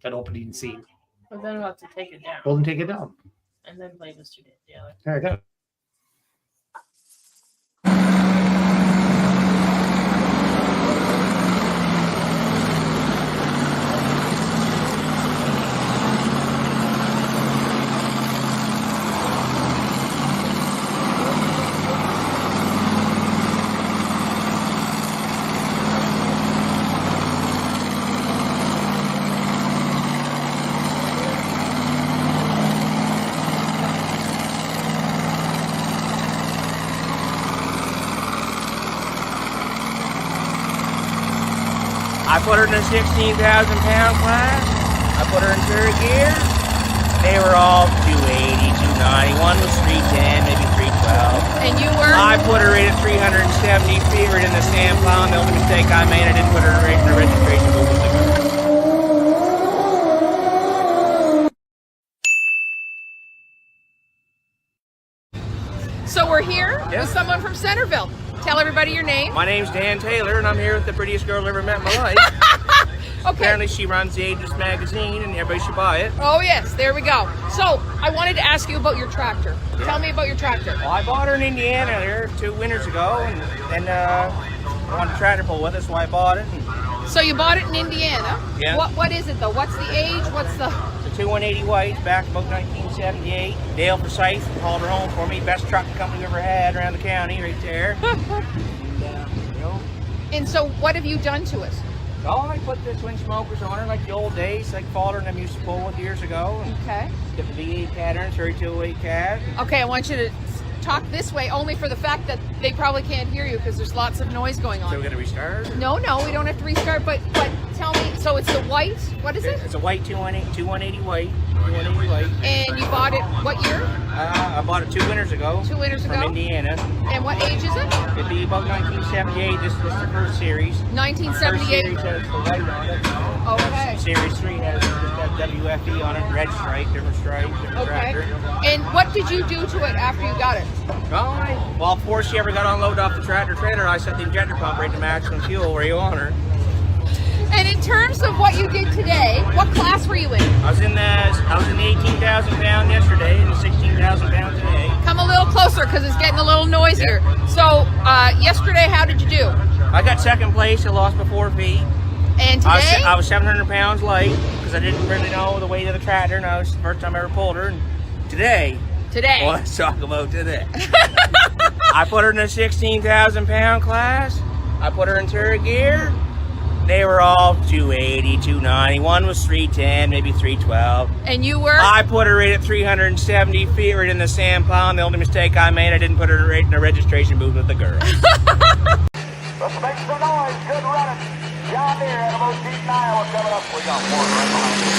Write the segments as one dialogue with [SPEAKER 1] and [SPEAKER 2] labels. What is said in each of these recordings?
[SPEAKER 1] that opening scene.
[SPEAKER 2] But then we'll have to take it down.
[SPEAKER 1] Well, then take it down.
[SPEAKER 2] And then play Mr. Taylor.
[SPEAKER 1] There I got it.
[SPEAKER 3] I put her in a 16,000-pound class. I put her in third gear. They were all 280, 290. One was 310, maybe 312.
[SPEAKER 2] And you were?
[SPEAKER 3] I put her in at 370 feet right in the sand plow. The only mistake I made, I didn't put her right in the registration book with the girl.
[SPEAKER 4] So we're here
[SPEAKER 3] Yeah.
[SPEAKER 4] with someone from Centerville. Tell everybody your name.
[SPEAKER 3] My name's Dan Taylor, and I'm here with the prettiest girl I've ever met in my life.
[SPEAKER 4] Okay.
[SPEAKER 3] Apparently she runs the Ageless magazine, and everybody should buy it.
[SPEAKER 4] Oh yes, there we go. So I wanted to ask you about your tractor.
[SPEAKER 3] Yeah.
[SPEAKER 4] Tell me about your tractor.
[SPEAKER 3] Well, I bought her in Indiana there 2 winters ago, and I wanted a tractor pull with us, so I bought it. And
[SPEAKER 4] So you bought it in Indiana.
[SPEAKER 3] Yeah.
[SPEAKER 4] What is it though? What's the age? What's the?
[SPEAKER 3] the 2180 white, back about 1978. Dale Forsyth hauled her home for me. Best trucking company we've ever had around the county, right there. You know.
[SPEAKER 4] And so what have you done to it?
[SPEAKER 3] Oh, I put the twin smokers on her like the old days, like Father and them used to pull with years ago. And
[SPEAKER 4] Okay.
[SPEAKER 3] get the V8 pattern, 3208 cat.
[SPEAKER 4] Okay, I want you to talk this way only for the fact that they probably can't hear you because there's lots of noise going
[SPEAKER 3] So we're
[SPEAKER 4] on.
[SPEAKER 3] gonna restart.
[SPEAKER 4] No, we don't have to restart. But tell me. So it's the white. What is it?
[SPEAKER 3] It's a white 2180 white. 2180 white.
[SPEAKER 4] And you bought it what year?
[SPEAKER 3] I bought it 2 winters ago.
[SPEAKER 4] 2 winters
[SPEAKER 3] From
[SPEAKER 4] ago.
[SPEAKER 3] Indiana.
[SPEAKER 4] And what age is it?
[SPEAKER 3] It'd be about 1978. This is the first series. First
[SPEAKER 4] 1978.
[SPEAKER 3] series has the white on it.
[SPEAKER 4] Okay.
[SPEAKER 3] Series 3 has just that WFE on it, red stripe, different stripe, different
[SPEAKER 4] Okay.
[SPEAKER 3] tractor.
[SPEAKER 4] And what did you do to it after you got it?
[SPEAKER 3] Well, before she ever got unloaded off the tractor trailer, I set the injector pump right to maximum fuel where you want her.
[SPEAKER 4] And in terms of what you did today, what class were you in?
[SPEAKER 3] I was in the 18,000 pound yesterday and the 16,000 pound today.
[SPEAKER 4] Come a little closer because it's getting a little noisier. So yesterday, how did you do?
[SPEAKER 3] I got second place. I lost by 4 feet.
[SPEAKER 4] And today?
[SPEAKER 3] I was 700 pounds light because I didn't really know the weight of the tractor, and it was the first time I ever pulled her. And today, well, let's talk about today. I put her in a 16,000 pound class. I put her in third gear. They were all 280, 290. One was 310, maybe 312.
[SPEAKER 4] And you were?
[SPEAKER 3] I put her in at 370 feet right in the sand pile. And the only mistake I made, I didn't put her right in the registration booth with the girl.
[SPEAKER 5] Let's make some noise. Good running. John Deere out of Ocean, Iowa coming up. We got one right behind you.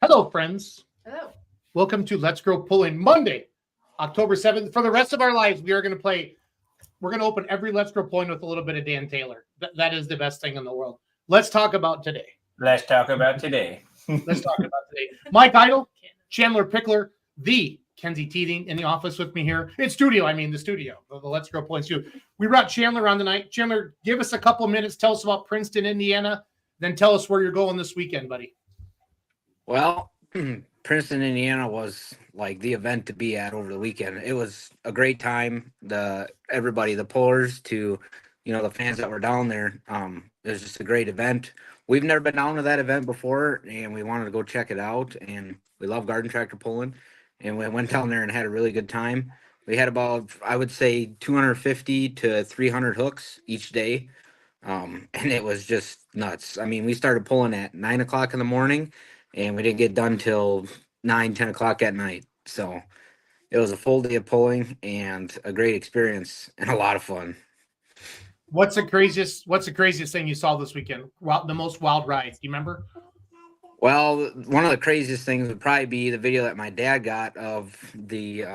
[SPEAKER 1] Hello, friends.
[SPEAKER 4] Hello.
[SPEAKER 1] Welcome to Let's Grow Pulling Monday, October 7th. For the rest of our lives, we're going to open every Let's Grow Pulling with a little bit of Dan Taylor. That is the best thing in the world. Let's talk about today.
[SPEAKER 3] Let's talk about today.
[SPEAKER 1] Let's talk about today. Mike Idle, Chandler Pickler, the Kenzie Teething in the office with me here. The studio, the Let's Grow Pulling studio. We brought Chandler on tonight. Chandler, give us a couple of minutes. Tell us about Princeton, Indiana. Then tell us where you're going this weekend, buddy.
[SPEAKER 6] Well, Princeton, Indiana was like the event to be at over the weekend. It was a great time. Everybody, the pullers to, the fans that were down there. It was just a great event. We've never been down to that event before, and we wanted to go check it out. And we love garden tractor pulling, and we went down there and had a really good time. We had about, I would say, 250 to 300 hooks each day, and it was just nuts. I mean, we started pulling at 9 o'clock in the morning, and we didn't get done till 9, 10 o'clock at night. So it was a full day of pulling and a great experience and a lot of fun.
[SPEAKER 1] What's the craziest thing you saw this weekend? The most wild rides. Do you remember?
[SPEAKER 6] Well, one of the craziest things would probably be the video that my dad got of the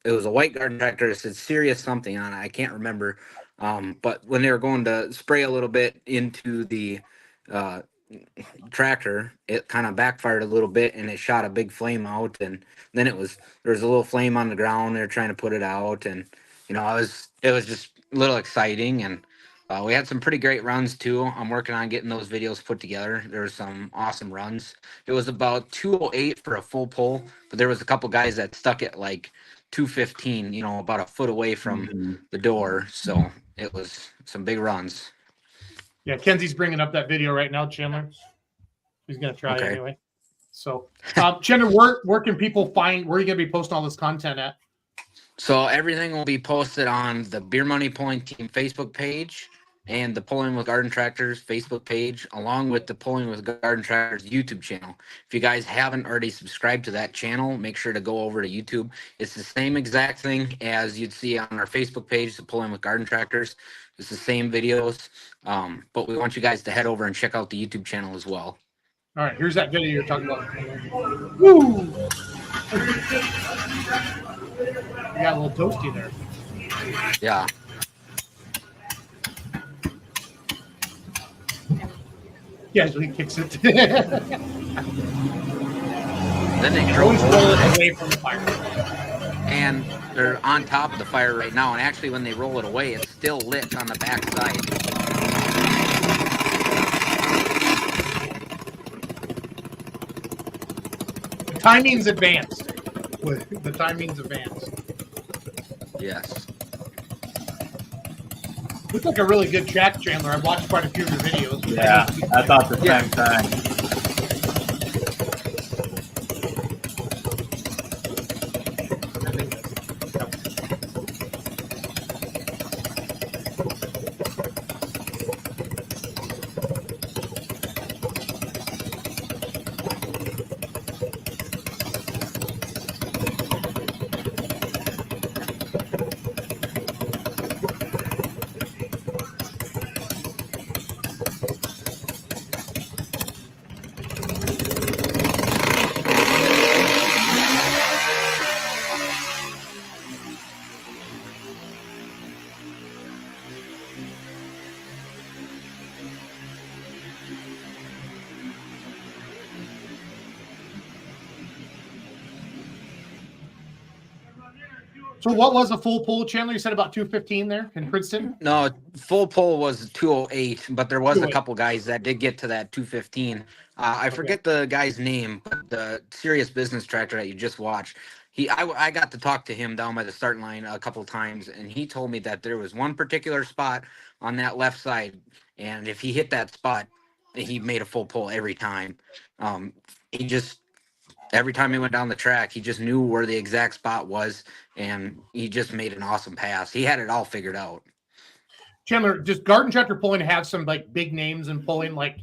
[SPEAKER 6] it was a white garden tractor. It said serious something on it. I can't remember. But when they were going to spray a little bit into the uh, tractor, it kind of backfired a little bit and it shot a big flame out. And then there was a little flame on the ground. They're trying to put it out. And, it was just a little exciting. And we had some pretty great runs too. I'm working on getting those videos put together. There were some awesome runs. It was about 208 for a full pull, but there was a couple guys that stuck it like 215, about a foot away from the door. So it was some big runs.
[SPEAKER 1] Yeah, Kenzie's bringing up that video right now, Chandler. He's going to try anyway. So, Chandler, where can people find, where are you going to be posting all this content at?
[SPEAKER 6] So everything will be posted on the Beer Money Pulling Team Facebook page and the Pulling with Garden Tractors Facebook page, along with the Pulling with Garden Tractors YouTube channel. If you guys haven't already subscribed to that channel, make sure to go over to YouTube. It's the same exact thing as you'd see on our Facebook page, the Pulling with Garden Tractors. It's the same videos, but we want you guys to head over and check out the YouTube channel as well.
[SPEAKER 1] All right, here's that video you're talking about. Woo! You got a little toasty there.
[SPEAKER 6] Yeah.
[SPEAKER 1] Yeah, so he kicks it.
[SPEAKER 6] Then they drove
[SPEAKER 1] Always roll it away from the fire.
[SPEAKER 6] And they're on top of the fire right now. And actually, when they roll it away, it's still lit on the back side.
[SPEAKER 1] The timing's advanced. The timing's advanced.
[SPEAKER 6] Yes.
[SPEAKER 1] Looks like a really good track, Chandler. I've watched quite a few of your videos.
[SPEAKER 7] Yeah, I thought the same thing.
[SPEAKER 1] So what was a full pull, Chandler? You said about 215 there in Princeton?
[SPEAKER 6] No, full pull was 208, but there was a
[SPEAKER 1] 208.
[SPEAKER 6] couple guys that did get to that 215. I forget the guy's name, but the Serious Business Tractor that you just watched, I got to talk to him down by the start line a couple times, and he told me that there was one particular spot on that left side, and if he hit that spot, he made a full pull every time. Every time he went down the track, he just knew where the exact spot was, and he just made an awesome pass. He had it all figured out.
[SPEAKER 1] Chandler, does garden tractor pulling have some like big names in pulling? When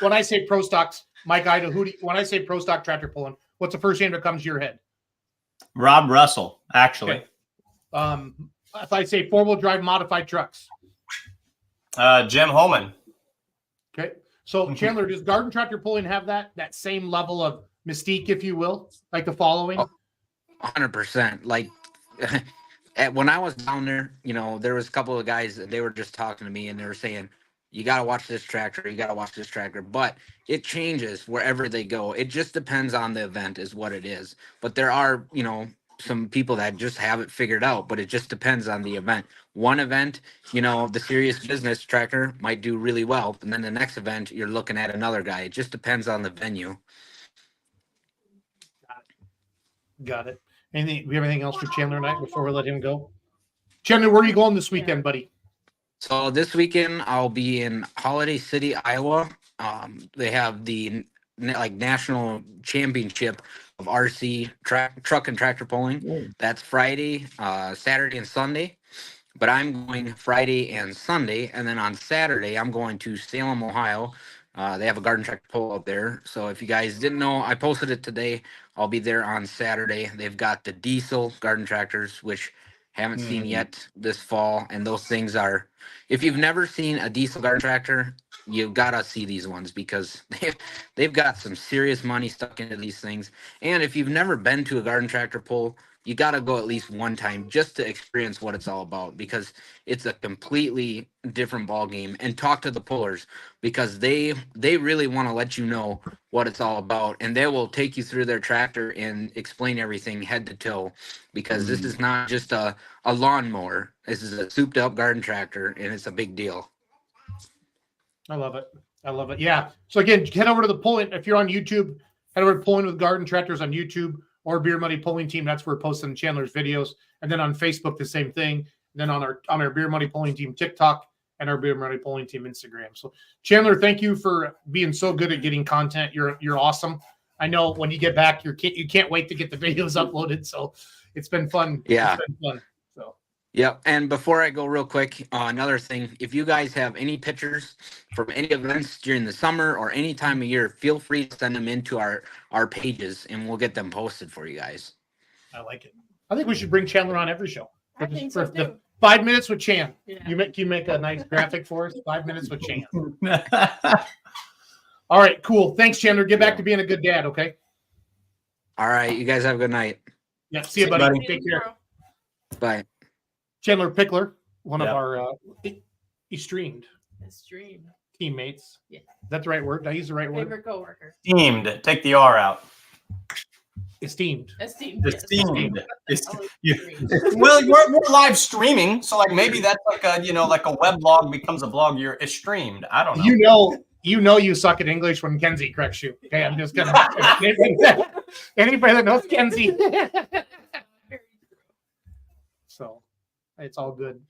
[SPEAKER 1] I say pro stocks, Mike Ida, when I say pro stock tractor pulling, what's the first name that comes to your head?
[SPEAKER 7] Rob Russell, actually.
[SPEAKER 1] Okay. If I say four-wheel drive modified trucks.
[SPEAKER 7] Jim Holman.
[SPEAKER 1] Okay. So Chandler, does garden tractor pulling have that same level of mystique, if you will, like the following?
[SPEAKER 6] 100%. Like when I was down there, there was a couple of guys that they were just talking to me and they were saying, you got to watch this tractor. You got to watch this tractor. But it changes wherever they go. It just depends on the event is what it is. But there are, some people that just have it figured out, but it just depends on the event. One event, the Serious Business Tractor might do really well. And then the next event, you're looking at another guy. It just depends on the venue.
[SPEAKER 1] Got it. We have anything else for Chandler tonight before we let him go? Chandler, where are you going this weekend, buddy?
[SPEAKER 6] So this weekend I'll be in Holiday City, Iowa. They have the national championship of RC truck and tractor pulling. That's Friday, Saturday, and Sunday. But I'm going Friday and Sunday, and then on Saturday I'm going to Salem, Ohio. They have a garden tractor pull up there. So if you guys didn't know, I posted it today. I'll be there on Saturday. They've got the diesel garden tractors, which haven't seen yet this fall. And those things are, if you've never seen a diesel garden tractor, you've got to see these ones because they've got some serious money stuck into these things. And if you've never been to a garden tractor pull, you got to go at least one time just to experience what it's all about, because it's a completely different ball game. And talk to the pullers, because they really want to let you know what it's all about, and they will take you through their tractor and explain everything head to toe, because this is not just a lawnmower. This is a souped up garden tractor, and it's a big deal.
[SPEAKER 1] I love it. I love it. Yeah. So again, head over to the pulling. If you're on YouTube, head over to Pulling with Garden Tractors on YouTube, or Beer Money Pulling Team. That's where we're posting Chandler's videos. And then on Facebook, the same thing. And then on our Beer Money Pulling Team TikTok and our Beer Money Pulling Team Instagram. So Chandler, thank you for being so good at getting content. You're awesome. I know when you get back, you can't wait to get the videos uploaded. So it's been fun.
[SPEAKER 6] Yeah.
[SPEAKER 1] It's been fun. So.
[SPEAKER 6] Yep. And before I go real quick, another thing, if you guys have any pictures from any events during the summer or any time of year, feel free to send them into our pages and we'll get them posted for you guys.
[SPEAKER 1] I like it. I think we should bring Chandler on every show.
[SPEAKER 2] I think so
[SPEAKER 1] the
[SPEAKER 2] too.
[SPEAKER 1] 5 minutes with Chan.
[SPEAKER 2] Yeah.
[SPEAKER 1] You make a nice graphic for us. 5 minutes with Chan. All right, cool. Thanks, Chandler. Get back to being a good dad, okay?
[SPEAKER 6] All right. You guys have a good night.
[SPEAKER 1] Yeah. See you, buddy. Take care.
[SPEAKER 6] Bye.
[SPEAKER 1] Chandler Pickler, one of our esteemed teammates.
[SPEAKER 2] Yeah.
[SPEAKER 1] Is that the right word? Did I use the right word?
[SPEAKER 2] Favorite coworker.
[SPEAKER 7] Esteemed. Take the R out.
[SPEAKER 1] Esteemed.
[SPEAKER 2] Esteemed.
[SPEAKER 7] Esteemed.
[SPEAKER 2] Esteemed.
[SPEAKER 7] Well, we're live streaming, so like maybe that's like a web log becomes a blog. You're streamed. I don't know.
[SPEAKER 1] You suck at English when Kenzie corrects you. Okay, I'm just gonna. Anybody that knows Kenzie. So. It's all good.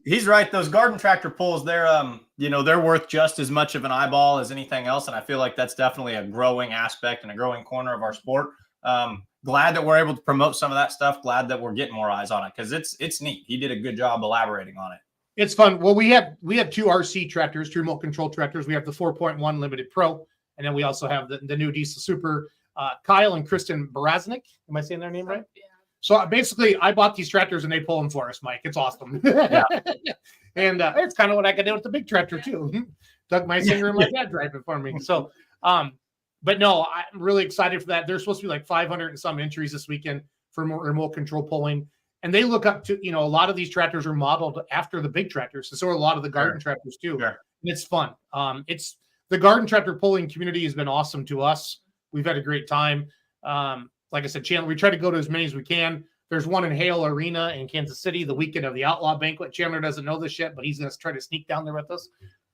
[SPEAKER 7] He's right. Those garden tractor pulls, they're worth just as much of an eyeball as anything else, and I feel like that's definitely a growing aspect and a growing corner of our sport. Glad that we're able to promote some of that stuff. Glad that we're getting more eyes on it because it's neat. He did a good job elaborating on it.
[SPEAKER 1] It's fun. Well, we have two RC tractors, two remote control tractors. We have the 4.1 Limited Pro, and then we also have the new Diesel Super. Kyle and Kristen Baraznik. Am I saying their name right?
[SPEAKER 2] Yeah.
[SPEAKER 1] So basically, I bought these tractors and they pull them for us, Mike. It's awesome. Yeah. And it's kind of what I could do with the big tractor too. Doug Meisinger and my dad drive it for me. So, but no, I'm really excited for that. There's supposed to be like 500 and some entries this weekend for remote control pulling. And they look up to, a lot of these tractors are modeled after the big tractors. So are a lot of the garden tractors too. Sure. And it's fun. It's the garden tractor pulling community has been awesome to us. We've had a great time. Like I said, Chandler, we try to go to as many as we can. There's one in Hale Arena in Kansas City, the weekend of the Outlaw Banquet. Chandler doesn't know this yet, but he's going to try to sneak down there with us.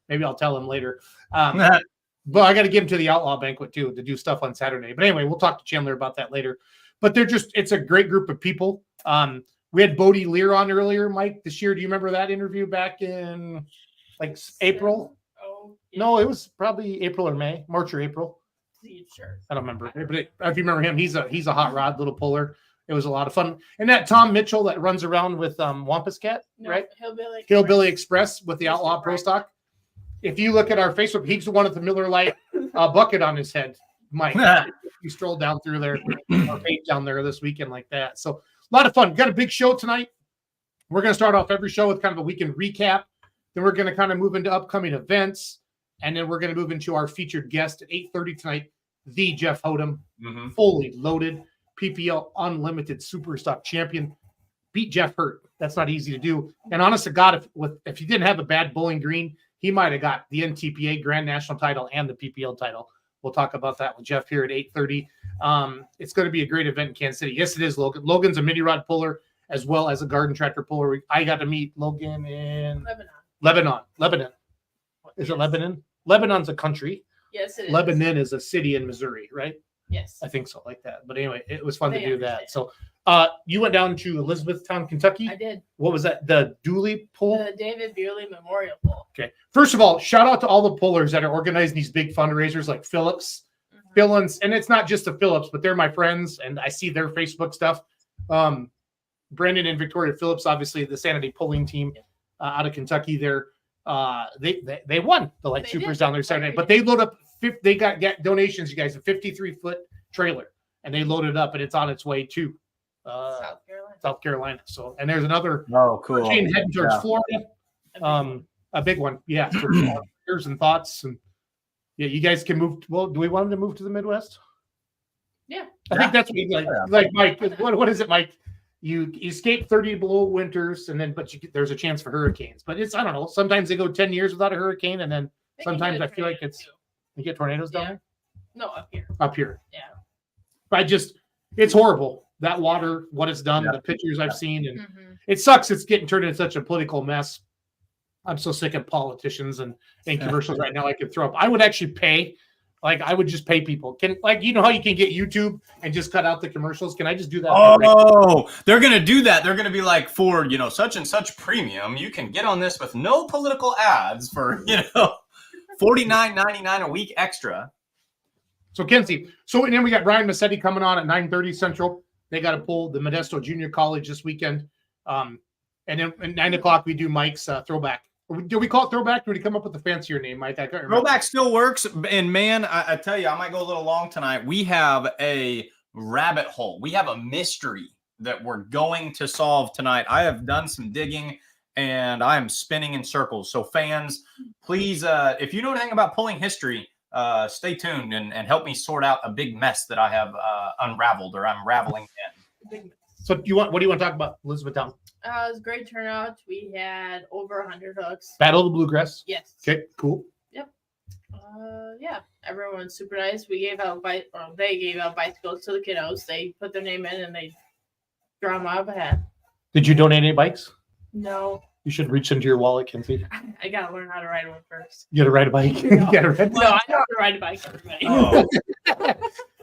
[SPEAKER 1] Maybe I'll tell him later. But I got to get him to the Outlaw Banquet too to do stuff on Saturday. But anyway, we'll talk to Chandler about that later. But it's a great group of people. We had Bodie Lear on earlier, Mike, this year. Do you remember that interview back in like April?
[SPEAKER 2] Oh, yeah.
[SPEAKER 1] No, it was probably April or May, March or April.
[SPEAKER 2] Sure.
[SPEAKER 1] I don't remember, but if you remember him, he's a hot rod little puller. It was a lot of fun. And that Tom Mitchell that runs around with Wampus Cat, right? Hillbilly Express with the Outlaw Pro Stock. If you look at our Facebook, he's the one with the Miller Lite bucket on his head, Mike. You strolled down through there, our page down there this weekend like that. So a lot of fun. Got a big show tonight. We're going to start off every show with kind of a weekend recap. Then we're going to kind of move into upcoming events. And then we're going to move into our featured guest at 8:30 tonight, the Jeffhodm, fully loaded PPL Unlimited Super Stock champion. Beat Jeff Hurt. That's not easy to do. And honest to God, if he didn't have a bad Bowling Green, he might have got the NTPA Grand National title and the PPL title. We'll talk about that with Jeff here at 8:30. It's going to be a great event in Kansas City. Yes, it is, Logan. Logan's a mini rod puller as well as a garden tractor puller. I got to meet Logan in Lebanon. Is it Lebanon? Lebanon's a country.
[SPEAKER 2] Yes, it is.
[SPEAKER 1] Lebanon is a city in Missouri, right?
[SPEAKER 2] Yes.
[SPEAKER 1] I think so, like that. But anyway, it was fun to do that. So you went down to Elizabethtown, Kentucky.
[SPEAKER 2] I did.
[SPEAKER 1] What was that? The Dooley pull?
[SPEAKER 2] The David Bewley Memorial Pull.
[SPEAKER 1] Okay. First of all, shout out to all the pullers that are organizing these big fundraisers like Phillips. Phillips, and it's not just the Phillips, but they're my friends, and I see their Facebook stuff. Brandon and Victoria Phillips, obviously the Sanity pulling team out of Kentucky. They won the Light Supers down there Saturday, but they load up. They got donations, you guys, a 53-foot trailer, and they loaded up, and it's on its way to
[SPEAKER 2] South Carolina.
[SPEAKER 1] South Carolina. So, and there's another
[SPEAKER 7] Oh, cool.
[SPEAKER 1] chain heading towards
[SPEAKER 7] Yeah.
[SPEAKER 1] Florida. A big one. Yeah. So, fears and thoughts. And yeah, you guys can move. Well, do we want them to move to the Midwest?
[SPEAKER 2] Yeah.
[SPEAKER 1] I think that's what you like Mike. What is it, Mike? You escape 30 below winters, and then there's a chance for hurricanes. But it's I don't know. Sometimes they go 10 years without a hurricane, and then
[SPEAKER 2] They can
[SPEAKER 1] sometimes
[SPEAKER 2] get
[SPEAKER 1] I feel like
[SPEAKER 2] tornadoes,
[SPEAKER 1] it's
[SPEAKER 2] too.
[SPEAKER 1] you get tornadoes down
[SPEAKER 2] Yeah.
[SPEAKER 1] there.
[SPEAKER 2] No, up here.
[SPEAKER 1] Up here.
[SPEAKER 2] Yeah.
[SPEAKER 1] It's horrible. That water, what it's done,
[SPEAKER 7] Yeah.
[SPEAKER 1] the pictures I've seen, and
[SPEAKER 2] Mhm.
[SPEAKER 1] it sucks. It's getting turned into such a political mess. I'm so sick of politicians and commercials right now. I could throw up. I would actually pay. Like I would just pay people. You know how you can get YouTube and just cut out the commercials? Can I just do that?
[SPEAKER 7] Oh, they're gonna do that. They're gonna be like, for such and such premium, you can get on this with no political ads for $49.99 a week extra.
[SPEAKER 1] So Kenzie, and then we got Brian Massetti coming on at 9:30 Central. They got to pull the Modesto Junior College this weekend. And then at 9 o'clock we do Mike's throwback. Do we call it throwback? Or did he come up with a fancier name, Mike? I can't remember.
[SPEAKER 7] Throwback still works, and man, I tell you, I might go a little long tonight. We have a rabbit hole. We have a mystery that we're going to solve tonight. I have done some digging, and I am spinning in circles. So fans, please, if you know anything about pulling history, stay tuned and help me sort out a big mess that I have unraveled or I'm raveling in.
[SPEAKER 1] So what do you want to talk about, Elizabethtown?
[SPEAKER 2] It was a great turnout. We had over 100 hooks.
[SPEAKER 1] Battle of the Bluegrass.
[SPEAKER 2] Yes.
[SPEAKER 1] Okay, cool.
[SPEAKER 2] Yeah, everyone's super nice. We gave out they gave out bicycles to the kiddos. They put their name in and they draw them out of a hat.
[SPEAKER 1] Did you donate any bikes?
[SPEAKER 2] No,
[SPEAKER 1] You should reach into your wallet, Kenzie.
[SPEAKER 2] I gotta learn how to ride one first.
[SPEAKER 1] You got to ride a bike. You
[SPEAKER 2] No.
[SPEAKER 1] got to ride.
[SPEAKER 2] No, I know how to ride a bike, everybody.
[SPEAKER 7] Oh,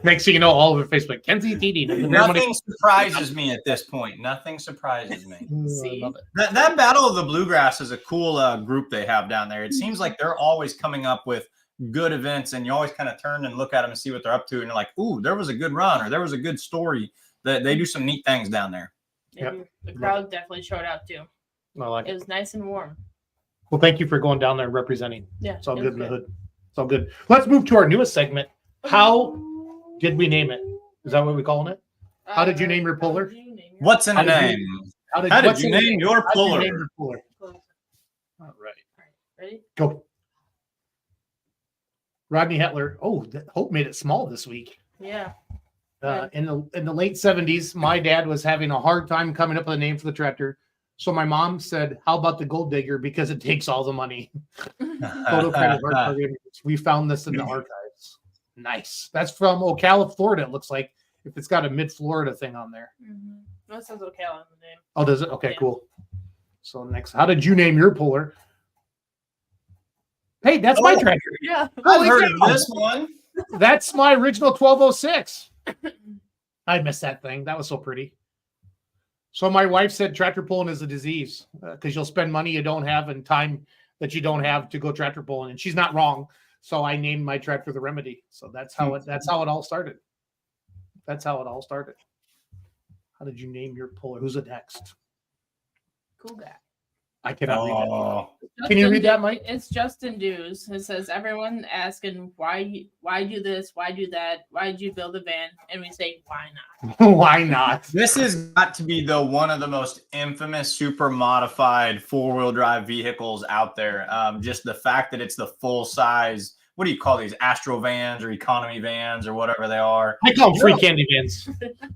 [SPEAKER 1] Next thing you know, all over Facebook, Kenzie TD.
[SPEAKER 7] nothing surprises me at this point. Nothing surprises me.
[SPEAKER 2] See?
[SPEAKER 1] I love it.
[SPEAKER 7] That Battle of the Bluegrass is a cool group they have down there. It seems like they're always coming up with good events, and you always kind of turn and look at them and see what they're up to, and you're like, ooh, there was a good run, or there was a good story. They do some neat things down there.
[SPEAKER 1] Yep.
[SPEAKER 2] The crowd definitely showed out too.
[SPEAKER 1] I like
[SPEAKER 2] It
[SPEAKER 1] it.
[SPEAKER 2] was nice and warm.
[SPEAKER 1] Well, thank you for going down there and representing.
[SPEAKER 2] Yeah,
[SPEAKER 1] It's all
[SPEAKER 2] it
[SPEAKER 1] good
[SPEAKER 2] was
[SPEAKER 1] in the hood. It's all good. Let's move to our newest segment. How did we name it? Is that what we're calling it? How did you name your puller?
[SPEAKER 2] How did you name your-
[SPEAKER 7] What's in a
[SPEAKER 1] How did you-
[SPEAKER 7] name?
[SPEAKER 1] How did
[SPEAKER 7] How
[SPEAKER 1] what's
[SPEAKER 7] did you
[SPEAKER 1] in-
[SPEAKER 7] name your
[SPEAKER 1] how did you
[SPEAKER 7] puller?
[SPEAKER 1] name your puller?
[SPEAKER 2] Close.
[SPEAKER 1] All right.
[SPEAKER 2] Ready?
[SPEAKER 1] Go. Rodney Hetler. Oh, Hope made it small this week.
[SPEAKER 2] Yeah.
[SPEAKER 1] In the late 70s, my dad was having a hard time coming up with a name for the tractor. So my mom said, "How about the Gold Digger? Because it takes all the money." Photo credit art program. We found this in the archives. Nice. That's from Ocala, Florida. It looks like if it's got a mid-Florida thing on there.
[SPEAKER 2] Mm-hmm. That sounds okay on the name.
[SPEAKER 1] Oh, does it? Okay,
[SPEAKER 2] Yeah.
[SPEAKER 1] cool. So next, how did you name your puller? Hey, that's my
[SPEAKER 7] Oh.
[SPEAKER 1] tractor.
[SPEAKER 2] Yeah.
[SPEAKER 7] I've heard
[SPEAKER 1] cow.
[SPEAKER 7] of this one.
[SPEAKER 1] That's my original 1206. I missed that thing. That was so pretty. So my wife said tractor pulling is a disease because you'll spend money you don't have and time that you don't have to go tractor pulling, and she's not wrong. So I named my tractor the Remedy. So that's how it all started. That's how it all started. How did you name your puller? Who's the next?
[SPEAKER 2] Cool guy.
[SPEAKER 1] I cannot read that.
[SPEAKER 7] Oh,
[SPEAKER 1] Can you read that, Mike?
[SPEAKER 2] It's Justin Dews. It says everyone asking why do this, why do that, why did you build a van? And we say why not?
[SPEAKER 1] Why not?
[SPEAKER 7] this has got to be one of the most infamous super modified 4-wheel drive vehicles out there. Just the fact that it's the full size. What do you call these? Astro vans or economy vans or whatever they are.
[SPEAKER 1] I call them free candy bins.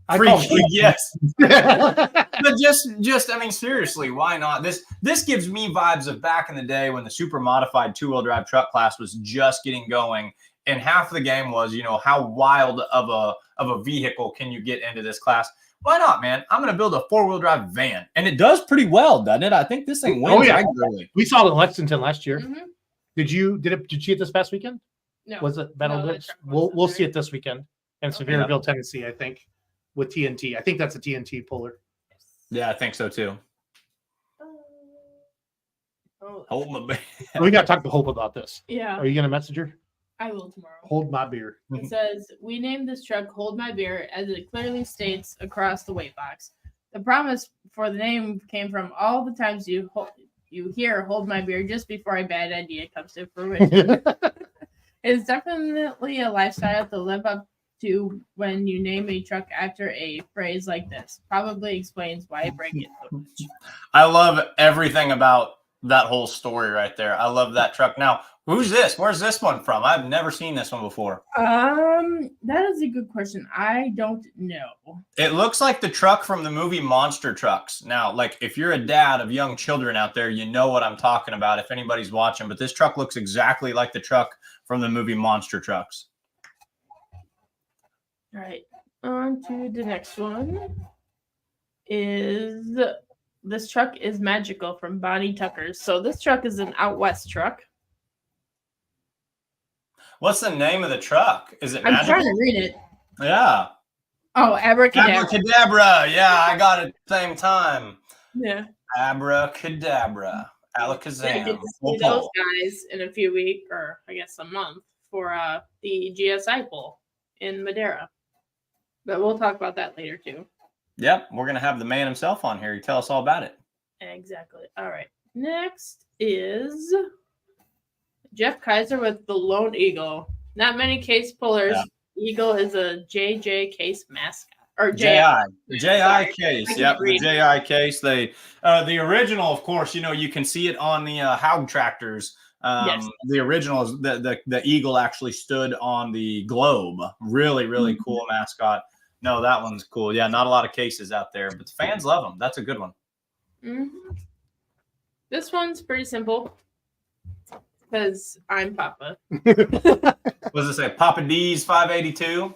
[SPEAKER 1] I
[SPEAKER 7] Free,
[SPEAKER 1] call them free.
[SPEAKER 7] yes. But just I mean, seriously, why not? This gives me vibes of back in the day when the super modified 2-wheel drive truck class was just getting going, and half the game was, how wild of a vehicle can you get into this class? Why not, man? I'm gonna build a 4-wheel drive van, and it does pretty well, doesn't it? I think this thing wins regularly.
[SPEAKER 1] We saw it in Lexington last year.
[SPEAKER 2] Mhm.
[SPEAKER 1] Did you see it this past weekend?
[SPEAKER 2] No.
[SPEAKER 1] Was it Battle
[SPEAKER 2] No,
[SPEAKER 1] Blitz?
[SPEAKER 2] that truck
[SPEAKER 1] We'll
[SPEAKER 2] wasn't
[SPEAKER 1] see
[SPEAKER 2] there.
[SPEAKER 1] it this weekend in
[SPEAKER 2] Okay.
[SPEAKER 1] Sevierville, Tennessee, I think, with TNT. I think that's a TNT puller.
[SPEAKER 7] Yeah, I think so too.
[SPEAKER 2] Oh,
[SPEAKER 7] Hold my beer.
[SPEAKER 1] We got to talk to Hope about this.
[SPEAKER 2] yeah.
[SPEAKER 1] Are you going to message her?
[SPEAKER 2] I will tomorrow.
[SPEAKER 1] Hold my beer.
[SPEAKER 2] It says, we named this truck Hold My Beer as it clearly states across the weight box. The promise for the name came from all the times you hear Hold My Beer just before a bad idea comes to fruition. It's definitely a lifestyle to live up to when you name a truck after a phrase like this. Probably explains why I break it so much.
[SPEAKER 7] I love everything about that whole story right there. I love that truck. Now, who's this? Where's this one from? I've never seen this one before.
[SPEAKER 2] That is a good question. I don't know.
[SPEAKER 7] It looks like the truck from the movie Monster Trucks. Now, like if you're a dad of young children out there, you know what I'm talking about if anybody's watching, but this truck looks exactly like the truck from the movie Monster Trucks.
[SPEAKER 2] All right, on to the next one. This truck is magical from Bonnie Tucker's. So this truck is an out west truck.
[SPEAKER 7] What's the name of the truck? Is it
[SPEAKER 2] I'm
[SPEAKER 7] magical?
[SPEAKER 2] trying to read it.
[SPEAKER 7] Yeah.
[SPEAKER 2] Oh, abracadabra.
[SPEAKER 7] Abracadabra. Yeah, I got it at the same time.
[SPEAKER 2] Yeah.
[SPEAKER 7] Abracadabra.
[SPEAKER 2] I
[SPEAKER 7] Alakazam.
[SPEAKER 2] get to see those guys in a few weeks, or I guess a month, for the GSI poll in Madeira. But we'll talk about that later too.
[SPEAKER 7] Yep, we're going to have the man himself on here. He tell us all about it.
[SPEAKER 2] Exactly. All right. Next is Jeff Kaiser with the Lone Eagle. Not many case pullers. Yeah. Eagle is a JJ case mascot. Or
[SPEAKER 7] JI case. Yep, the JI case. They the original, of course, you can see it on the Hodd tractors.
[SPEAKER 2] Yes.
[SPEAKER 7] The original is the eagle actually stood on the globe. Really, really cool mascot. No, that one's cool. Yeah, not a lot of cases out there, but the fans love them. That's a good one.
[SPEAKER 2] Mm-hmm. This one's pretty simple because I'm Papa.
[SPEAKER 7] What does it say? Papa D's 582?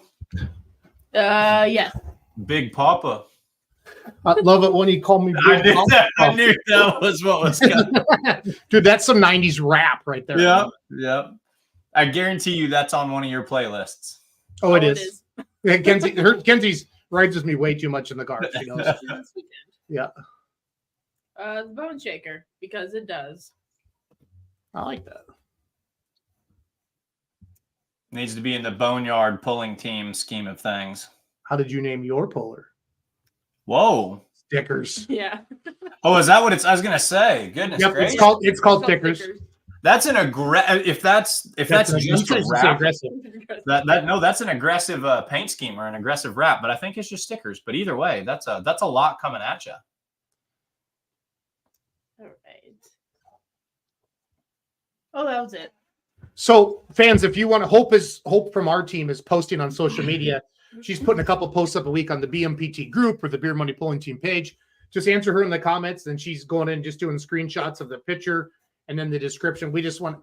[SPEAKER 2] Yeah.
[SPEAKER 7] Big Papa.
[SPEAKER 1] I love it when you call me Big Papa.
[SPEAKER 7] I knew that was what was coming.
[SPEAKER 1] Dude, that's some 90s rap right there.
[SPEAKER 7] Yep, yep. I guarantee you that's on one of your playlists.
[SPEAKER 1] Oh, it is. Yeah, Kenzie's rides with me way too much in the car. She knows. Yeah.
[SPEAKER 2] The bone shaker, because it does.
[SPEAKER 1] I like that.
[SPEAKER 7] Needs to be in the boneyard pulling team scheme of things.
[SPEAKER 1] How did you name your puller?
[SPEAKER 7] Whoa.
[SPEAKER 1] Stickers.
[SPEAKER 2] Yeah.
[SPEAKER 7] Oh, is that what it's? I was gonna say. Goodness gracious.
[SPEAKER 1] It's called stickers.
[SPEAKER 7] That's an aggressive. If that's just a wrap,
[SPEAKER 1] aggressive.
[SPEAKER 7] That's an aggressive paint scheme or an aggressive wrap. But I think it's just stickers. But either way, that's a lot coming at you.
[SPEAKER 2] All right. Oh, that was it.
[SPEAKER 1] So, fans, if you want to, Hope from our team is posting on social media. She's putting a couple posts up a week on the BMPT group or the Beer Money Pulling Team page. Just answer her in the comments, and she's going in just doing screenshots of the picture and then the description.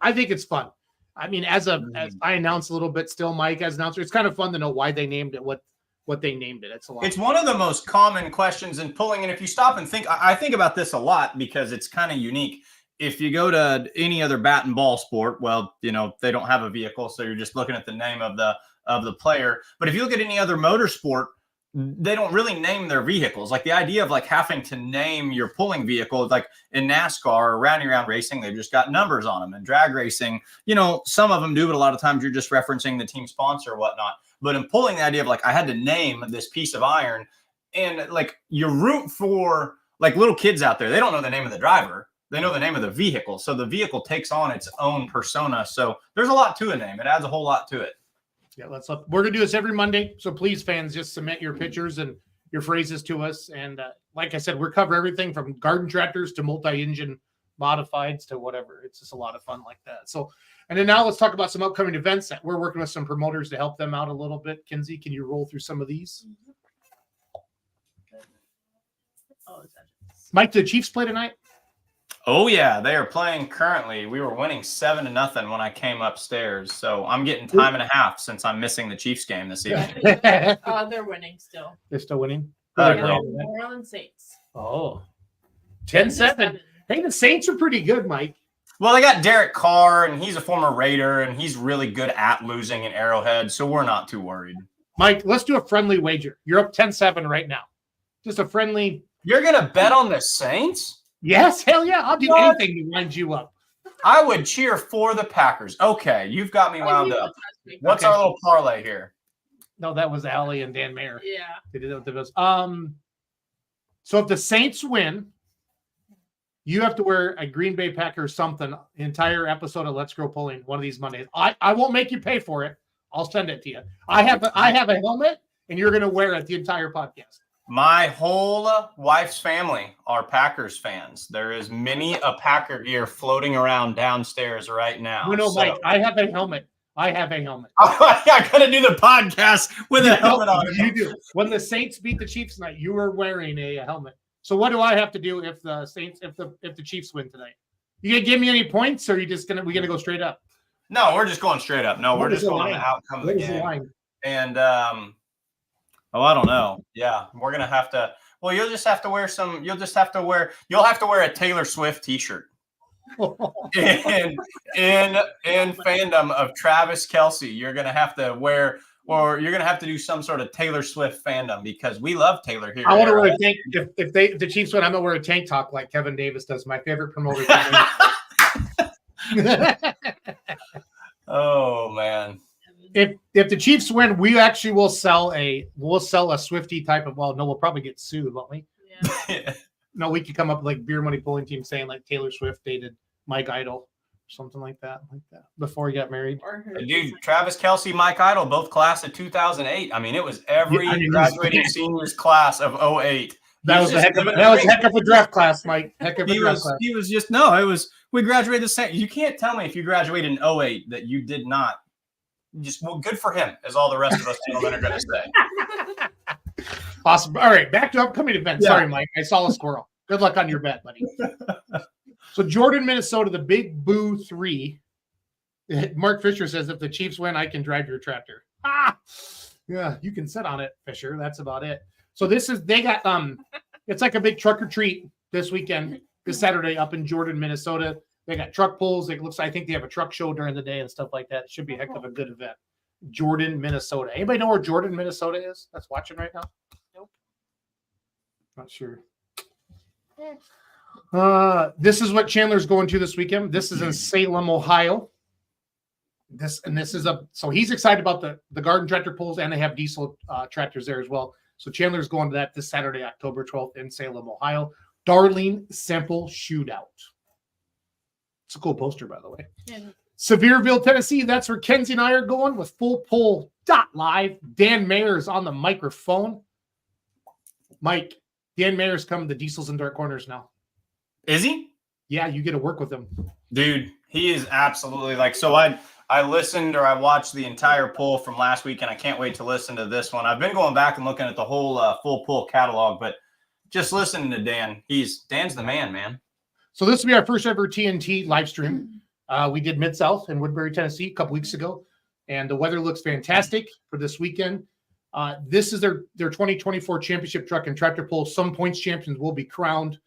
[SPEAKER 1] I think it's fun. I mean, as I announced a little bit still, Mike, as announcer, it's kind of fun to know why they named it, what they named it. It's a lot.
[SPEAKER 7] It's one of the most common questions in pulling. And if you stop and think, I think about this a lot because it's kind of unique. If you go to any other bat and ball sport, well, they don't have a vehicle. So you're just looking at the name of the player. But if you look at any other motorsport, they don't really name their vehicles. Like the idea of like having to name your pulling vehicle, like in NASCAR or round racing, they've just got numbers on them. And drag racing, some of them do, but a lot of times you're just referencing the team sponsor or whatnot. But in pulling, the idea of like, I had to name this piece of iron, and like you root for like little kids out there. They don't know the name of the driver. They know the name of the vehicle. So the vehicle takes on its own persona. So there's a lot to a name. It adds a whole lot to it.
[SPEAKER 1] Yeah, we're going to do this every Monday. So please, fans, just submit your pictures and your phrases to us. And like I said, we cover everything from garden tractors to multi-engine modifieds to whatever. It's just a lot of fun like that. So, and then now let's talk about some upcoming events that we're working with some promoters to help them out a little bit. Kenzie, can you roll through some of these? Mike, did the Chiefs play tonight?
[SPEAKER 7] Oh yeah, they are playing currently. We were winning 7-0 when I came upstairs. So I'm getting time and a half since I'm missing the Chiefs game this evening.
[SPEAKER 2] They're winning still.
[SPEAKER 1] They're still winning?
[SPEAKER 2] New Orleans Saints.
[SPEAKER 1] Oh, 10-7. Hey, the Saints are pretty good, Mike.
[SPEAKER 7] Well, they got Derek Carr, and he's a former Raider, and he's really good at losing in Arrowhead, so we're not too worried.
[SPEAKER 1] Mike, let's do a friendly wager. You're up 10-7 right now. Just a friendly.
[SPEAKER 7] You're going to bet on the Saints?
[SPEAKER 1] Yes, hell yeah. I'll do anything to wind you up.
[SPEAKER 7] I would cheer for the Packers. Okay, you've got me wound up. What's our little parlay here?
[SPEAKER 1] No, that was Allie and Dan Mayer.
[SPEAKER 2] Yeah.
[SPEAKER 1] They did it with those. So if the Saints win, you have to wear a Green Bay Packers something entire episode of Let's Grow Pulling one of these Mondays. I won't make you pay for it. I'll send it to you. I have a helmet, and you're going to wear it the entire podcast.
[SPEAKER 7] My whole wife's family are Packers fans. There is many a Packer gear floating around downstairs right now.
[SPEAKER 1] No,
[SPEAKER 7] so.
[SPEAKER 1] Mike, I have a helmet. I got
[SPEAKER 7] to do the podcast with a helmet on.
[SPEAKER 1] You do. When the Saints beat the Chiefs tonight, you were wearing a helmet. So what do I have to do if the Saints, if the Chiefs win tonight? You gonna give me any points, or are you just gonna go straight up?
[SPEAKER 7] No, we're just going straight up. No,
[SPEAKER 1] What
[SPEAKER 7] we're
[SPEAKER 1] is
[SPEAKER 7] just
[SPEAKER 1] the
[SPEAKER 7] going
[SPEAKER 1] line?
[SPEAKER 7] to outcome of
[SPEAKER 1] What
[SPEAKER 7] the
[SPEAKER 1] is the
[SPEAKER 7] game.
[SPEAKER 1] line?
[SPEAKER 7] And I don't know. Yeah, we're gonna have to. Well, you'll have to wear a Taylor Swift T-shirt. in fandom of Travis Kelce, you're gonna have to wear, or you're gonna have to do some sort of Taylor Swift fandom because we love Taylor here.
[SPEAKER 1] I want to wear a tank. If the Chiefs win, I'm gonna wear a tank top like Kevin Davis does. My favorite promoter.
[SPEAKER 7] Oh man.
[SPEAKER 1] If the Chiefs win, we actually will sell a Swiftie type of. Well, no, we'll probably get sued, won't we?
[SPEAKER 2] Yeah.
[SPEAKER 1] No, we could come up with like beer money pulling team saying like Taylor Swift dated Mike Idol, something like that before he got married.
[SPEAKER 7] Dude, Travis Kelce, Mike Idle, both class of 2008. I mean, it was every graduating seniors class of 08.
[SPEAKER 1] That was a heck of a draft class, Mike. Heck of a draft class.
[SPEAKER 7] He was just it was we graduated the same. You can't tell me if you graduated in 08 that you did not. Good for him, as all the rest of us gentlemen are going to say.
[SPEAKER 1] Awesome. All right, back to upcoming events.
[SPEAKER 7] Yeah.
[SPEAKER 1] Sorry, Mike. I saw a squirrel. Good luck on your bet, buddy. So Jordan, Minnesota, the Big Boo 3. Mark Fisher says, if the Chiefs win, I can drive your tractor. Yeah, you can sit on it, Fisher. That's about it. So they got it's like a big truck or treat this weekend, this Saturday up in Jordan, Minnesota. They got truck pulls. I think they have a truck show during the day and stuff like that. It should be a heck of a good event. Jordan, Minnesota. Anybody know where Jordan, Minnesota is that's watching right now?
[SPEAKER 2] Nope.
[SPEAKER 1] Not sure. This is what Chandler's going to this weekend. This is in Salem, Ohio. So he's excited about the garden tractor pulls, and they have diesel tractors there as well. So Chandler's going to that this Saturday, October 12th in Salem, Ohio. Darling Simple Shootout. It's a cool poster, by the way.
[SPEAKER 2] And
[SPEAKER 1] Sevierville, Tennessee. That's where Kenzie and I are going with Full Pull Live. Dan Mayer's on the microphone. Mike, Dan Mayer's coming to Diesels and Dark Corners now.
[SPEAKER 7] Is he?
[SPEAKER 1] Yeah, you get to work with him.
[SPEAKER 7] Dude, he is absolutely so I listened or I watched the entire pull from last week, and I can't wait to listen to this one. I've been going back and looking at the whole Full Pull catalog, but just listening to Dan, Dan's the man.
[SPEAKER 1] So this will be our first ever TNT live stream. We did Mid-South in Woodbury, Tennessee a couple weeks ago, and the weather looks fantastic for this weekend. This is their 2024 championship truck and tractor pull. Some points champions will be crowned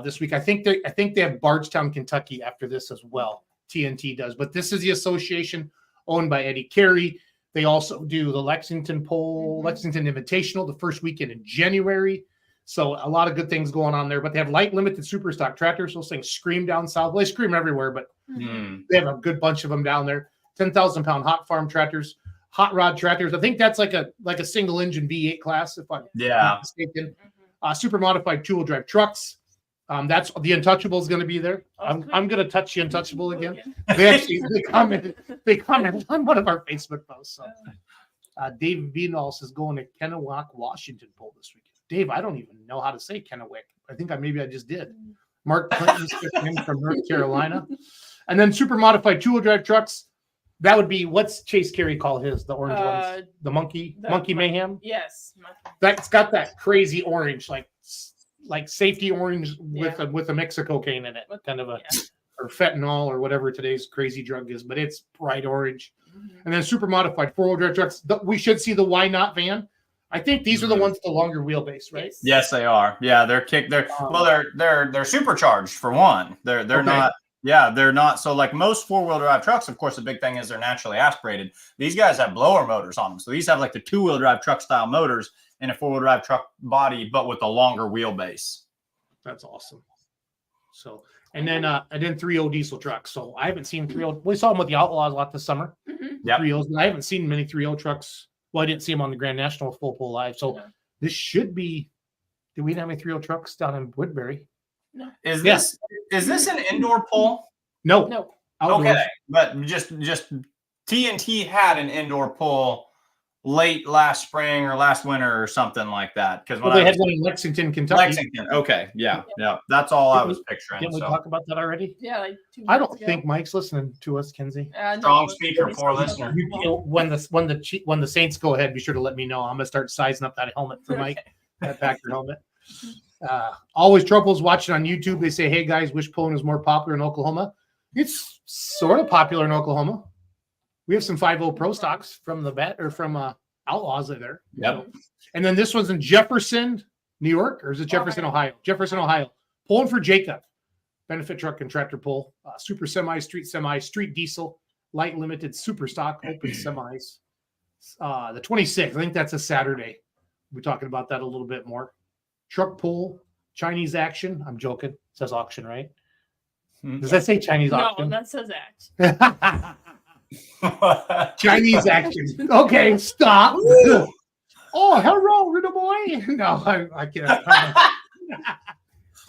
[SPEAKER 1] this week. I think they have Bardstown, Kentucky after this as well. TNT does, but this is the association owned by Eddie Carey. They also do the Lexington Invitational the first weekend in January. So a lot of good things going on there, but they have light limited super stock tractors. Those things scream down south. Well, they scream everywhere, but they have a good bunch of them down there. 10,000 pound hot farm tractors, hot rod tractors. I think that's like a single engine V8 class, if I'm not mistaken. Super modified 2-wheel drive trucks. That's the Untouchable is going to be there. I'm going to touch the Untouchable again. They commented on one of our Facebook posts. So, Dave Venals is going to Kennewack, Washington pull this weekend. Dave, I don't even know how to say Kennewick. I think maybe I just did. Mark Clinton's in from North Carolina. And then super modified 2-wheel drive trucks. That would be, what's Chase Carey call his, the orange ones? The Monkey Mayhem?
[SPEAKER 2] Yes.
[SPEAKER 1] That's got that crazy orange, like safety orange with a mix of cocaine in it. Kind of or fentanyl or whatever today's crazy drug is, but it's bright orange. And then super modified 4-wheel drive trucks. We should see the Why Not van. I think these are the ones with the longer wheelbase, right?
[SPEAKER 7] Yes, they are. Yeah, they're supercharged for one. They're not. Yeah, they're not. So like most 4-wheel drive trucks, of course, the big thing is they're naturally aspirated. These guys have blower motors on them. So these have like the 2-wheel drive truck style motors in a 4-wheel drive truck body, but with a longer wheelbase.
[SPEAKER 1] That's awesome. So, and then 3.0 diesel trucks. So I haven't seen 3.0. We saw them with the Outlaws a lot this summer.
[SPEAKER 7] Yeah,
[SPEAKER 1] 3.0s. I haven't seen many 3.0 trucks. Well, I didn't see them on the Grand National Full Pull Live. So this should be. Do we have any 3.0 trucks down in Woodbury?
[SPEAKER 2] No.
[SPEAKER 7] Is this an indoor pull?
[SPEAKER 1] No.
[SPEAKER 7] Okay, but just TNT had an indoor pool late last spring or last winter or something like that. Because
[SPEAKER 1] they had one in Lexington, Kentucky.
[SPEAKER 7] Lexington. Okay. Yeah. That's all I was picturing.
[SPEAKER 1] Didn't we talk about that already?
[SPEAKER 2] Yeah, like 2
[SPEAKER 1] I
[SPEAKER 2] months
[SPEAKER 1] don't
[SPEAKER 2] ago.
[SPEAKER 1] think Mike's listening to us, Kenzie.
[SPEAKER 7] Strong speaker, poor listener.
[SPEAKER 1] When the Saints go ahead, be sure to let me know. I'm gonna start sizing up that helmet for Mike, that Packer helmet. Always troubles watching on YouTube. They say, "Hey guys, which pulling is more popular in Oklahoma?" It's sort of popular in Oklahoma. We have some 5.0 Pro stocks from Outlaws there.
[SPEAKER 7] Yep.
[SPEAKER 1] And then this one's in Jefferson, New York, or is it Jefferson, Ohio? Jefferson, Ohio. Pulling for Jacob. Benefit truck and tractor pull. Super semi, street diesel, light limited super stock, open semis. The 26th, I think that's a Saturday. We're talking about that a little bit more. Truck pull, Chinese action. I'm joking. It says auction, right? Does that say Chinese auction?
[SPEAKER 2] No, that says action.
[SPEAKER 1] Chinese action. Okay, stop. Oh, hello, little boy. No, I can't.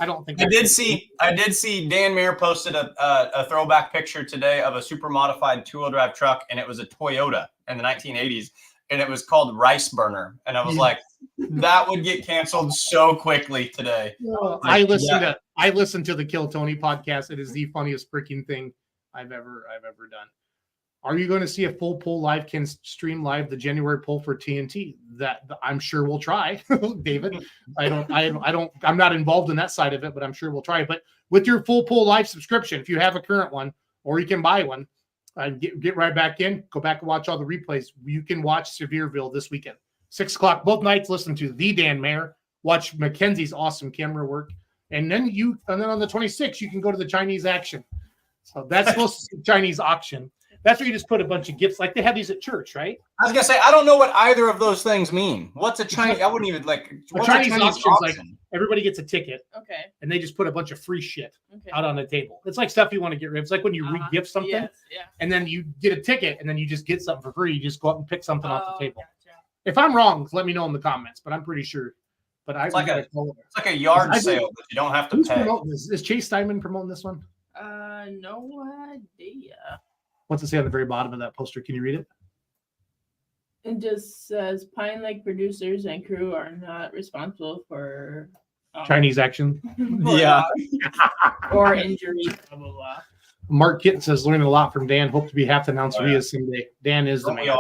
[SPEAKER 1] I don't think
[SPEAKER 7] I did see Dan Mayer posted a throwback picture today of a super modified 2-wheel drive truck, and it was a Toyota in the 1980s, and it was called Rice Burner. And I was like, that would get canceled so quickly today.
[SPEAKER 1] I listened to the Kill Tony podcast. It is the funniest freaking thing I've ever done. Are you going to see a full pull live? Can stream live the January pull for TNT? That I'm sure we'll try, David. I'm not involved in that side of it, but I'm sure we'll try. But with your full pull live subscription, if you have a current one, or you can buy one, get right back in, go back and watch all the replays. You can watch Sevierville this weekend, 6 o'clock both nights. Listen to the Dan Mayer, watch Mackenzie's awesome camera work, and then on the 26th you can go to the Chinese action. So that's supposed to be Chinese auction. That's where you just put a bunch of gifts, like they have these at church, right?
[SPEAKER 7] I was gonna say, I don't know what either of those things mean. What's a Chinese? I wouldn't even like.
[SPEAKER 1] A Chinese auction is like everybody gets a ticket,
[SPEAKER 2] okay,
[SPEAKER 1] and they just put a bunch of free shit out on the table. It's like stuff you want to get rid of. It's like when you re-gift something, and then you get a ticket, and then you just get something for free. You just go up and pick something off the table.
[SPEAKER 2] Gotcha.
[SPEAKER 1] If I'm wrong, let me know in the comments. But I'm pretty sure. But
[SPEAKER 7] it's like a yard sale, but you don't have to pay.
[SPEAKER 1] Is Chase Steinman promoting this one?
[SPEAKER 2] No idea.
[SPEAKER 1] What's it say on the very bottom of that poster? Can you read it?
[SPEAKER 2] It just says Pine Lake producers and crew are not responsible for
[SPEAKER 1] Chinese action.
[SPEAKER 2] Or injury, blah, blah, blah.
[SPEAKER 1] Mark Kitten says, learning a lot from Dan. Hope to be half announced via someday. Dan is the man.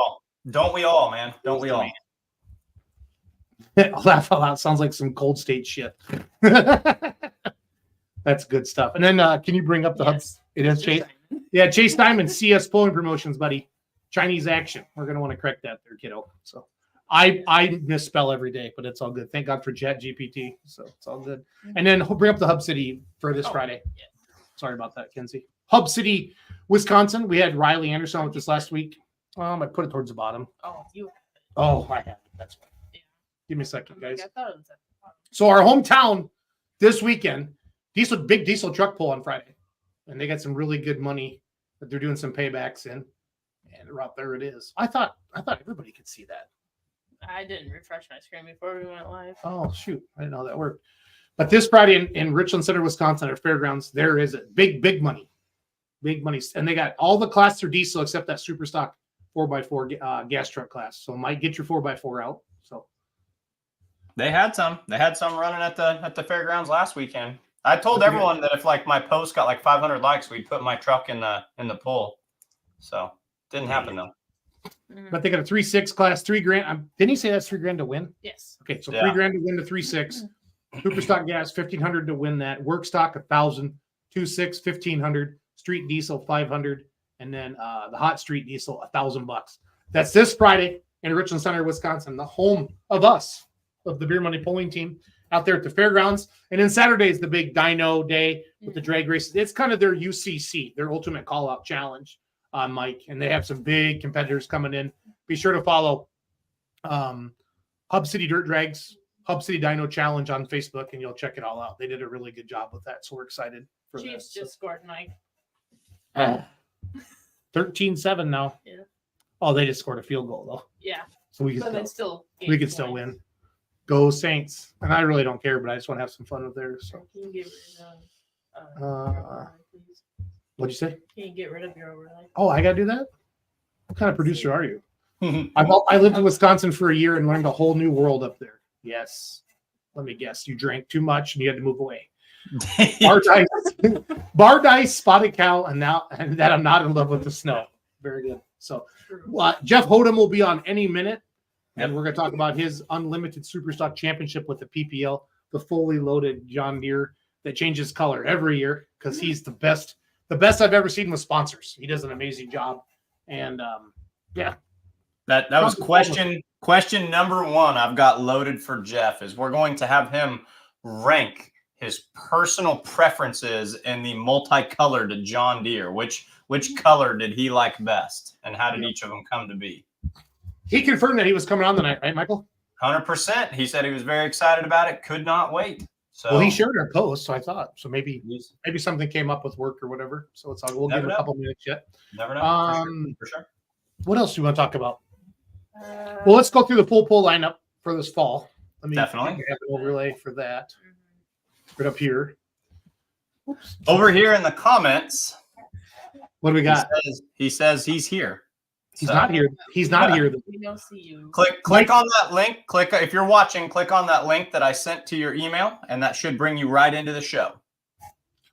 [SPEAKER 7] Don't we all, man? Don't we all?
[SPEAKER 1] Laugh out loud. Sounds like some Cold State shit. That's good stuff. And then can you bring up the hubs? It is Chase. Yeah, Chase Diamond, CS Pulling Promotions, buddy. Chinese action. We're going to want to correct that there, kiddo. So I misspell every day, but it's all good. Thank God for ChatGPT. So it's all good. And then bring up the Hub City for this Friday. Yeah. Sorry about that, Kenzie. Hub City, Wisconsin. We had Riley Anderson with this last week. I put it towards the bottom.
[SPEAKER 2] Oh, you.
[SPEAKER 1] Oh, I have it. That's fine.
[SPEAKER 2] Yeah.
[SPEAKER 1] Give me a second, guys.
[SPEAKER 2] I thought it was at the bottom. So
[SPEAKER 1] our hometown this weekend, big diesel truck pull on Friday. And they got some really good money that they're doing some paybacks in. And right there it is. I thought everybody could see that.
[SPEAKER 2] I didn't refresh my screen before we went live.
[SPEAKER 1] Oh, shoot. I didn't know that worked. But this Friday in Richland Center, Wisconsin, at Fairgrounds, there is a big money. Big money. And they got all the class 3 diesel except that super stock 4x4 gas truck class. So might get your 4x4 out. So
[SPEAKER 7] they had some running at the Fairgrounds last weekend. I told everyone that if like my post got like 500 likes, we'd put my truck in the pool. So didn't happen though.
[SPEAKER 1] But they got a 3.6 class, $3,000. Didn't he say that's $3,000 to win?
[SPEAKER 2] Yes.
[SPEAKER 1] Okay, so $3,000 to win the 3.6. Super stock gas, $1,500 to win that. Work stock, $1,000. 2.6, $1,500. Street diesel, $500, and then the hot street diesel, $1,000. That's this Friday in Richland Center, Wisconsin, the home of the Beer Money Pulling Team. Out there at the fairgrounds. And then Saturday is the big dyno day with the drag races. It's kind of their UCC, their ultimate call out challenge, Mike. And they have some big competitors coming in. Be sure to follow Hub City Dirt Drags, Hub City Dyno Challenge on Facebook, and you'll check it all out. They did a really good job with that. So we're excited for
[SPEAKER 2] Chiefs
[SPEAKER 1] that.
[SPEAKER 2] Just scored, Mike.
[SPEAKER 1] 13-7 now.
[SPEAKER 2] Yeah.
[SPEAKER 1] Oh, they just scored a field goal though.
[SPEAKER 2] Yeah.
[SPEAKER 1] So we
[SPEAKER 2] could
[SPEAKER 1] still win. Go Saints. And I really don't care, but I just want to have some fun with theirs. So.
[SPEAKER 2] Can you get rid of
[SPEAKER 1] What'd you say?
[SPEAKER 2] Can you get rid of your overlay?
[SPEAKER 1] Oh, I got to do that? What kind of producer are you? I lived in Wisconsin for a year and learned a whole new world up there. Yes. Let me guess. You drank too much and you had to move away. Bar dice, spotted cow, and that I'm not in love with the snow. Very good. So Jeffhodm will be on any minute, and we're going to talk about his unlimited Superstock Championship with the PPL, the fully loaded John Deere that changes color every year because he's the best I've ever seen with sponsors. He does an amazing job, and
[SPEAKER 7] that was question number one I've got loaded for Jeff is we're going to have him rank his personal preferences in the multicolored John Deere. Which color did he like best, and how did each of them come to be?
[SPEAKER 1] He confirmed that he was coming on tonight, right, Michael?
[SPEAKER 7] 100%. He said he was very excited about it. Could not wait. So
[SPEAKER 1] well, he shared our post, so I thought maybe something came up with work or whatever. So it's all we'll give him a couple minutes yet.
[SPEAKER 7] Never know. For sure.
[SPEAKER 1] What else do you want to talk about? Well, let's go through the pull lineup for this fall. Let me
[SPEAKER 7] definitely
[SPEAKER 1] have an overlay for that. Right up here. Oops.
[SPEAKER 7] Over here in the comments.
[SPEAKER 1] What do we got?
[SPEAKER 7] He says he's here.
[SPEAKER 1] He's not here. He's not here.
[SPEAKER 2] We don't see you.
[SPEAKER 7] Click on that link. If you're watching, click on that link that I sent to your email, and that should bring you right into the show.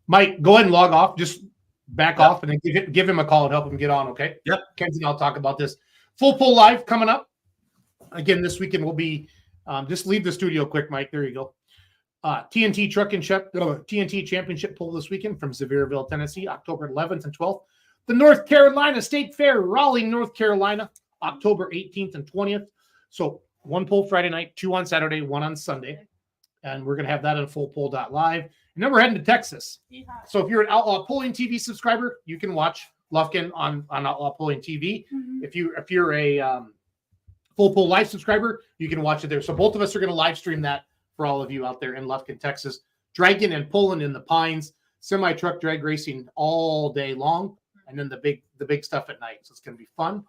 [SPEAKER 1] Mike, go ahead and log off. Just back off and then give him a call and help him get on, okay?
[SPEAKER 7] Yep.
[SPEAKER 1] Kenzie and I'll talk about this. Full pull live coming up. Again, this weekend will be just leave the studio quick, Mike. There you go. TNT TNT Championship pull this weekend from Sevierville, Tennessee, October 11th and 12th. The North Carolina State Fair, Raleigh, North Carolina, October 18th and 20th. So one pull Friday night, 2 on Saturday, 1 on Sunday. And we're going to have that on fullpull.live. And then we're heading to Texas. So if you're an Outlaw Pulling TV subscriber, you can watch Lufkin on Outlaw Pulling TV.
[SPEAKER 2] Mm-hmm.
[SPEAKER 1] If you're a Full Pull Live subscriber, you can watch it there. So both of us are going to live stream that for all of you out there in Lufkin, Texas. Dragging and pulling in the pines, semi-truck drag racing all day long. And then the big stuff at night. So it's going to be fun.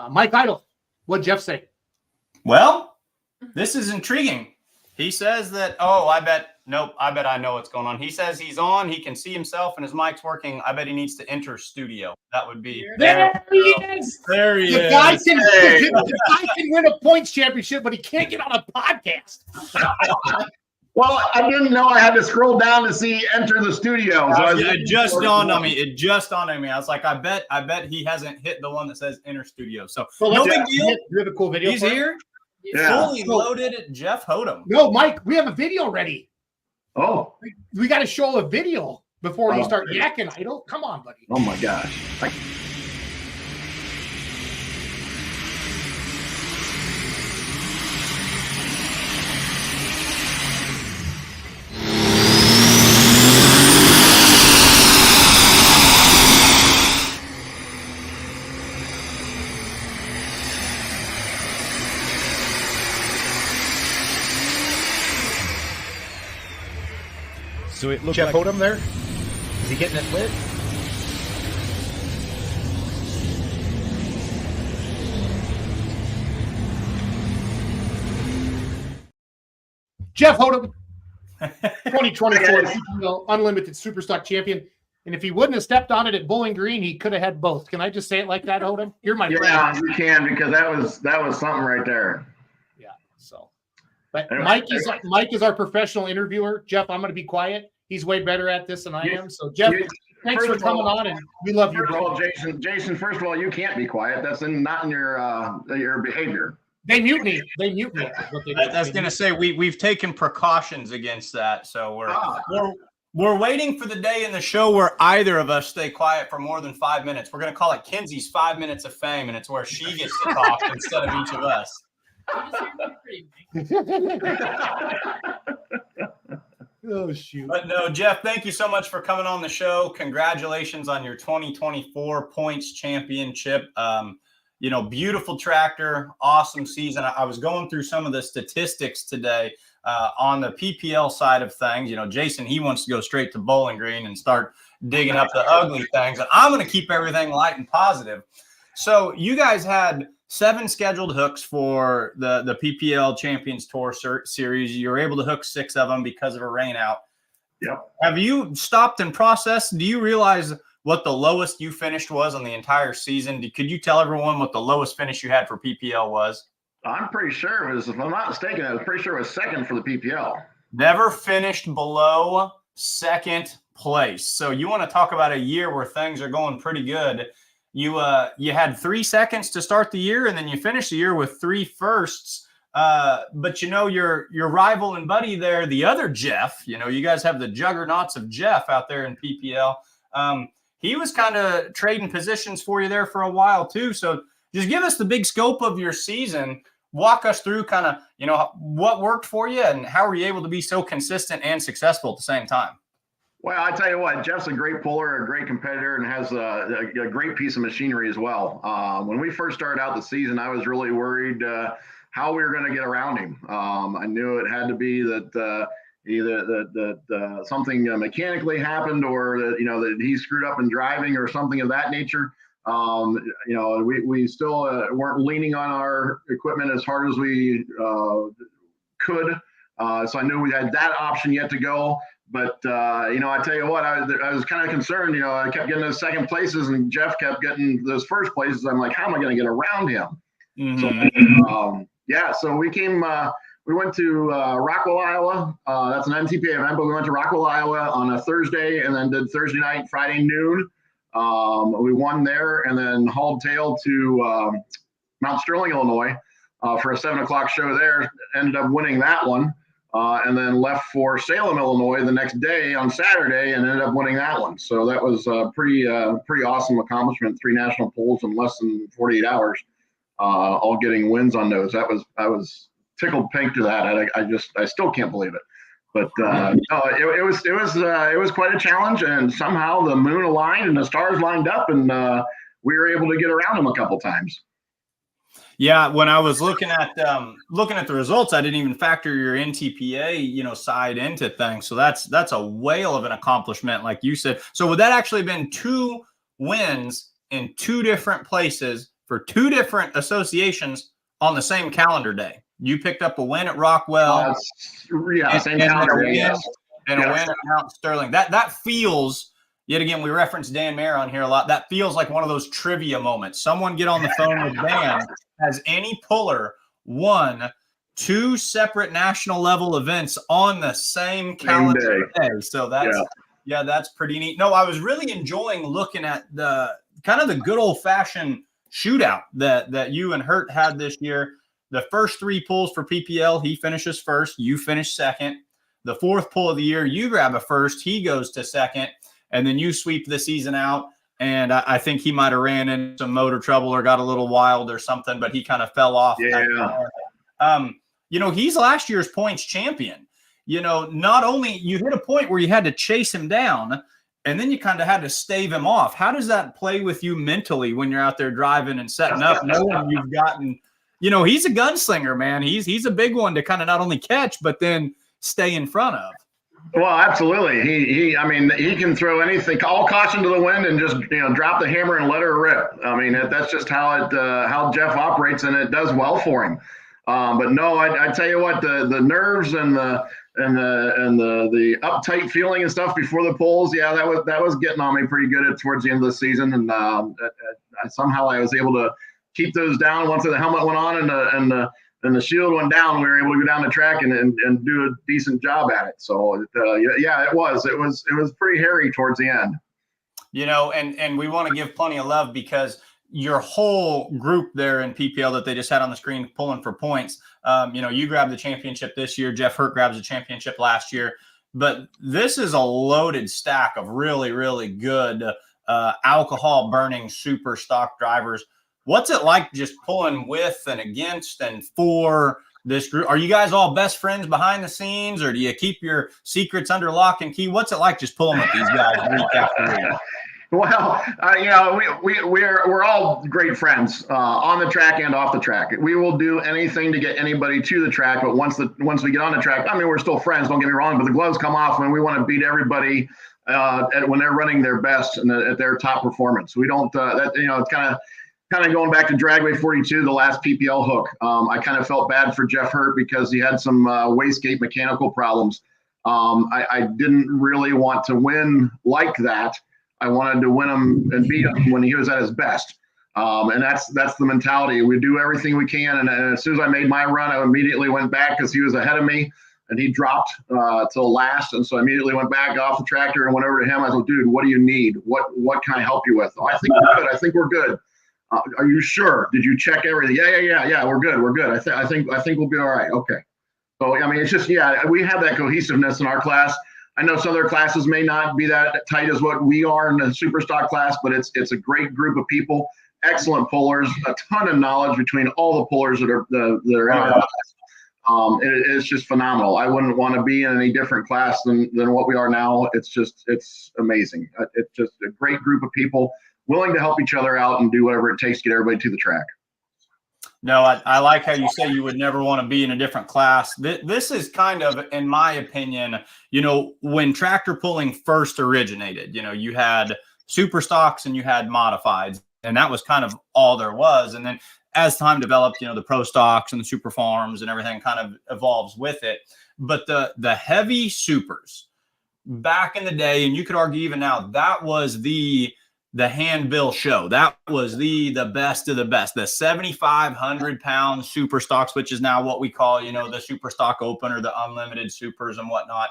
[SPEAKER 1] Mike Idle, what'd Jeff say?
[SPEAKER 7] Well, this is intriguing. He says that, I bet I know what's going on. He says he's on. He can see himself and his mic's working. I bet he needs to enter studio. That would be.
[SPEAKER 1] There he is.
[SPEAKER 7] There he is.
[SPEAKER 1] The guy can win a points championship, but he can't get on a podcast.
[SPEAKER 8] Well, I didn't know I had to scroll down to see enter the studio. So
[SPEAKER 7] it just dawned on me. I was like, I bet he hasn't hit the one that says enter studio. So no big deal.
[SPEAKER 1] We have a cool video.
[SPEAKER 7] He's here.
[SPEAKER 8] Yeah.
[SPEAKER 7] Fully loaded at Jeffhodm.
[SPEAKER 1] No, Mike, we have a video ready.
[SPEAKER 8] Oh.
[SPEAKER 1] We got to show a video before you start yakking, Idle. Come on, buddy.
[SPEAKER 8] Oh my gosh.
[SPEAKER 9] So it looks Jeffhodm like there. Is he getting it lit?
[SPEAKER 1] Jeffhodm, 2024 Unlimited Superstock Champion. And if he wouldn't have stepped on it at Bowling Green, he could have had both. Can I just say it like that, Hodem? You're my friend.
[SPEAKER 8] Yeah, you can, because that was something right there.
[SPEAKER 1] Yeah. So, but Mike is our professional interviewer. Jeff, I'm going to be quiet. He's way better at this than I am. So, Jeff, thanks for coming on, and we love you, bro.
[SPEAKER 8] Jason, first of all, you can't be quiet. That's not in your behavior.
[SPEAKER 1] They mute me. They mute me.
[SPEAKER 7] I was going to say we've taken precautions against that. So we're waiting for the day in the show where either of us stay quiet for more than 5 minutes. We're going to call it Kenzie's 5 minutes of fame, and it's where she gets to talk instead of each of us.
[SPEAKER 1] Oh, shoot.
[SPEAKER 7] But no, Jeff, thank you so much for coming on the show. Congratulations on your 2024 points championship. Beautiful tractor, awesome season. I was going through some of the statistics today on the PPL side of things. Jason, he wants to go straight to Bowling Green and start digging up the ugly things. And I'm going to keep everything light and positive. So you guys had 7 scheduled hooks for the PPL Champions Tour series. You were able to hook 6 of them because of a rain out.
[SPEAKER 8] Yep.
[SPEAKER 7] Have you stopped and processed? Do you realize what the lowest you finished was on the entire season? Could you tell everyone what the lowest finish you had for PPL was?
[SPEAKER 8] I'm pretty sure it was, if I'm not mistaken, I was pretty sure it was second for the PPL.
[SPEAKER 7] Never finished below second place. So you want to talk about a year where things are going pretty good. You had 3 seconds to start the year, and then you finished the year with 3 firsts. But your rival and buddy there, the other Jeff, you guys have the juggernauts of Jeff out there in PPL. He was kind of trading positions for you there for a while too. So just give us the big scope of your season. Walk us through kind of, what worked for you and how were you able to be so consistent and successful at the same time?
[SPEAKER 8] Well, I tell you what, Jeff's a great puller, a great competitor, and has a great piece of machinery as well. When we first started out the season, I was really worried how we were going to get around him. I knew it had to be that either that something mechanically happened, or that he screwed up in driving or something of that nature. We still weren't leaning on our equipment as hard as we could. So I knew we had that option yet to go. But, I tell you what, I was kind of concerned. I kept getting those second places and Jeff kept getting those first places. I'm like, how am I going to get around him?
[SPEAKER 7] Mm-hmm.
[SPEAKER 8] So we went to Rockwell, Iowa. That's an NTPA event, but we went to Rockwell, Iowa on a Thursday and then did Thursday night, Friday noon. We won there and then hauled tail to Mount Sterling, Illinois for a 7 o'clock show there. Ended up winning that one. And then left for Salem, Illinois the next day on Saturday and ended up winning that one. So that was a pretty awesome accomplishment. 3 national polls in less than 48 hours, all getting wins on those. I was tickled pink to that. I still can't believe it. But it was quite a challenge, and somehow the moon aligned and the stars lined up, and we were able to get around them a couple times.
[SPEAKER 7] Yeah, when I was looking at the results, I didn't even factor your NTPA, side into things. So that's a whale of an accomplishment, like you said. So would that actually have been 2 wins in 2 different places for 2 different associations on the same calendar day? You picked up a win at Rockwell,
[SPEAKER 8] same calendar day,
[SPEAKER 7] and a win at Mount Sterling. That feels. Yet again, we reference Dan Mayer on here a lot. That feels like one of those trivia moments. Someone get on the phone with Dan. Has any puller won 2 separate national level events on the same calendar day? So that's pretty neat. No, I was really enjoying looking at the kind of the good old fashioned shootout that you and Hurt had this year. The first 3 pulls for PPL, he finishes first. You finish second. The 4th pull of the year, you grab a first. He goes to second. And then you sweep the season out, and I think he might have ran into some motor trouble or got a little wild or something, but he kind of fell off.
[SPEAKER 8] Yeah.
[SPEAKER 7] He's last year's points champion. Not only you hit a point where you had to chase him down, and then you kind of had to stave him off. How does that play with you mentally when you're out there driving and setting up, knowing you've gotten, he's a gunslinger, man. He's a big one to kind of not only catch, but then stay in front of.
[SPEAKER 8] Well, absolutely. He can throw anything, all caution to the wind, and just drop the hammer and let her rip. I mean, that's just how Jeff operates, and it does well for him. But no, I tell you what, the nerves and the uptight feeling and stuff before the polls, that was getting on me pretty good towards the end of the season, and somehow I was able to keep those down once the helmet went on and the shield went down. We were able to go down the track and do a decent job at it. So it was pretty hairy towards the end.
[SPEAKER 7] And we want to give plenty of love because your whole group there in PPL that they just had on the screen pulling for points. You grabbed the championship this year. Jeff Hurt grabs the championship last year. But this is a loaded stack of really, really good alcohol burning super stock drivers. What's it like just pulling with and against and for this group? Are you guys all best friends behind the scenes, or do you keep your secrets under lock and key? What's it like just pulling with these guys week after week?
[SPEAKER 8] Well, we're all great friends on the track and off the track. We will do anything to get anybody to the track, but once we get on the track, we're still friends. Don't get me wrong, but the gloves come off when we want to beat everybody when they're running their best and at their top performance. We don't. It's kind of going back to Dragway 42, the last PPL hook. I kind of felt bad for Jeff Hurt because he had some wastegate mechanical problems. I didn't really want to win like that. I wanted to win him and beat him when he was at his best. And that's the mentality. We do everything we can. And as soon as I made my run, I immediately went back because he was ahead of me and he dropped till last. And so I immediately went back off the tractor and went over to him. I said, dude, what do you need? What can I help you with? Oh, I think we're good. I think we're good. Are you sure? Did you check everything? Yeah. We're good. We're good. I think we'll be all right. Okay. So, I mean, it's just, we have that cohesiveness in our class. I know some other classes may not be that tight as what we are in the super stock class, but it's a great group of people, excellent pullers, a ton of knowledge between all the pullers that are in our class. It's just phenomenal. I wouldn't want to be in any different class than what we are now. It's amazing. It's just a great group of people willing to help each other out and do whatever it takes to get everybody to the track.
[SPEAKER 7] No, I like how you say you would never want to be in a different class. This is kind of, in my opinion, when tractor pulling first originated, you had super stocks and you had modifieds, and that was kind of all there was. And then as time developed, the pro stocks and the super farms and everything kind of evolves with it. But the heavy supers back in the day, and you could argue even now, that was the handbill show. That was the best of the best, the 7,500 pound super stocks, which is now what we call, the super stock open or the unlimited supers and whatnot.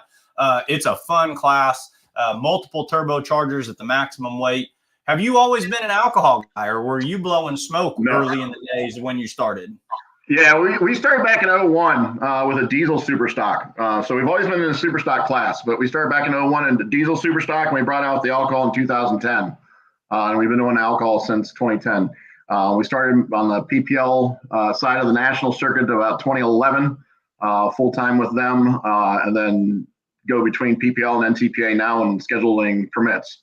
[SPEAKER 7] It's a fun class, multiple turbochargers at the maximum weight. Have you always been an alcohol guy, or were you blowing smoke early in the days when you started?
[SPEAKER 8] Yeah, we started back in 01 with a diesel super stock. So we've always been in the super stock class, but we started back in 01 in the diesel super stock, and we brought out the alcohol in 2010. And we've been doing alcohol since 2010. We started on the PPL side of the national circuit about 2011, full-time with them, and then go between PPL and NTPA now and scheduling permits.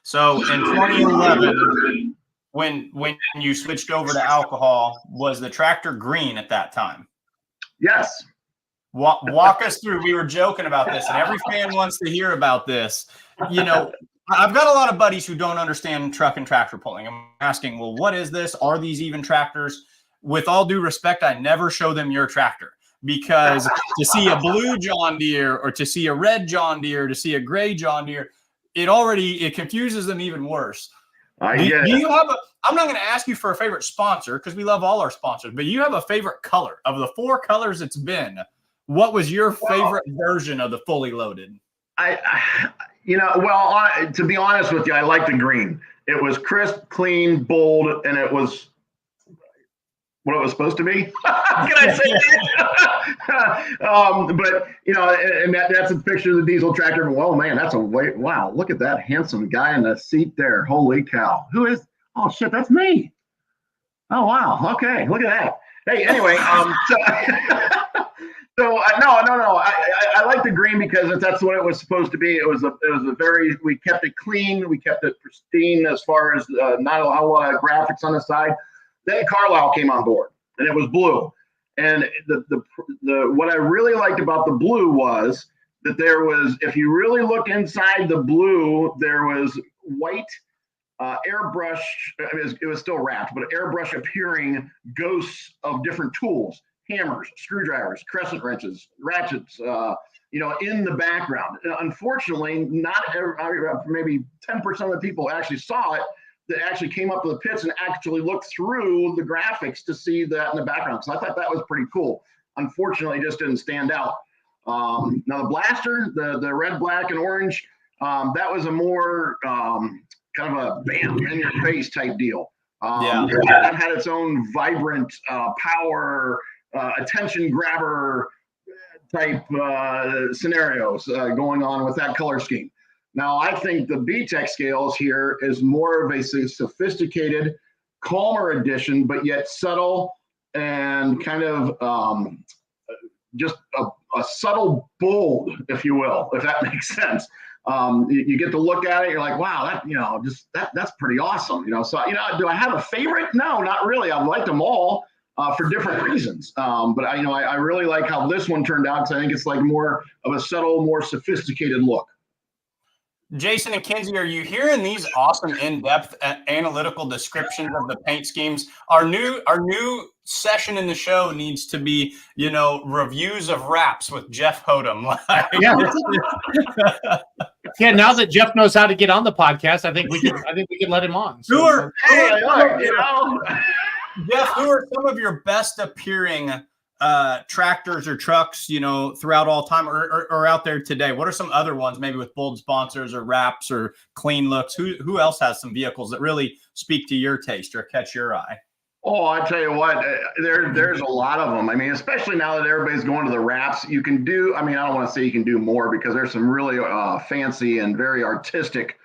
[SPEAKER 7] So in 2011, when you switched over to alcohol, was the tractor green at that time?
[SPEAKER 8] Yes.
[SPEAKER 7] Walk us through. We were joking about this, and every fan wants to hear about this. I've got a lot of buddies who don't understand truck and tractor pulling. I'm asking, well, what is this? Are these even tractors? With all due respect, I never show them your tractor, because to see a blue John Deere or to see a red John Deere, to see a gray John Deere, it confuses them even worse. Do you have I'm not going to ask you for a favorite sponsor because we love all our sponsors, but you have a favorite color of the 4 colors it's been. What was your favorite version of the fully loaded?
[SPEAKER 8] To be honest with you, I like the green. It was crisp, clean, bold, and it was what it was supposed to be. Can I say that? But and that's a picture of the diesel tractor. Well, man, wow! Look at that handsome guy in the seat there. Holy cow! Who is? Oh shit, that's me. Oh wow. Okay, look at that. Hey, anyway, So no. I like the green because that's what it was supposed to be. It was we kept it clean. We kept it pristine as far as not a whole lot of graphics on the side. Then Carlisle came on board, and it was blue. And the what I really liked about the blue was that there was, if you really look inside the blue, there was white airbrush. It was still wrapped, but airbrush appearing ghosts of different tools. Hammers, screwdrivers, crescent wrenches, ratchets, in the background. Unfortunately, maybe 10% of the people actually saw it that actually came up to the pits and actually looked through the graphics to see that in the background. So I thought that was pretty cool. Unfortunately, it just didn't stand out. Now the blaster, the red, black, and orange, that was a more kind of a bam in your face type deal. That had its own vibrant power, attention grabber type scenarios going on with that color scheme. Now, I think the BTEC scales here is more of a sophisticated, calmer edition, but yet subtle and kind of just a subtle bold, if you will, if that makes sense. You get to look at it, you're like, wow, that's pretty awesome. So do I have a favorite? No, not really. I've liked them all. For different reasons. But I really like how this one turned out, because I think it's like more of a subtle, more sophisticated look.
[SPEAKER 7] Jason and Kenzie, are you hearing these awesome in-depth analytical descriptions of the paint schemes? Our new session in the show needs to be, reviews of wraps with Jeffhodm.
[SPEAKER 1] Yeah, now that Jeff knows how to get on the podcast, I think we can let him on. So,
[SPEAKER 7] Jeff, who are some of your best appearing tractors or trucks, throughout all time or out there today? What are some other ones, maybe with bold sponsors or wraps or clean looks? Who else has some vehicles that really speak to your taste or catch your eye?
[SPEAKER 8] Oh, I tell you what, there's a lot of them. I mean, especially now that everybody's going to the wraps, you can do, I don't want to say you can do more because there's some really fancy and very artistic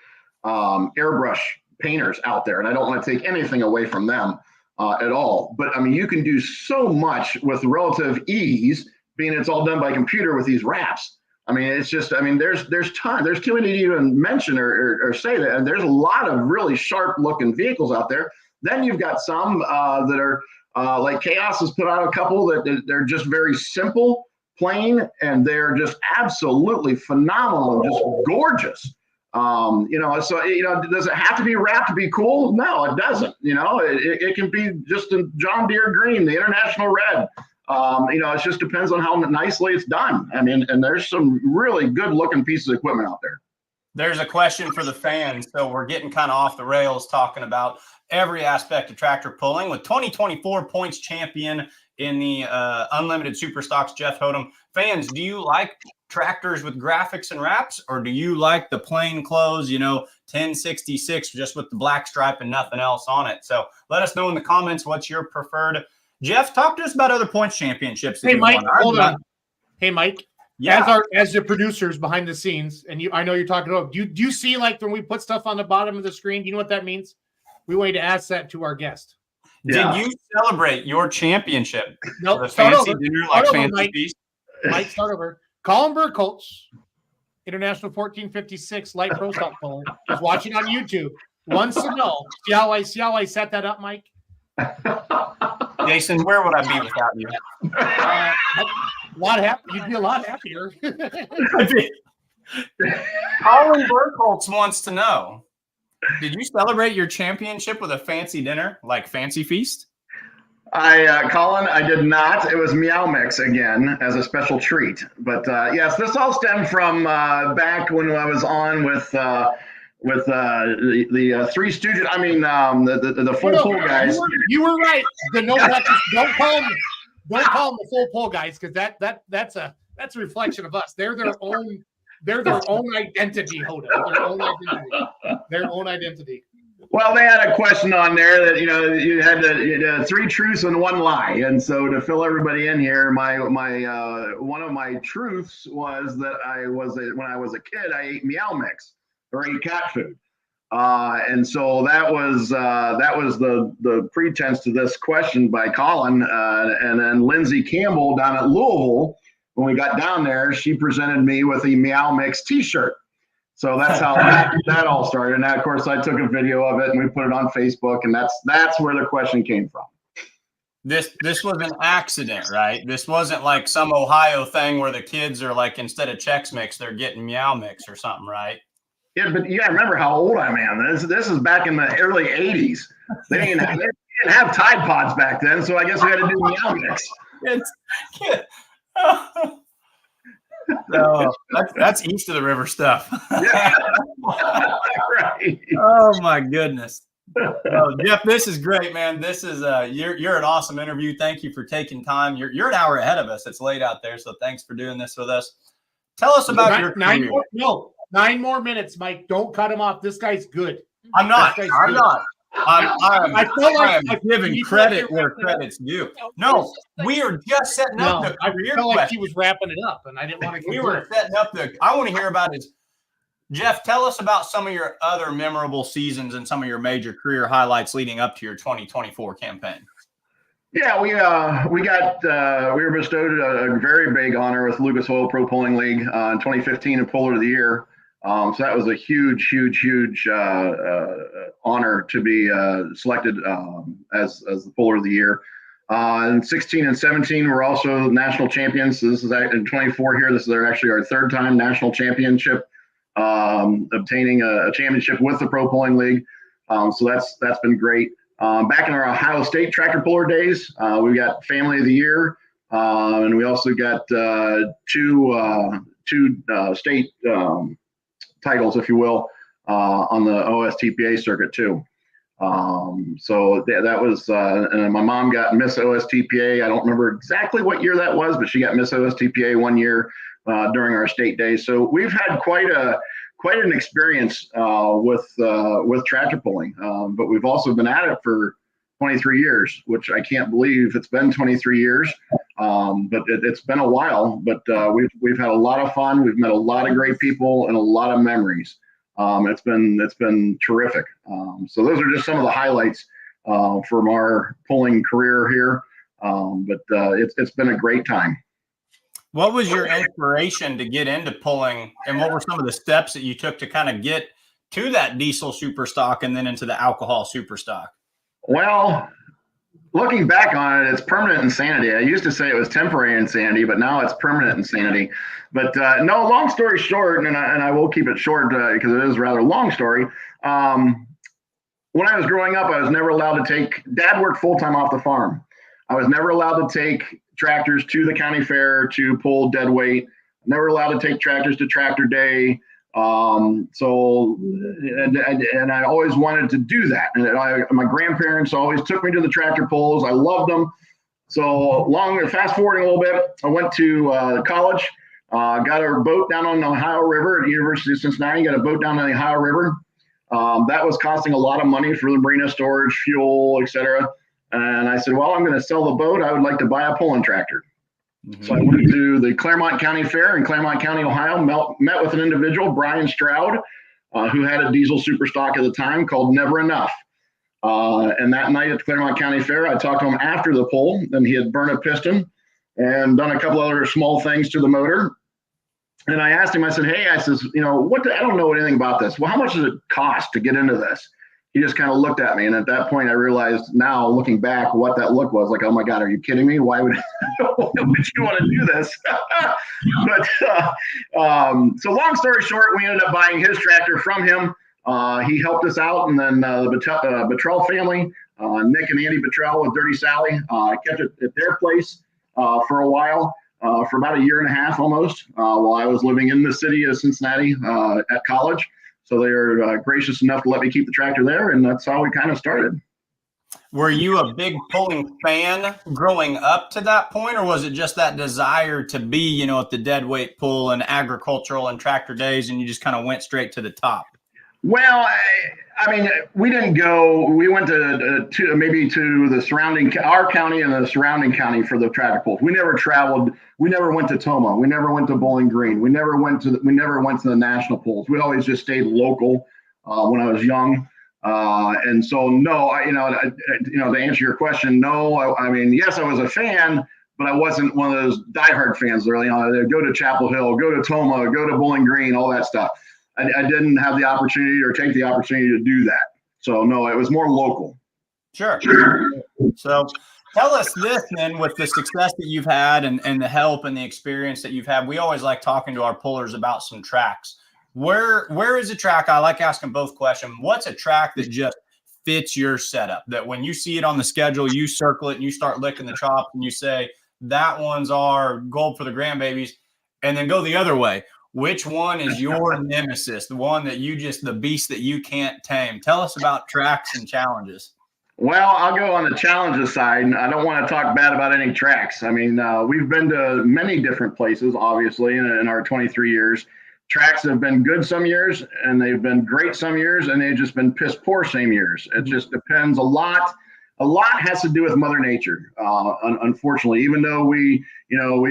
[SPEAKER 8] airbrush painters out there. And I don't want to take anything away from them at all. But you can do so much with relative ease, being it's all done by computer with these wraps. It's just, there's tons, there's too many to even mention or say that. And there's a lot of really sharp looking vehicles out there. Then you've got some that are like Chaos has put out a couple that they're just very simple, plain, and they're just absolutely phenomenal and just gorgeous. So does it have to be wrapped to be cool? No, it doesn't. It can be just a John Deere green, the International red. It just depends on how nicely it's done. And there's some really good looking pieces of equipment out there.
[SPEAKER 7] There's a question for the fans. So we're getting kind of off the rails talking about every aspect of tractor pulling with 2024 points champion in the Unlimited Super Stocks, Jeffhodm. Fans, do you like tractors with graphics and wraps, or do you like the plain clothes, 1066 just with the black stripe and nothing else on it? So let us know in the comments what's your preferred. Jeff, talk to us about other points championships.
[SPEAKER 1] Hey, Mike, hold on. Hey, Mike.
[SPEAKER 7] Yeah.
[SPEAKER 1] As the producers behind the scenes, and I know you're talking about, do you see like when we put stuff on the bottom of the screen, do you know what that means? We want you to ask that to our guest.
[SPEAKER 7] Yeah. Did you celebrate your championship?
[SPEAKER 1] No,
[SPEAKER 7] nope,
[SPEAKER 1] start over.
[SPEAKER 7] Dinner,
[SPEAKER 1] start over,
[SPEAKER 7] fancy
[SPEAKER 1] Mike.
[SPEAKER 7] feast?
[SPEAKER 1] Mike, start over. Colin Burkholz, International 1456 Light Pro Stock Puller, is watching on YouTube. Wants to know. See how I set that up, Mike?
[SPEAKER 7] Jason, where would I be without you?
[SPEAKER 1] You'd be a lot happier.
[SPEAKER 7] Colin Burkholz wants to know, did you celebrate your championship with a fancy dinner, like Fancy Feast?
[SPEAKER 8] Colin, I did not. It was Meow Mix again as a special treat. But yes, this all stemmed from back when I was on with the Three Stooges. The full pull guys.
[SPEAKER 1] You were right. Don't call them the full pull guys, because that's a reflection of us. They're their own identity, Hodd. Their own identity.
[SPEAKER 8] Well, they had a question on there that you had three truths and one lie, and so to fill everybody in here, my one of my truths was that when I was a kid, I ate Meow Mix or ate cat food, and so that was the pretense to this question by Colin, and then Lindsay Campbell down at Louisville. When we got down there, she presented me with a Meow Mix T-shirt. So that's how that all started. And of course, I took a video of it and we put it on Facebook, and that's where the question came from.
[SPEAKER 7] This was an accident, right? This wasn't like some Ohio thing where the kids are like, instead of Chex Mix, they're getting Meow Mix or something, right?
[SPEAKER 8] Yeah, but you gotta remember how old I am. This is back in the early '80s. They didn't have Tide Pods back then, so I guess we had to do Meow Mix.
[SPEAKER 7] No, that's east of the river stuff.
[SPEAKER 8] Yeah. Right.
[SPEAKER 7] Oh my goodness. Jeff, this is great, man. This is you're an awesome interview. Thank you for taking time. You're an hour ahead of us. It's late out there, so thanks for doing this with us. Tell us about your career.
[SPEAKER 1] 9 more minutes, Mike. Don't cut him off. This guy's good.
[SPEAKER 7] I'm not. I'm giving credit where credit's due. No, we are just setting up the career.
[SPEAKER 1] I felt like he was wrapping it up, and I didn't want to.
[SPEAKER 7] We were setting up I want to hear about is, Jeff, tell us about some of your other memorable seasons and some of your major career highlights leading up to your 2024 campaign.
[SPEAKER 8] Yeah, we were bestowed a very big honor with Lucas Oil Pro Pulling League in 2015 and Puller of the Year. So that was a huge honor to be selected as the Puller of the Year. In 16 and 17, we're also national champions. So this is in 24 here. This is actually our third time national championship, obtaining a championship with the Pro Pulling League. So that's been great. Back in our Ohio State tractor puller days, we got Family of the Year, and we also got two state titles, if you will, on the OSTPA circuit too. So that was, and my mom got Miss OSTPA. I don't remember exactly what year that was, but she got Miss OSTPA one year during our state days. So we've had quite an experience with tractor pulling, but we've also been at it for 23 years, which I can't believe it's been 23 years. But it's been a while. But we've had a lot of fun. We've met a lot of great people and a lot of memories. It's been terrific. So those are just some of the highlights from our pulling career here. But it's been a great time.
[SPEAKER 7] What was your inspiration to get into pulling, and what were some of the steps that you took to kind of get to that diesel super stock and then into the alcohol super stock?
[SPEAKER 8] Well, looking back on it, it's permanent insanity. I used to say it was temporary insanity, but now it's permanent insanity. But no, long story short, and I will keep it short because it is a rather long story. When I was growing up, I was never allowed to take, Dad worked full-time off the farm. I was never allowed to take tractors to the county fair to pull dead weight. Never allowed to take tractors to tractor day. And I always wanted to do that. And my grandparents always took me to the tractor pulls. I loved them. So fast forwarding a little bit, I went to college, got a boat down on the Ohio River at the University of Cincinnati, got a boat down on the Ohio River. That was costing a lot of money for the marina storage, fuel, etc. And I said, well, I'm going to sell the boat. I would like to buy a pulling tractor. Mm-hmm. So I went to the Claremont County Fair in Claremont County, Ohio, met with an individual, Brian Stroud, who had a diesel super stock at the time called Never Enough. And that night at the Claremont County Fair, I talked to him after the pull, and he had burned a piston and done a couple other small things to the motor. And I asked him, I said, hey, I don't know anything about this. Well, how much does it cost to get into this? He just kind of looked at me. And at that point, I realized now, looking back, what that look was like, oh my God, are you kidding me? Why would you want to do this? So long story short, we ended up buying his tractor from him. He helped us out. And then the Bottrell family, Nick and Andy Bottrell with Dirty Sally, kept it at their place for a while, for about a year and a half almost, while I was living in the city of Cincinnati at college. So they are gracious enough to let me keep the tractor there, and that's how we kind of started.
[SPEAKER 7] Were you a big pulling fan growing up to that point, or was it just that desire to be, at the dead weight pull and agricultural and tractor days, and you just kind of went straight to the top?
[SPEAKER 8] Well, I mean, we didn't go. We went to the surrounding, our county and the surrounding county for the tractor pulls. We never traveled. We never went to Toma. We never went to Bowling Green. We never went to the national pulls. We always just stayed local when I was young. And so, no, to answer your question, no. I mean, yes, I was a fan, but I wasn't one of those diehard fans. Really, go to Chapel Hill, go to Toma, go to Bowling Green, all that stuff. I didn't have the opportunity or take the opportunity to do that. So, no, it was more local.
[SPEAKER 7] Sure. So tell us this then, with the success that you've had and the help and the experience that you've had. We always like talking to our pullers about some tracks. Where is a track? I like asking both questions. What's a track that just fits your setup, that when you see it on the schedule, you circle it and you start licking the chops and you say, that one's our gold for the grandbabies, and then go the other way? Which one is your nemesis, the one that the beast that you can't tame? Tell us about tracks and challenges.
[SPEAKER 8] Well, I'll go on the challenges side. I don't want to talk bad about any tracks. I mean, we've been to many different places, obviously, in our 23 years. Tracks have been good some years, and they've been great some years, and they've just been piss poor some years. It just depends a lot. A lot has to do with Mother Nature, unfortunately, even though we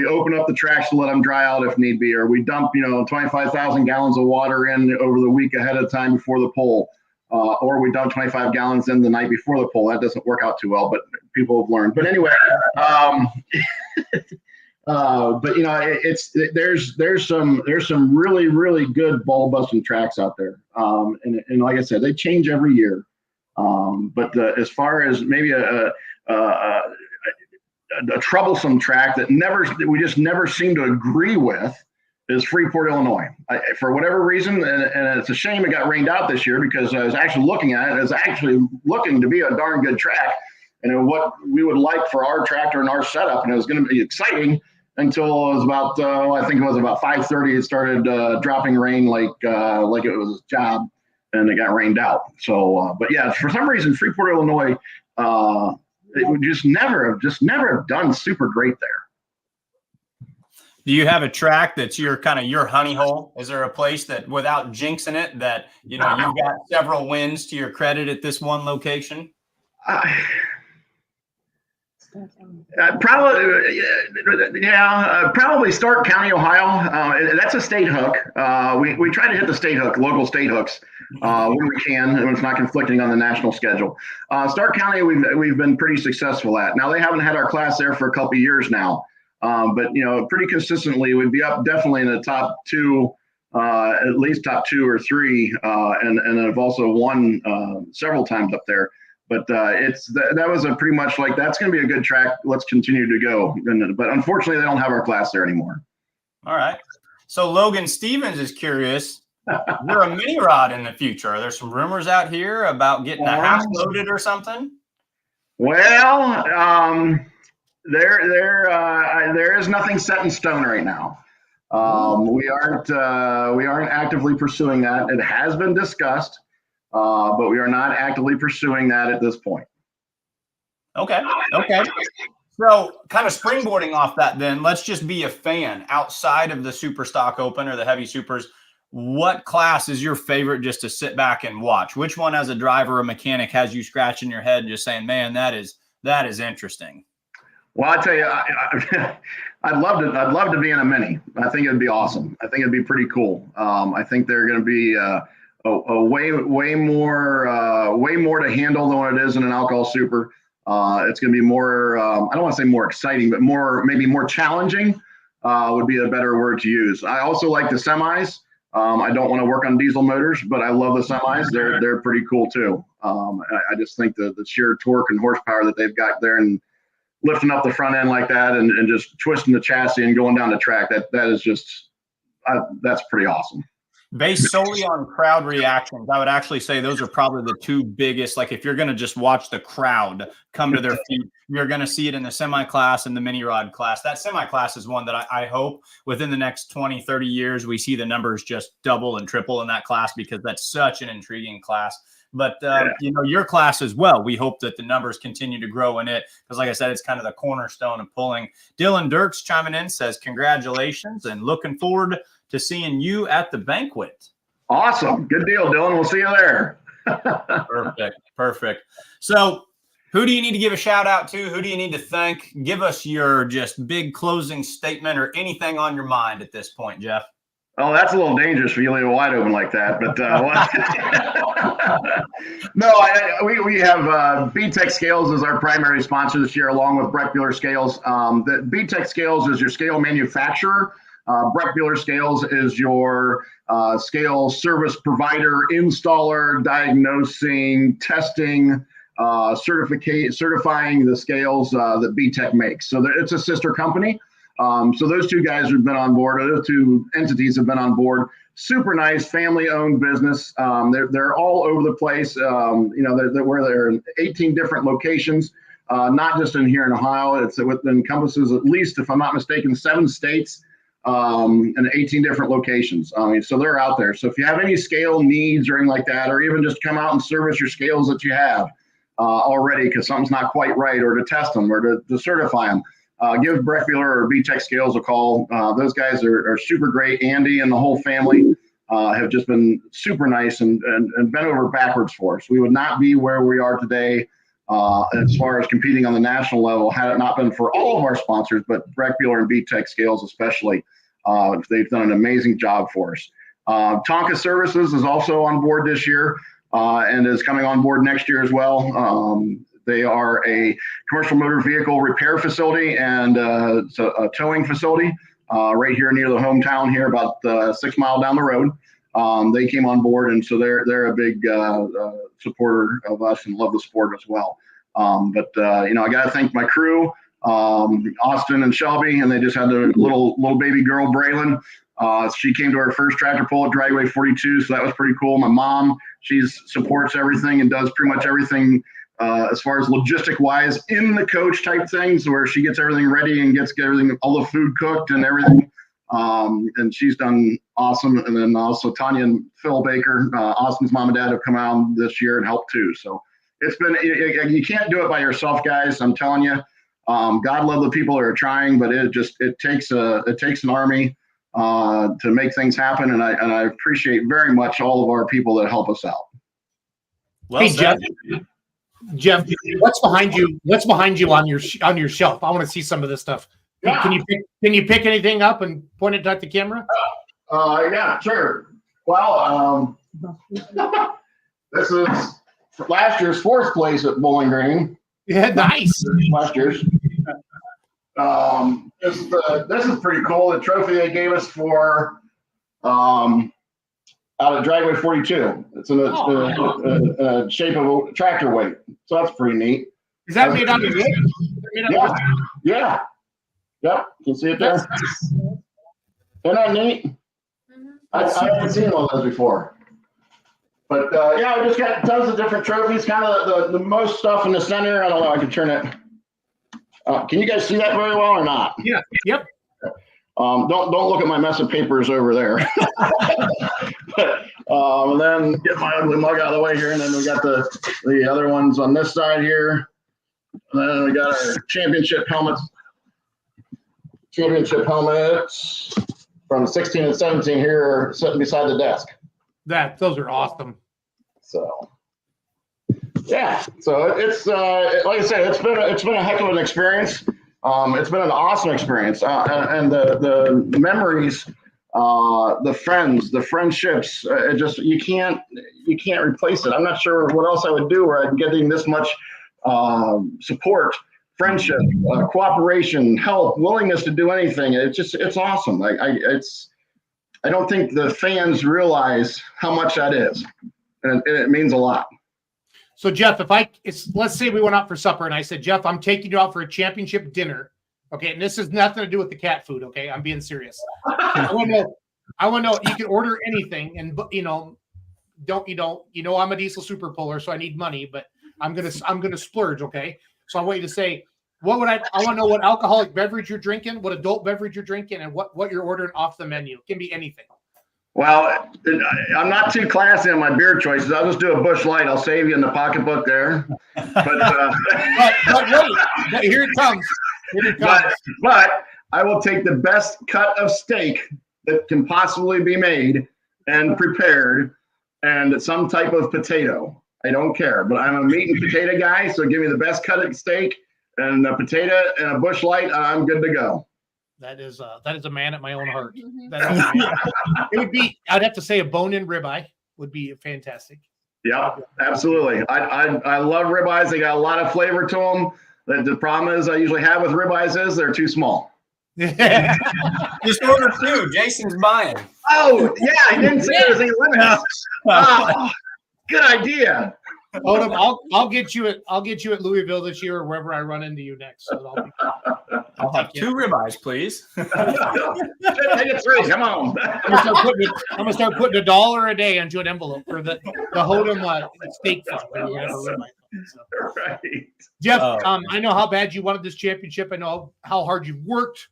[SPEAKER 8] open up the tracks to let them dry out if need be, or we dump, 25,000 gallons of water in over the week ahead of time before the pull, or we dump 25 gallons in the night before the pull. That doesn't work out too well, but people have learned. But anyway, there's some really, really good ball busting tracks out there. And like I said, they change every year. But as far as maybe a troublesome track that we just never seem to agree with is Freeport, Illinois. For whatever reason, and it's a shame it got rained out this year, because I was actually looking at it. It's actually looking to be a darn good track, and what we would like for our tractor and our setup, and it was going to be exciting. until it was about I think it was about 5:30. It started dropping rain like it was a job, and it got rained out. So, but yeah, for some reason, Freeport, Illinois, it would just never have done super great there.
[SPEAKER 7] Do you have a track that's your honey hole? Is there a place that, without jinxing it, that you've got several wins to your credit at this one location?
[SPEAKER 8] Probably Stark County, Ohio. That's a state hook. We try to hit the state hook, local state hooks, when we can, and it's not conflicting on the national schedule. Stark County, we've been pretty successful at. Now they haven't had our class there for a couple of years now, but pretty consistently we'd be up definitely in the top two, at least top 2 or 3, and I've also won several times up there. But that was a pretty much like, that's going to be a good track. Let's continue to go. But unfortunately, they don't have our class there anymore.
[SPEAKER 7] All right. So Logan Stevens is curious. You're a mini rod in the future. Are there some rumors out here about getting a house loaded or something?
[SPEAKER 8] Well, there is nothing set in stone right now. We aren't actively pursuing that. It has been discussed. But we are not actively pursuing that at this point.
[SPEAKER 7] Okay. So kind of springboarding off that then, let's just be a fan outside of the Super Stock Open or the Heavy Supers. What class is your favorite just to sit back and watch? Which one as a driver or mechanic has you scratching your head and just saying, man, that is interesting? Well,
[SPEAKER 8] I tell you, I'd love to be in a mini. I think it'd be awesome. I think it'd be pretty cool. I think they're going to be way more to handle than what it is in an alcohol super. It's going to be more, I don't want to say more exciting, but maybe more challenging would be a better word to use. I also like the semis. I don't want to work on diesel motors, but I love the semis. They're pretty cool too. I just think the sheer torque and horsepower that they've got there, and lifting up the front end like that and just twisting the chassis and going down the track, that is just, that's pretty awesome.
[SPEAKER 7] Based solely on crowd reactions, I would actually say those are probably the two biggest. Like if you're going to just watch the crowd come to their feet, you're going to see it in the semi class and the mini rod class. That semi class is one that I hope within the next 20, 30 years, we see the numbers just double and triple in that class, because that's such an intriguing class. But, your class as well, we hope that the numbers continue to grow in it, because like I said, it's kind of the cornerstone of pulling. Dylan Dirks chiming in says, congratulations and looking forward to seeing you at the banquet.
[SPEAKER 8] Awesome. Good deal, Dylan. We'll see you there.
[SPEAKER 7] Perfect. So who do you need to give a shout out to? Who do you need to thank? Give us your just big closing statement or anything on your mind at this point, Jeff.
[SPEAKER 8] Oh, that's a little dangerous for you to leave it wide open like that. But no, we have B-Tech Scales as our primary sponsor this year, along with Breck Bueller Scales. The B-Tech Scales is your scale manufacturer. Breck Bueller Scales is your scale service provider, installer, diagnosing, testing, certifying the scales that B-Tech makes. So it's a sister company. So those two guys have been on board. Those two entities have been on board. Super nice, family-owned business. They're all over the place. They're in 18 different locations, not just in here in Ohio. It encompasses at least, if I'm not mistaken, 7 states. And 18 different locations. So they're out there. So if you have any scale needs or anything like that, or even just come out and service your scales that you have already because something's not quite right, or to test them or to certify them, give Breck Bueller or B-Tech Scales a call. Those guys are super great. Andy and the whole family have just been super nice and bent over backwards for us. We would not be where we are today as far as competing on the national level had it not been for all of our sponsors, but Breck Bueller and B-Tech Scales especially. They've done an amazing job for us. Tonka Services is also on board this year and is coming on board next year as well. They are a commercial motor vehicle repair facility and a towing facility right here near the hometown here, about 6 miles down the road. They came on board, and so they're a big supporter of us and love the sport as well. I got to thank my crew, Austin and Shelby, and they just had the little baby girl, Braylon. She came to her first tractor pull at Dragway 42, so that was pretty cool. My mom, she supports everything and does pretty much everything as far as logistic wise in the coach type things, where she gets everything ready and gets everything, all the food cooked and everything. And she's done awesome. And then also Tanya and Phil Baker, Austin's mom and dad, have come out this year and helped too. So it's been, you can't do it by yourself, guys. I'm telling you. God love the people that are trying, but it takes an army to make things happen. And I appreciate very much all of our people that help us out.
[SPEAKER 1] Well, hey, Jeff, what's behind you? What's behind you on your shelf? I want to see some of this stuff. Yeah. Can you pick anything up and point it at the camera?
[SPEAKER 8] Yeah, sure. Well, this is last year's fourth place at Bowling Green.
[SPEAKER 1] Yeah, nice.
[SPEAKER 8] Last year's. This is pretty cool. The trophy they gave us for out of Dragway 42. It's in a shape of a tractor weight. So that's pretty neat.
[SPEAKER 1] Is that made out of wood?
[SPEAKER 8] Yeah. Yeah. Yep. You can see it there. Isn't that neat? Mm-hmm. I haven't seen one of those before. But yeah, I just got tons of different trophies. Kind of the most stuff in the center. I don't know. I can turn it. Can you guys see that very well or not?
[SPEAKER 1] Yeah. Yep.
[SPEAKER 8] Don't look at my mess of papers over there. And then get my ugly mug out of the way here, and then we got the other ones on this side here. And then we got our championship helmets. Championship helmets from 16 and 17 here are sitting beside the desk.
[SPEAKER 1] Those are awesome.
[SPEAKER 8] So yeah, so it's like I said, it's been a heck of an experience. It's been an awesome experience, and the memories, the friends, the friendships. You can't replace it. I'm not sure what else I would do where I'm getting this much support, friendship, cooperation, help, willingness to do anything. It's awesome. I don't think the fans realize how much that is, and it means a lot.
[SPEAKER 1] So Jeff, let's say we went out for supper and I said, Jeff, I'm taking you out for a championship dinner. Okay. And this has nothing to do with the cat food. Okay. I'm being serious. I want to know, you can order anything and, I'm a diesel super puller, so I need money, but I'm going to splurge. Okay. So I want you to say, I want to know what alcoholic beverage you're drinking, what adult beverage you're drinking, and what you're ordering off the menu. It can be anything.
[SPEAKER 8] Well, I'm not too classy on my beer choices. I'll just do a Busch Light. I'll save you in the pocketbook there. But
[SPEAKER 1] wait, here it comes.
[SPEAKER 8] But I will take the best cut of steak that can possibly be made and prepared, and some type of potato. I don't care, but I'm a meat and potato guy, so give me the best cut of steak and a potato and a Busch Light, and I'm good to go.
[SPEAKER 1] That is a man at my own heart. It would be. I'd have to say a bone-in ribeye would be fantastic.
[SPEAKER 8] Yeah, absolutely. I love ribeyes. They got a lot of flavor to them. The problem is I usually have with ribeyes is they're too small.
[SPEAKER 7] Just order two. Jason's buying.
[SPEAKER 8] Oh yeah, I didn't say there was any limits. Good idea.
[SPEAKER 1] Hothem, I'll get you at Louisville this year or wherever I run into you next. So
[SPEAKER 7] I'll have two ribeyes, please.
[SPEAKER 8] Take it three. Come on.
[SPEAKER 1] I'm gonna start putting $1 a day into an envelope for the Hothem steak fund.
[SPEAKER 8] Right.
[SPEAKER 1] Jeff, I know how bad you wanted this championship. I know how hard you've worked,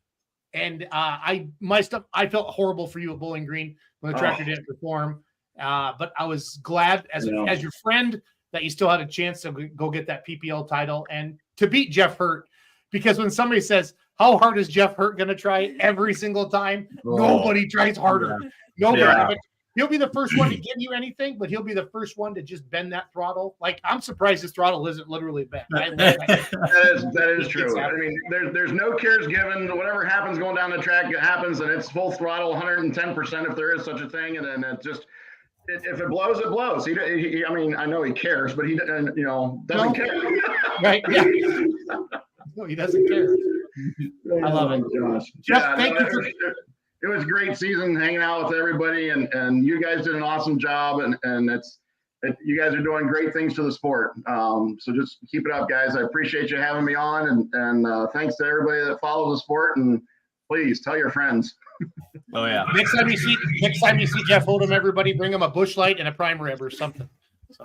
[SPEAKER 1] and I felt horrible for you at Bowling Green when the tractor didn't perform. But I was glad as your friend that you still had a chance to go get that PPL title and to beat Jeff Hurt. Because when somebody says, how hard is Jeff Hurt going to try every single time? Nobody tries harder. Nobody. Yeah. He'll be the first one to give you anything, but he'll be the first one to just bend that throttle. Like, I'm surprised his throttle isn't literally bent.
[SPEAKER 8] That is true. I mean, there's no cares given. Whatever happens going down the track, it happens, and it's full throttle, 110% if there is such a thing, and then it just – if it blows, it blows. He, I mean, I know he cares, but he, doesn't care.
[SPEAKER 1] Right? Yeah. No, he doesn't care. I love it. Jeff, thank you.
[SPEAKER 8] It was a great season hanging out with everybody, and you guys did an awesome job, and you guys are doing great things to the sport. So just keep it up, guys. I appreciate you having me on, and thanks to everybody that follows the sport, and please tell your friends.
[SPEAKER 7] Oh yeah.
[SPEAKER 1] Next time you see Jeffhodm, everybody bring him a Busch Light and a prime rib or something. So.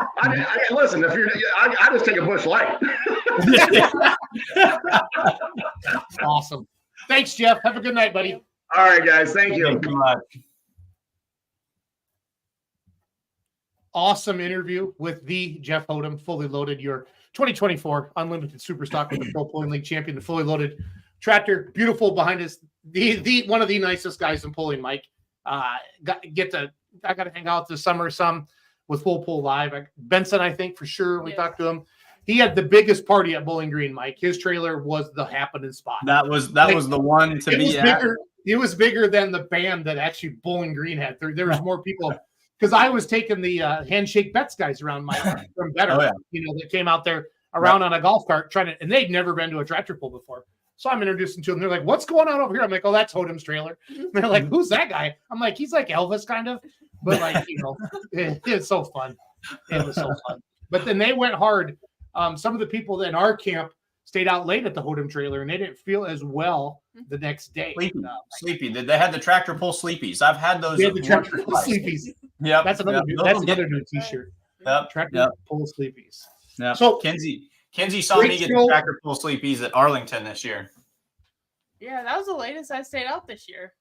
[SPEAKER 8] Listen, if I just take a Busch Light.
[SPEAKER 1] Awesome. Thanks, Jeff. Have a good night, buddy.
[SPEAKER 8] All right, guys. Thank you.
[SPEAKER 7] Thank you much.
[SPEAKER 1] Awesome interview with the Jeffhodm, fully loaded, your 2024 Unlimited Superstock with the Pro Pulling League champion, the fully loaded tractor. Beautiful behind us. The one of the nicest guys in pulling, Mike. I got to hang out this summer some with Full Pull Live. Benson, I think for sure. We talked to him. He had the biggest party at Bowling Green, Mike. His trailer was the happening spot.
[SPEAKER 7] That was the one to be at.
[SPEAKER 1] It was bigger than the band that actually Bowling Green had. There was more people because I was taking the handshake bets guys around Mike from Better, that came out there around on a golf cart and they'd never been to a tractor pull before. So I'm introducing to them. They're like, "What's going on over here?" I'm like, "Oh, that's Hodem's trailer." And they're like, "Who's that guy?" I'm like, "He's like Elvis, kind of." But it's so fun. It was so fun. But then they went hard. Some of the people in our camp stayed out late at the Hothem trailer, and they didn't feel as well the next day.
[SPEAKER 7] Sleepy. They had the tractor pull sleepies. I've had those.
[SPEAKER 1] They had the tractor pull sleepies.
[SPEAKER 7] Yeah,
[SPEAKER 1] that's another new T-shirt.
[SPEAKER 7] Yep.
[SPEAKER 1] Tractor pull sleepies.
[SPEAKER 7] Yeah.
[SPEAKER 1] So
[SPEAKER 7] Kenzie saw me get the tractor pull sleepies at Arlington this year.
[SPEAKER 2] Yeah, that was the latest I stayed out this year.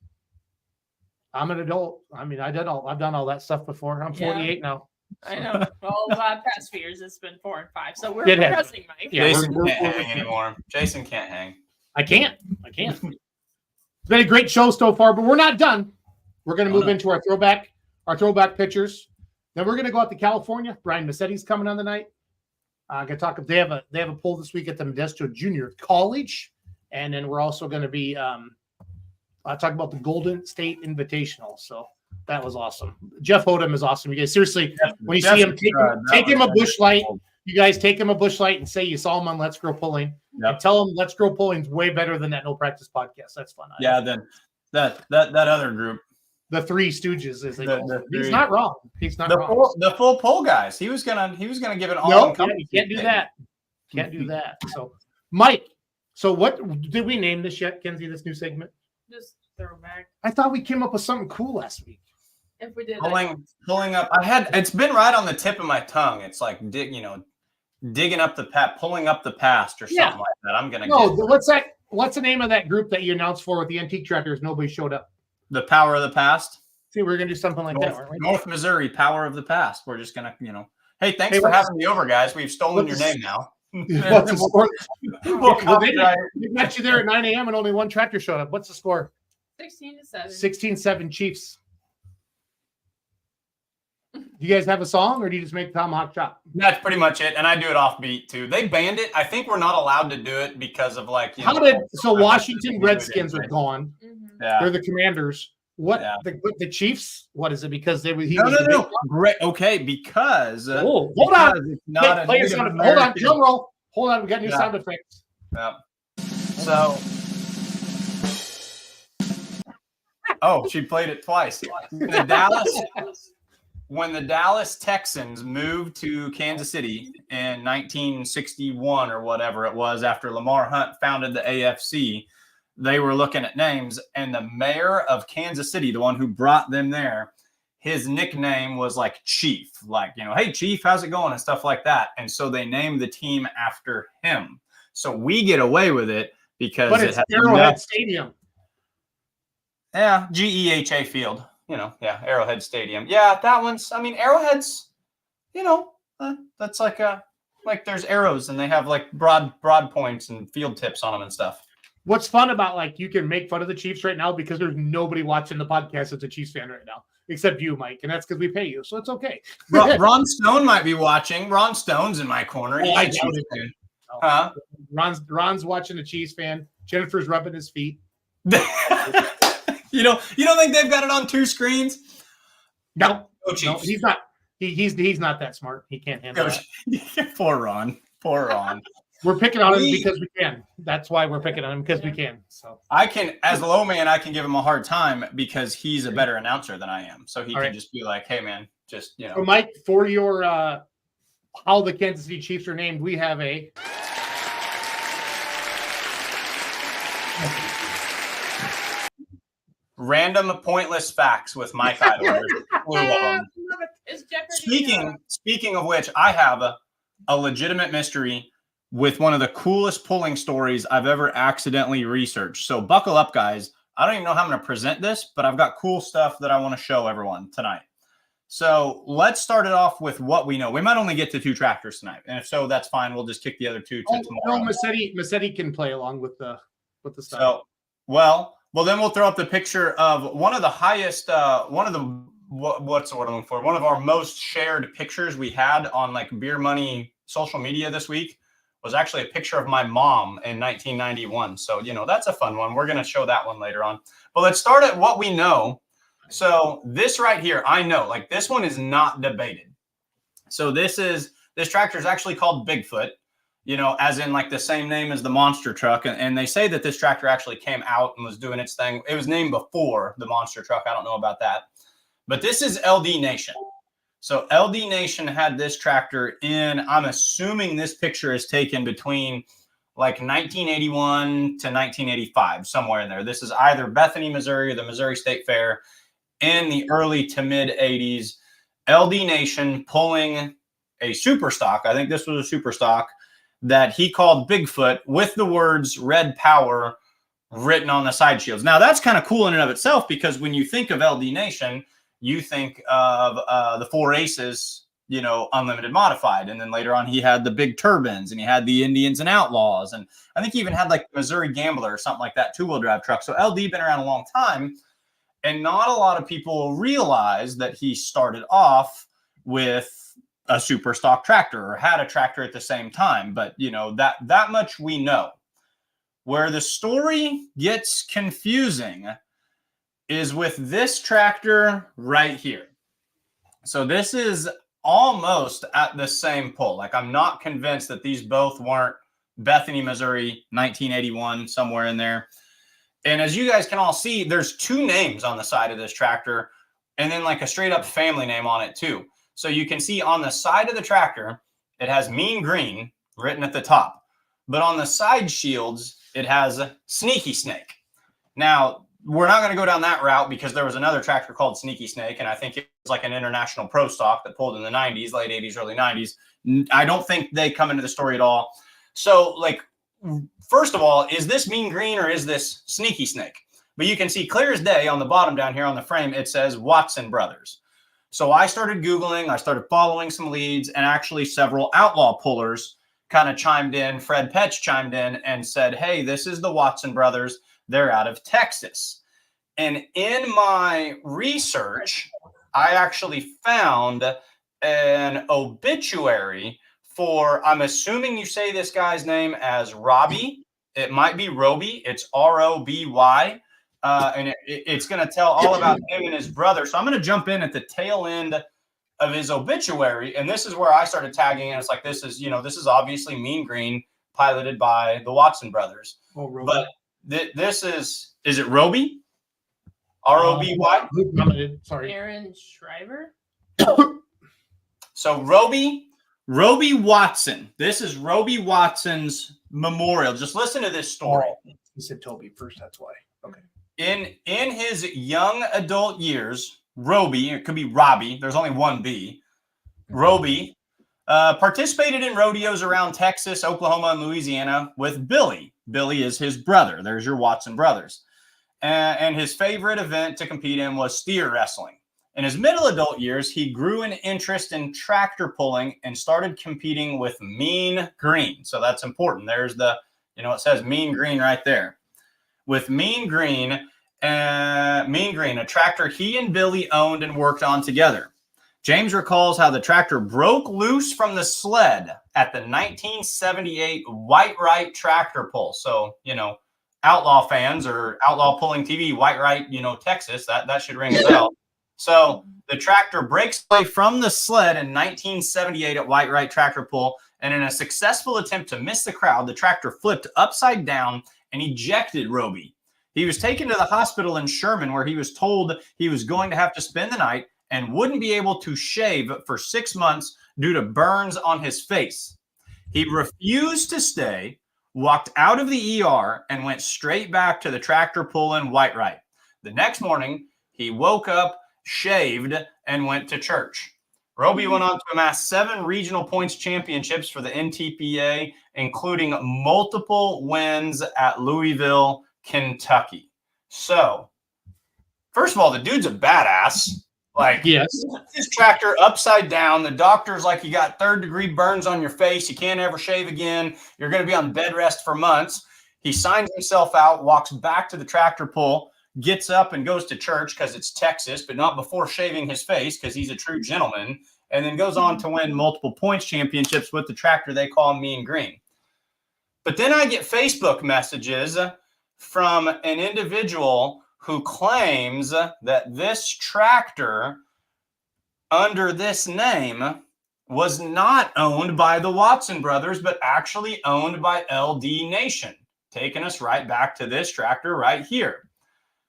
[SPEAKER 1] I'm an adult. I mean, I've done all that stuff before. I'm 48 now.
[SPEAKER 2] I know. Well, past few years it's been 4 and 5, so we're progressing, Mike.
[SPEAKER 7] Yeah, Jason can't hang anymore. Jason can't hang.
[SPEAKER 1] I can't. It's been a great show so far, but we're not done. We're going to move into our throwback pictures. Then we're going to go out to California. Brian Massetti's coming on the night. I'm going to talk. They have a poll this week at the Modesto Junior College, and then we're also going to be talking about the Golden State Invitational. So that was awesome. Jeffhodm is awesome. You guys, seriously, when you see him, take him a Busch Light. You guys take him a Busch Light and say you saw him on Let's Grow Pulling. And tell him Let's Grow Pulling is way better than that No Practice podcast. That's fun.
[SPEAKER 7] Then that other group,
[SPEAKER 1] the Three Stooges, he's not wrong. He's not wrong.
[SPEAKER 7] The full pull guys. He was gonna give it all.
[SPEAKER 1] No, you can't do that. Can't do that. So, Mike. So, what did we name this yet, Kenzie? This new segment?
[SPEAKER 2] Just throwback.
[SPEAKER 1] I thought we came up with something cool last week.
[SPEAKER 2] If we did
[SPEAKER 7] pulling up, it's been right on the tip of my tongue. It's like digging up pulling up the past or something like that. I'm gonna.
[SPEAKER 1] No, what's that? What's the name of that group that you announced for with the antique tractors? Nobody showed up.
[SPEAKER 7] The Power of the Past.
[SPEAKER 1] See, we're gonna do something like that, aren't we?
[SPEAKER 7] North Missouri, Power of the Past. We're just gonna, Hey, thanks for having me over, guys. We've stolen your name now.
[SPEAKER 1] What's the score? They got you there at 9 a.m. and only one tractor showed up. What's the score?
[SPEAKER 2] 16-7.
[SPEAKER 1] 16-7 Chiefs. Do you guys have a song, or do you just make Tomahawk Chop?
[SPEAKER 7] That's pretty much it, and I do it off beat too. They banned it. I think we're not allowed to do it because of
[SPEAKER 1] Washington Redskins are gone.
[SPEAKER 7] Yeah,
[SPEAKER 1] they're the Commanders. What the Chiefs? What is it? Because
[SPEAKER 7] no. Great. Okay, because
[SPEAKER 1] hold on. Hold on. Drum roll. Hold on. We got new sound effects.
[SPEAKER 7] Yeah. So. Oh, she played it twice. When the Dallas Texans moved to Kansas City in 1961 or whatever it was, after Lamar Hunt founded the AFC, they were looking at names, and the mayor of Kansas City, the one who brought them there, his nickname was like Chief, hey Chief, how's it going, and stuff like that. And so they named the team after him. So we get away with it because
[SPEAKER 1] it's Arrowhead Stadium.
[SPEAKER 7] Yeah, GEHA Field. Arrowhead Stadium. Yeah, that one's. Arrowhead's. That's like there's arrows and they have like broad points and field tips on them and stuff.
[SPEAKER 1] What's fun about you can make fun of the Chiefs right now because there's nobody watching the podcast that's a Chiefs fan right now except you, Mike, and that's because we pay you, so it's okay.
[SPEAKER 7] Ron Stone might be watching. Ron Stone's in my corner.
[SPEAKER 1] I doubt it. Huh? Ron's watching a Chiefs fan. Jennifer's rubbing his feet.
[SPEAKER 7] You don't think they've got it on 2 screens?
[SPEAKER 1] No, he's not. He's not that smart. He can't handle that.
[SPEAKER 7] Poor Ron.
[SPEAKER 1] We're picking on him because we can. That's why we're picking on him, because we can. So
[SPEAKER 7] I can, as a low man, I can give him a hard time because he's a better announcer than I am. So he can just be like, "Hey, man, just
[SPEAKER 1] So Mike, for your how the Kansas City Chiefs are named, we have a.
[SPEAKER 7] Random pointless facts with Mike Idle.
[SPEAKER 2] Is Jeffhodm
[SPEAKER 7] Speaking of which, I have a legitimate mystery with one of the coolest pulling stories I've ever accidentally researched. So buckle up, guys. I don't even know how I'm going to present this, but I've got cool stuff that I want to show everyone tonight. So let's start it off with what we know. We might only get to 2 tractors tonight, and if so, that's fine. We'll just kick the other 2 to tomorrow.
[SPEAKER 1] No, Massetti can play along with the stuff.
[SPEAKER 7] So, well, then we'll throw up the picture of one of the highest, what's the word I'm looking for? One of our most shared pictures we had on like Beer Money social media this week was actually a picture of my mom in 1991. So, that's a fun one. We're going to show that one later on. But let's start at what we know. So this right here, I know, like this one is not debated. So this tractor is actually called Bigfoot, as in like the same name as the monster truck. And they say that this tractor actually came out and was doing its thing. It was named before the monster truck. I don't know about that. But this is LD Nation. So LD Nation had this tractor in, I'm assuming this picture is taken between like 1981 to 1985, somewhere in there. This is either Bethany, Missouri, or the Missouri State Fair in the early to mid 80s. LD Nation pulling a super stock. I think this was a super stock that he called Bigfoot with the words Red Power written on the side shields. Now that's kind of cool in and of itself, because when you think of LD Nation, you think of the 4 Aces, Unlimited Modified. And then later on, he had the Big Turbines, and he had the Indians and Outlaws. And I think he even had like Missouri Gambler or something like that, 2-wheel drive truck. So LD been around a long time. And not a lot of people realize that he started off with a super stock tractor or had a tractor at the same time. But, that much we know. Where the story gets confusing is with this tractor right here. So this is almost at the same pull. Like, I'm not convinced that these both weren't Bethany, Missouri, 1981, somewhere in there. And as you guys can all see, there's 2 names on the side of this tractor, and then like a straight up family name on it too. So you can see on the side of the tractor, it has Mean Green written at the top, but on the side shields, it has Sneaky Snake. Now, we're not going to go down that route because there was another tractor called Sneaky Snake, and I think it was like an international pro stock that pulled in the 90s, late 80s, early 90s. I don't think they come into the story at all. So, like, first of all, is this Mean Green or is this Sneaky Snake? But you can see clear as day on the bottom down here on the frame, it says Watson Brothers. So I started Googling, I started following some leads, and actually several outlaw pullers kind of chimed in. Fred Petch chimed in and said, hey, this is the Watson Brothers. They're out of Texas. And in my research, I actually found an obituary for, I'm assuming you say this guy's name as Robbie. It might be Roby. It's R-O-B-Y. And it's going to tell all about him and his brother. So I'm going to jump in at the tail end of his obituary. And this is where I started tagging. And it's like, this is obviously Mean Green, piloted by the Watson Brothers.
[SPEAKER 1] Oh, Roby.
[SPEAKER 7] But this is it Roby? R-O-B-Y?
[SPEAKER 1] Sorry.
[SPEAKER 2] Aaron Shriver?
[SPEAKER 7] So Roby Watson. This is Roby Watson's memorial. Just listen to this story.
[SPEAKER 1] He said Toby first, that's why. Okay.
[SPEAKER 7] In his young adult years, Roby, it could be Robbie, there's only one B, Roby participated in rodeos around Texas, Oklahoma, and Louisiana with Billy. Billy is his brother. There's your Watson brothers. And his favorite event to compete in was steer wrestling. In his middle adult years, he grew an interest in tractor pulling and started competing with Mean Green. So that's important. There's it says Mean Green right there. With Mean Green, a tractor he and Billy owned and worked on together. James recalls how the tractor broke loose from the sled at the 1978 White Right tractor pull. So, outlaw fans or outlaw pulling TV, White Right, Texas, that should ring a bell. So the tractor breaks away from the sled in 1978 at White Right tractor pull. And in a successful attempt to miss the crowd, the tractor flipped upside down and ejected Roby. He was taken to the hospital in Sherman, where he was told he was going to have to spend the night and wouldn't be able to shave for 6 months due to burns on his face. He refused to stay, walked out of the ER, and went straight back to the tractor pull in White Right. The next morning, he woke up, shaved, and went to church. Roby went on to amass 7 regional points championships for the NTPA, including multiple wins at Louisville, Kentucky. So, first of all, the dude's a badass. Like,
[SPEAKER 1] yes,
[SPEAKER 7] his tractor upside down. The doctor's like, you got 3rd-degree burns on your face. You can't ever shave again. You're going to be on bed rest for months. He signs himself out, walks back to the tractor pull, gets up and goes to church because it's Texas, but not before shaving his face because he's a true gentleman, and then goes on to win multiple points championships with the tractor they call Mean Green. But then I get Facebook messages from an individual who claims that this tractor under this name was not owned by the Watson brothers, but actually owned by LD Nation, taking us right back to this tractor right here.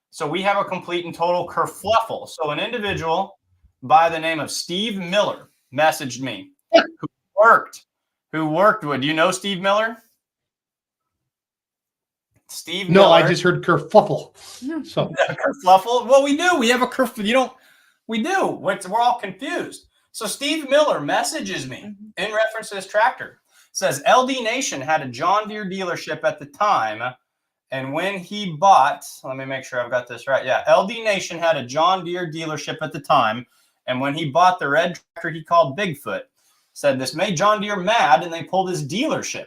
[SPEAKER 7] So we have a complete and total kerfluffle. So an individual by the name of Steve Miller messaged me, who worked with, do you know Steve Miller? Steve
[SPEAKER 1] no,
[SPEAKER 7] Miller.
[SPEAKER 1] I just heard kerfuffle. So
[SPEAKER 7] Kerfluffle. Well, we do. We have a kerf. You don't. We do. We're all confused. So Steve Miller messages me in reference to this tractor. Says LD Nation had a John Deere dealership at the time, and when he bought, let me make sure I've got this right. Yeah, LD Nation had a John Deere dealership at the time, and when he bought the red tractor he called Bigfoot, said this made John Deere mad, and they pulled his dealership.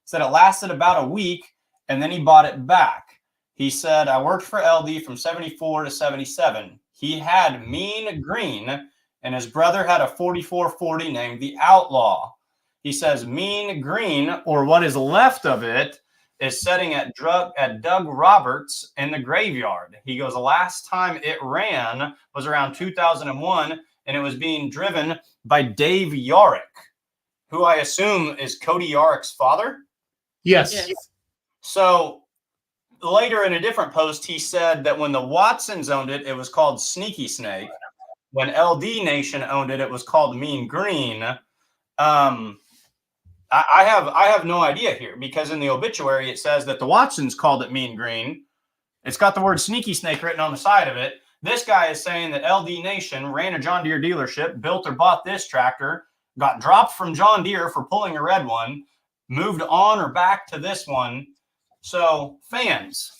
[SPEAKER 7] Said it lasted about a week, and then he bought it back. He said, I worked for LD from 74 to 77. He had Mean Green, and his brother had a 4440 named the Outlaw. He says Mean Green, or what is left of it, is sitting at Doug Roberts in the graveyard. He goes, the last time it ran was around 2001, and it was being driven by Dave Yarick, who I assume is Cody Yarick's father.
[SPEAKER 1] yes.
[SPEAKER 7] So later in a different post, he said that when the Watsons owned it, it was called Sneaky Snake. When LD Nation owned it, it was called Mean Green. I have no idea here, because in the obituary, it says that the Watsons called it Mean Green. It's got the word Sneaky Snake written on the side of it. This guy is saying that LD Nation ran a John Deere dealership, built or bought this tractor, got dropped from John Deere for pulling a red one, moved on or back to this one. So fans,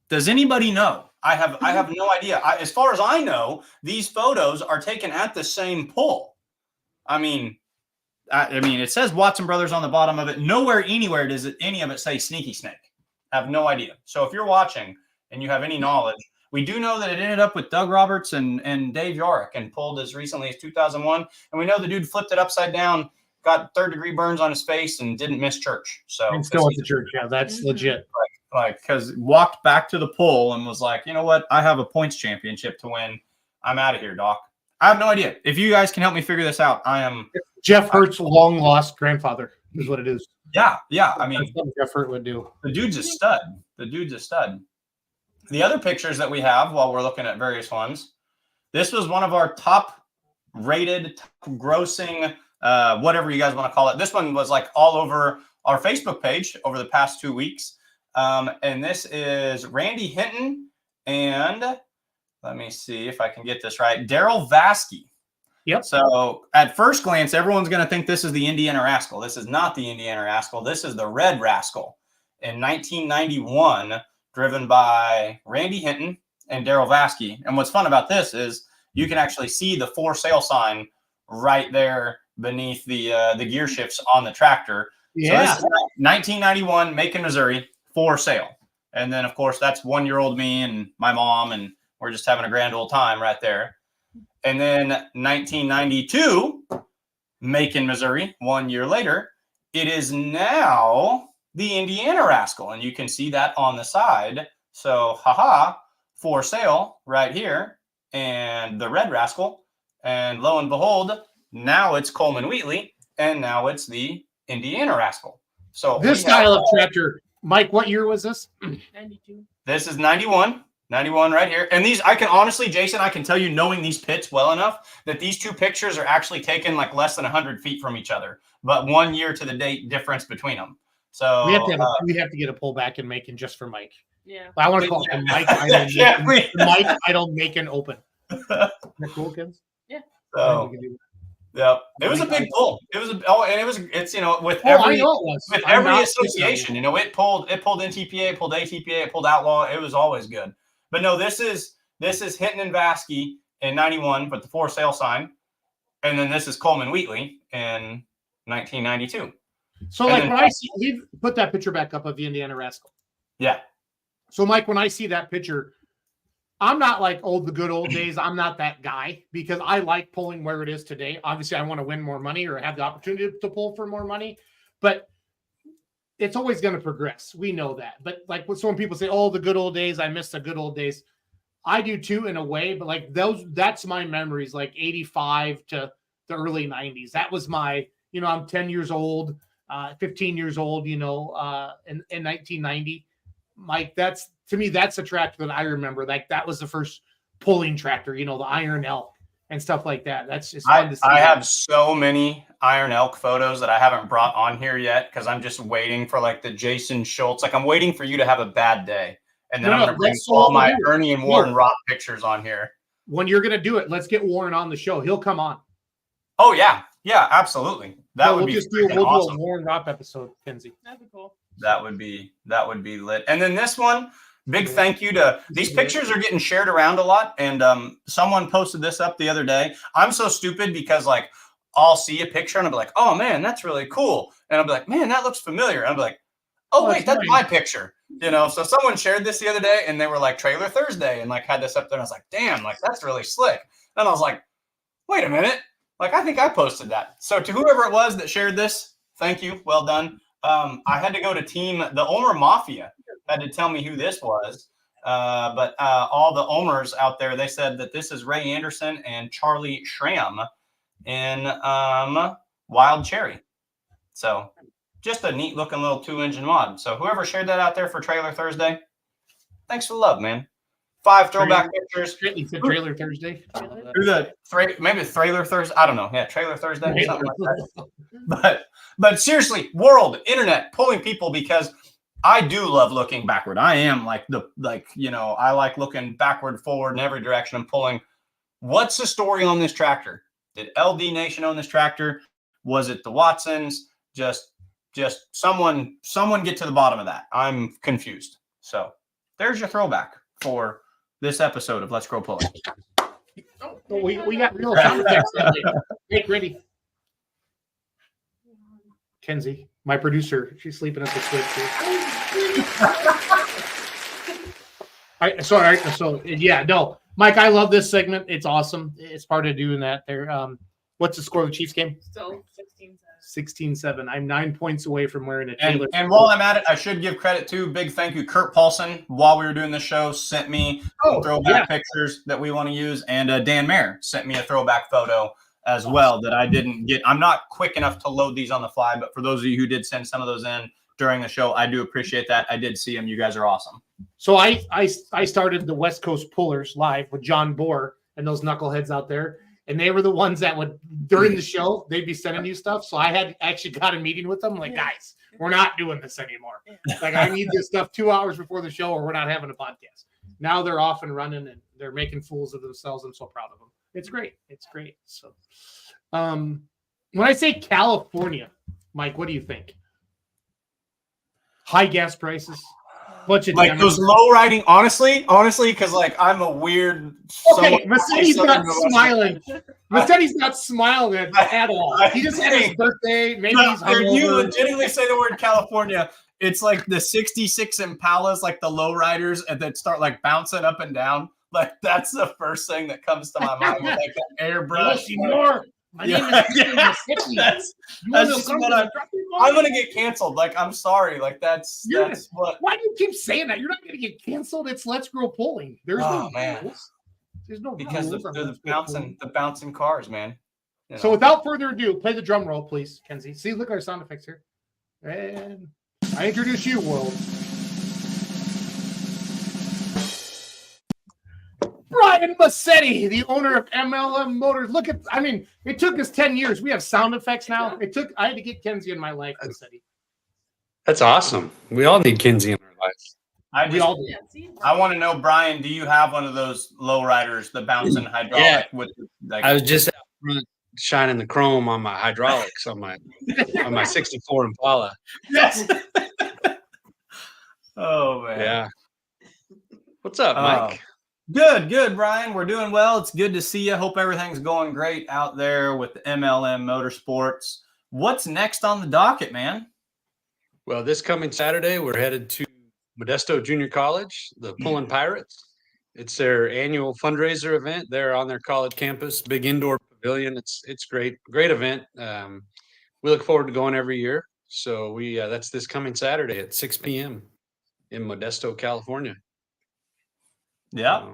[SPEAKER 7] does anybody know? I have no idea. As far as I know, these photos are taken at the same pull. I mean, it says Watson Brothers on the bottom of it. Nowhere, anywhere does any of it say Sneaky Snake. I have no idea. So if you're watching and you have any knowledge, we do know that it ended up with Doug Roberts and Dave Yarick and pulled as recently as 2001. And we know the dude flipped it upside down, got 3rd-degree burns on his face, and didn't miss church. So
[SPEAKER 1] And still at the church. Yeah, that's legit.
[SPEAKER 7] Like, because walked back to the pool and was like, you know what? I have a points championship to win. I'm out of here, Doc. I have no idea. If you guys can help me figure this out, I am.
[SPEAKER 1] Jeff Hurt's long lost grandfather is what it is.
[SPEAKER 7] Yeah. I mean,
[SPEAKER 1] that's what Jeff Hurt would do.
[SPEAKER 7] The dude's a stud. The other pictures that we have while we're looking at various ones, this was one of our top rated, top grossing, whatever you guys want to call it. This one was like all over our Facebook page over the past 2 weeks. And this is Randy Hinton and let me see if I can get this right. Daryl Vasky.
[SPEAKER 1] Yep.
[SPEAKER 7] So at first glance, everyone's going to think this is the Indiana Rascal. This is not the Indiana Rascal. This is the Red Rascal in 1991, driven by Randy Hinton and Daryl Vasky. And what's fun about this is you can actually see the for sale sign right there beneath the gear shifts on the tractor.
[SPEAKER 1] Yeah.
[SPEAKER 7] So this is 1991, Macon, Missouri, for sale. And then, of course, that's 1-year-old me and my mom, and we're just having a grand old time right there. And then 1992, Macon, Missouri, 1 year later, it is now the Indiana Rascal. And you can see that on the side. So, for sale right here. And the Red Rascal. And lo and behold, now it's Coleman Wheatley. And now it's the Indiana Rascal. So
[SPEAKER 1] this style of tractor, Mike, what year was this?
[SPEAKER 2] 92.
[SPEAKER 7] This is 91 right here. And these, I can honestly, Jason, I can tell you, knowing these pits well enough, that these two pictures are actually taken like less than 100 feet from each other, but 1 year to the date difference between them. So
[SPEAKER 1] we have to get a pullback in Macon just for Mike.
[SPEAKER 2] Yeah.
[SPEAKER 1] I want to call him Mike. Mike Idle Macon Open. Is that cool, kids?
[SPEAKER 2] Yeah.
[SPEAKER 7] So, yeah, it was a big pull. It was it's with
[SPEAKER 1] I know it was.
[SPEAKER 7] with every association, it pulled NTPA, it pulled ATPA, it pulled Outlaw. It was always good. But no, this is Hinton and Vasky in '91 with the for sale sign, and then this is Coleman Wheatley in 1992.
[SPEAKER 1] So like when I see, he put that picture back up of the Indiana Rascal.
[SPEAKER 7] Yeah.
[SPEAKER 1] So Mike, when I see that picture, I'm not like the good old days. I'm not that guy because I like pulling where it is today. Obviously, I want to win more money or have the opportunity to pull for more money, but it's always going to progress. We know that. But like when people say, "Oh, the good old days," I miss the good old days. I do too, in a way. But like that's my memories, like '85 to the early '90s. That was my, I'm 10 years old, 15 years old, in 1990. Mike, to me, that's a tractor that I remember. Like that was the first pulling tractor, the Iron Elk and stuff like that. That's just fun to see.
[SPEAKER 7] I have so many Iron Elk photos that I haven't brought on here yet because I'm just waiting for like the Jason Schultz. Like I'm waiting for you to have a bad day, and then I'm going to bring all my Ernie and Warren Rock pictures on here.
[SPEAKER 1] When you're going to do it, let's get Warren on the show. He'll come on.
[SPEAKER 7] Oh yeah, absolutely. We'll do
[SPEAKER 1] a Warren Rock episode, Kenzie.
[SPEAKER 2] That'd be cool.
[SPEAKER 7] That would be lit. And then this one, big thank you to these pictures are getting shared around a lot. And someone posted this up the other day. I'm so stupid because like I'll see a picture and I'll be like, oh man, that's really cool. And I'll be like, man, that looks familiar. And I'll be like, oh wait, that's my picture. So someone shared this the other day and they were like Trailer Thursday and like had this up there. And I was like, damn, like that's really slick. And I was like, wait a minute. Like I think I posted that. So to whoever it was that shared this, thank you. Well done. I had to go to the Omer Mafia had to tell me who this was. But all the Omers out there, they said that this is Ray Anderson and Charlie Schramm in Wild Cherry. So just a neat looking little 2-engine mod. So whoever shared that out there for Trailer Thursday, thanks for the love, man. 5 throwback pictures.
[SPEAKER 1] Trailer Thursday.
[SPEAKER 7] Maybe Trailer Thursday. I don't know. Yeah, Trailer Thursday. Something like that. But seriously, world, internet, pulling people because I do love looking backward. I am I like looking backward, forward in every direction and pulling. What's the story on this tractor? Did LD Nation own this tractor? Was it the Watsons? Just someone get to the bottom of that. I'm confused. So there's your throwback for this episode of Let's Grow Pulling.
[SPEAKER 1] We got real sound effects. Get ready. Kenzie, my producer, she's sleeping at the switch here. Mike, I love this segment. It's awesome. It's part of doing that there. What's the score of the Chiefs game?
[SPEAKER 2] Still
[SPEAKER 1] 16-7. I'm 9 points away from wearing a
[SPEAKER 7] Taylor. And while I'm at it, I should give credit to big thank you. Kurt Paulson, while we were doing the show, sent me throwback pictures that we want to use. And Dan Mayer sent me a throwback photo as well that I didn't get. I'm not quick enough to load these on the fly, but for those of you who did send some of those in during the show, I do appreciate that. I did see them. You guys are awesome.
[SPEAKER 1] So I started the West Coast Pullers live with John Bohr and those knuckleheads out there. And they were the ones that would, during the show, they'd be sending you stuff. So I had actually got a meeting with them. Like, guys, we're not doing this anymore. Like, I need this stuff 2 hours before the show or we're not having a podcast. Now they're off and running and they're making fools of themselves. I'm so proud of them. It's great. It's great. So when I say California, Mike, what do you think? High gas prices? Bunch of
[SPEAKER 7] like those low riding, honestly, because like I'm a weird.
[SPEAKER 1] Okay, Massetti's not smiling. Massetti's not smiling at all. He just had his birthday. Maybe he's hungover.
[SPEAKER 7] You legitimately say the word California. It's like the '66 Impalas, like the low riders, and that start like bouncing up and down. Like that's the first thing that comes to my mind. Like the airbrush.
[SPEAKER 1] My name is
[SPEAKER 7] that's just what I'm going to get canceled. Like, I'm sorry. Like, that's what.
[SPEAKER 1] Why do you keep saying that? You're not going to get canceled. It's Let's Grow Pulling. There's no rules. There's no
[SPEAKER 7] because
[SPEAKER 1] rules.
[SPEAKER 7] the bouncing cars, man.
[SPEAKER 1] You know. So without further ado, play the drum roll, please, Kenzie. See, look at our sound effects here. And I introduce you, world. Brian Massetti, the owner of MLM Motors. Look at, it took us 10 years. We have sound effects now. I had to get Kenzie in my life, Massetti.
[SPEAKER 10] That's awesome. We all need Kenzie in our life.
[SPEAKER 7] I want to know, Brian, do you have one of those low riders, the bouncing hydraulic?
[SPEAKER 10] Yeah. I was just front shining the chrome on my hydraulics on my 64 Impala.
[SPEAKER 7] Yes. Oh man.
[SPEAKER 10] Yeah. What's up, Mike?
[SPEAKER 7] Good, Brian. We're doing well. It's good to see you. Hope everything's going great out there with the MLM Motorsports. What's next on the docket, man?
[SPEAKER 10] Well, this coming Saturday, we're headed to Modesto Junior College, the Pullin' Pirates. It's their annual fundraiser event. They're on their college campus, big indoor pavilion. It's great event. We look forward to going every year. So that's this coming Saturday at 6 p.m. in Modesto, California.
[SPEAKER 7] Yeah.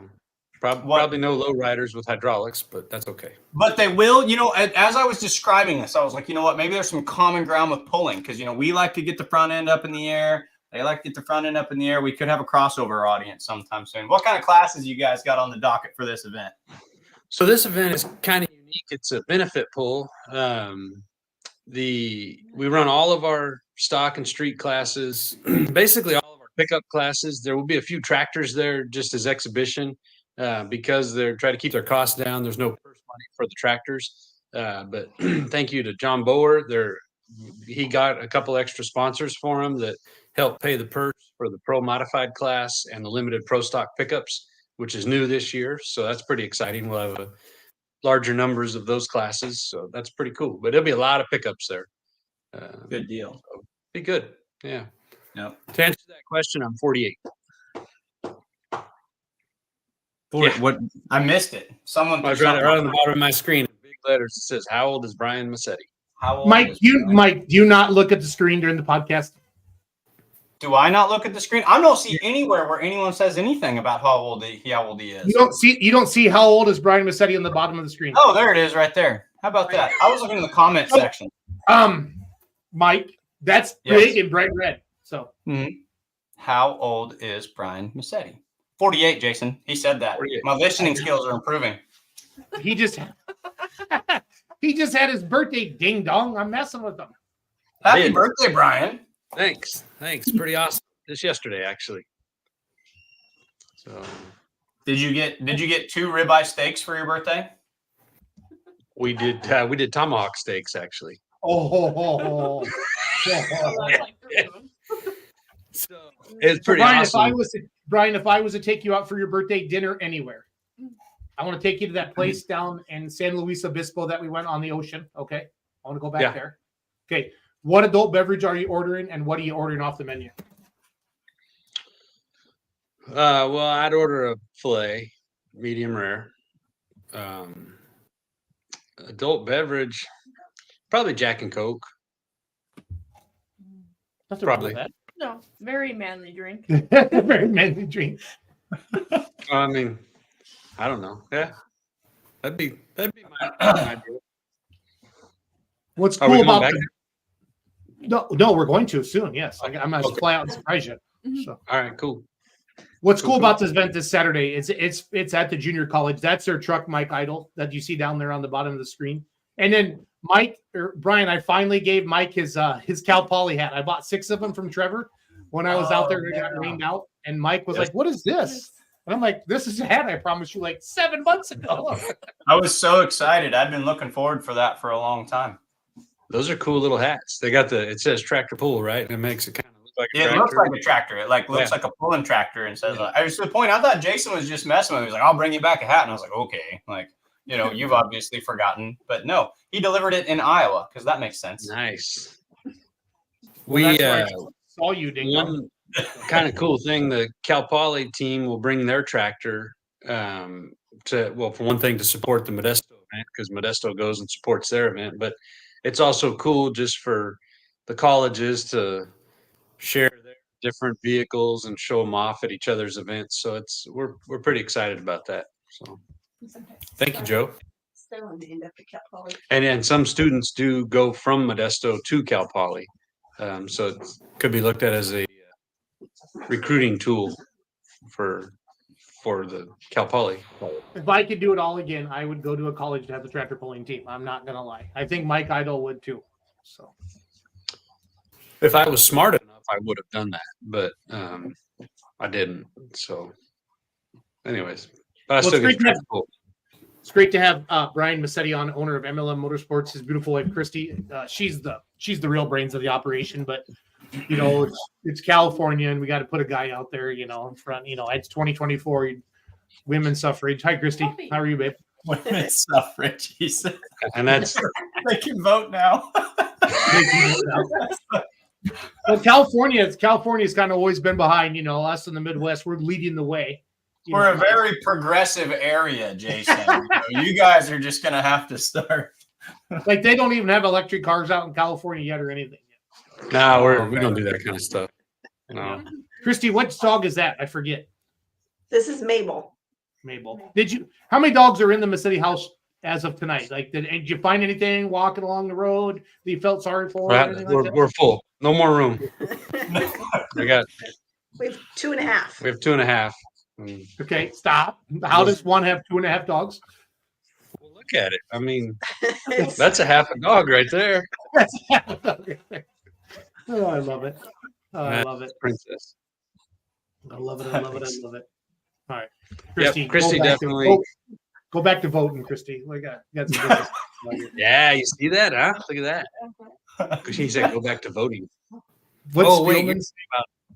[SPEAKER 10] Probably no low riders with hydraulics, but that's okay.
[SPEAKER 7] But they will, as I was describing this, I was like, you know what, maybe there's some common ground with pulling because, we like to get the front end up in the air. They like to get the front end up in the air. We could have a crossover audience sometime soon. What kind of classes you guys got on the docket for this event?
[SPEAKER 10] So this event is kind of unique. It's a benefit pull. We run all of our stock and street classes, basically all of our pickup classes. There will be a few tractors there just as exhibition because they're trying to keep their costs down. There's no purse money for the tractors. But thank you to John Bower. He got a couple extra sponsors for him that help pay the purse for the Pro Modified class and the limited Pro Stock pickups, which is new this year. So that's pretty exciting. We'll have larger numbers of those classes. So that's pretty cool. But there'll be a lot of pickups there.
[SPEAKER 7] Good deal.
[SPEAKER 10] So be good. Yeah.
[SPEAKER 7] Yep.
[SPEAKER 10] To answer that question, I'm 48.
[SPEAKER 7] What? I missed it. Someone
[SPEAKER 10] I got it right on the bottom of my screen in big letters. It says, "How old is Brian Massetti?"
[SPEAKER 7] How old
[SPEAKER 1] Mike, do you not look at the screen during the podcast?
[SPEAKER 7] Do I not look at the screen? I don't see anywhere where anyone says anything about how old he is.
[SPEAKER 1] You don't see how old is Brian Massetti on the bottom of the screen.
[SPEAKER 7] Oh, there it is right there. How about that? I was looking in the comment section.
[SPEAKER 1] Mike, that's big and bright red. So
[SPEAKER 7] how old is Brian Massetti? 48, Jason. He said that. 48. My listening skills are improving.
[SPEAKER 1] He just had his birthday, ding dong. I'm messing with him.
[SPEAKER 7] Happy birthday, Brian.
[SPEAKER 10] Thanks. Pretty awesome. Just yesterday, actually. So,
[SPEAKER 7] did you get 2 ribeye steaks for your birthday?
[SPEAKER 10] We did tomahawk steaks, actually.
[SPEAKER 1] Oh.
[SPEAKER 10] So it's pretty
[SPEAKER 1] Brian,
[SPEAKER 10] awesome.
[SPEAKER 1] If I was to take you out for your birthday dinner anywhere, I want to take you to that place down in San Luis Obispo that we went on the ocean. Okay. I want to go back there. Okay. What adult beverage are you ordering and what are you ordering off the menu?
[SPEAKER 10] Well, I'd order a filet, medium rare. Adult beverage, probably Jack and Coke.
[SPEAKER 1] That's
[SPEAKER 10] probably.
[SPEAKER 2] No, very manly drink.
[SPEAKER 1] Very manly drink.
[SPEAKER 10] I mean, I don't know. Yeah, that'd be my idea.
[SPEAKER 1] What's cool about No, we're going to soon. Yes, I'm going to fly out and surprise you. So.
[SPEAKER 10] All right, cool.
[SPEAKER 1] What's cool about this event this Saturday? It's at the junior college. That's their truck, Mike Idle, that you see down there on the bottom of the screen. And then Brian, I finally gave Mike his Cal Poly hat. I bought 6 of them from Trevor when I was out there and it got rained out. And Mike was like, "What is this?" And I'm like, "This is a hat I promised you like 7 months ago."
[SPEAKER 7] I was so excited. I've been looking forward for that for a long time.
[SPEAKER 10] Those are cool little hats. They got it says tractor pull, right? And it makes it kind of look like a tractor.
[SPEAKER 7] It looks like a tractor. It looks like a pulling tractor and says, I was to the point, I thought Jason was just messing with me. He was like, "I'll bring you back a hat." And I was like, okay. You've obviously forgotten. But no, he delivered it in Iowa because that makes sense.
[SPEAKER 10] Nice.
[SPEAKER 1] Well, I saw you, Ding.
[SPEAKER 10] One kind of cool thing, the Cal Poly team will bring their tractor for one thing, to support the Modesto event because Modesto goes and supports their event. But it's also cool just for the colleges to share their different vehicles and show them off at each other's events. So we're pretty excited about that. So thank you, Joe. And some students do go from Modesto to Cal Poly. So it could be looked at as a recruiting tool for the Cal Poly.
[SPEAKER 1] If I could do it all again, I would go to a college to have the tractor pulling team. I'm not gonna lie. I think Mike Idle would too. So
[SPEAKER 10] if I was smart enough, I would have done that, but I didn't. So anyways, but I still get tractor pull.
[SPEAKER 1] It's great to have Brian Massetti on, owner of MLM Motorsports. His beautiful wife Christy. She's the real brains of the operation. But it's California, and we got to put a guy out there, in front. It's 2024, women's suffrage. Hi, Christy. How are you, babe?
[SPEAKER 7] Women's suffrage.
[SPEAKER 3] And that's
[SPEAKER 7] they can vote now.
[SPEAKER 1] Well, California's kind of always been behind. Us in the Midwest, we're leading the way.
[SPEAKER 7] We're a very progressive area, Jason. You guys are just going to have to start.
[SPEAKER 1] Like they don't even have electric cars out in California yet or anything.
[SPEAKER 10] No, we don't do that kind of stuff. No.
[SPEAKER 1] Christy, what dog is that? I forget.
[SPEAKER 11] This is Mabel.
[SPEAKER 1] How many dogs are in the Massetti house as of tonight? Like, did you find anything walking along the road that you felt sorry for?
[SPEAKER 10] We're full. No more room.
[SPEAKER 11] We have 2.5.
[SPEAKER 10] We have 2.5.
[SPEAKER 1] Okay, stop. How does one have 2.5 dogs?
[SPEAKER 10] Well, look at it. I mean, that's a half a dog right there.
[SPEAKER 1] Oh, I love it. I love it.
[SPEAKER 10] Princess.
[SPEAKER 1] I love it. All right. Christy,
[SPEAKER 10] Christy definitely.
[SPEAKER 1] Go back to voting, Christy. We got some business.
[SPEAKER 10] Yeah, you see that, huh? Look at that. She said go back to voting.
[SPEAKER 1] Wait,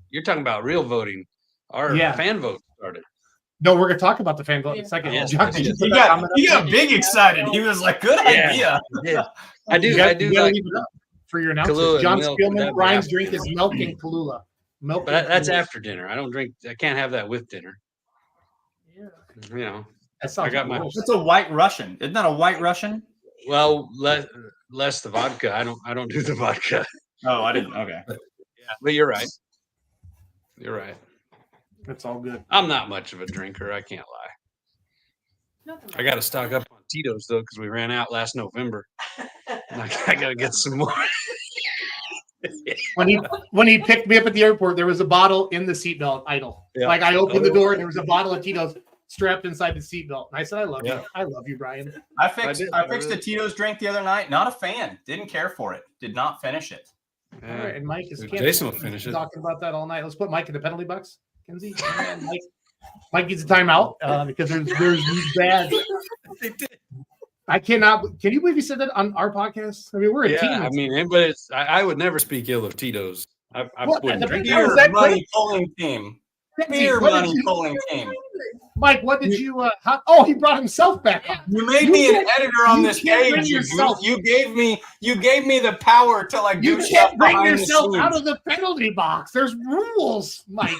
[SPEAKER 10] you're talking about real voting. Our fan vote started.
[SPEAKER 1] No, we're gonna talk about the fan vote in a second.
[SPEAKER 10] Yes,
[SPEAKER 7] he got big excited. He was like, "Good idea."
[SPEAKER 10] Yeah. I do like
[SPEAKER 1] for your announcements.
[SPEAKER 10] Kahlua
[SPEAKER 1] John
[SPEAKER 10] milk,
[SPEAKER 1] Spielman, Brian's drink is milk and Kahlua. Milk.
[SPEAKER 10] But that's after dinner. I don't drink. I can't have that with dinner.
[SPEAKER 1] Yeah.
[SPEAKER 10] I got my.
[SPEAKER 7] It's a White Russian. Isn't that a White Russian?
[SPEAKER 10] Well, less the vodka. I don't do the vodka.
[SPEAKER 7] Oh, I didn't. Okay.
[SPEAKER 10] But you're right. You're right.
[SPEAKER 1] That's all good.
[SPEAKER 10] I'm not much of a drinker. I can't lie. I got to stock up on Tito's though because we ran out last November. I got to get some more.
[SPEAKER 1] When he picked me up at the airport, there was a bottle in the seatbelt idle.
[SPEAKER 10] Yeah.
[SPEAKER 1] Like I opened the door and there was a bottle of Tito's strapped inside the seatbelt. And I said, "I love you. I love you, Brian."
[SPEAKER 7] I fixed a Tito's drink the other night. Not a fan. Didn't care for it. Did not finish it.
[SPEAKER 1] All right, and Mike is
[SPEAKER 10] Jason will finish it.
[SPEAKER 1] Talking about that all night. Let's put Mike in the penalty box, Kenzie. Mike gets a timeout because there's bad. I cannot. Can you believe he said that on our podcast? I mean, we're a team.
[SPEAKER 10] I mean, but I would never speak ill of Tito's. I wouldn't drink
[SPEAKER 7] Beer money pulling team. Beer money pulling team.
[SPEAKER 1] Mike, what did you? He brought himself back on.
[SPEAKER 7] You made me an editor on this page. You gave me the power to like do stuff.
[SPEAKER 1] You can't bring yourself out of the penalty box. There's rules, Mike.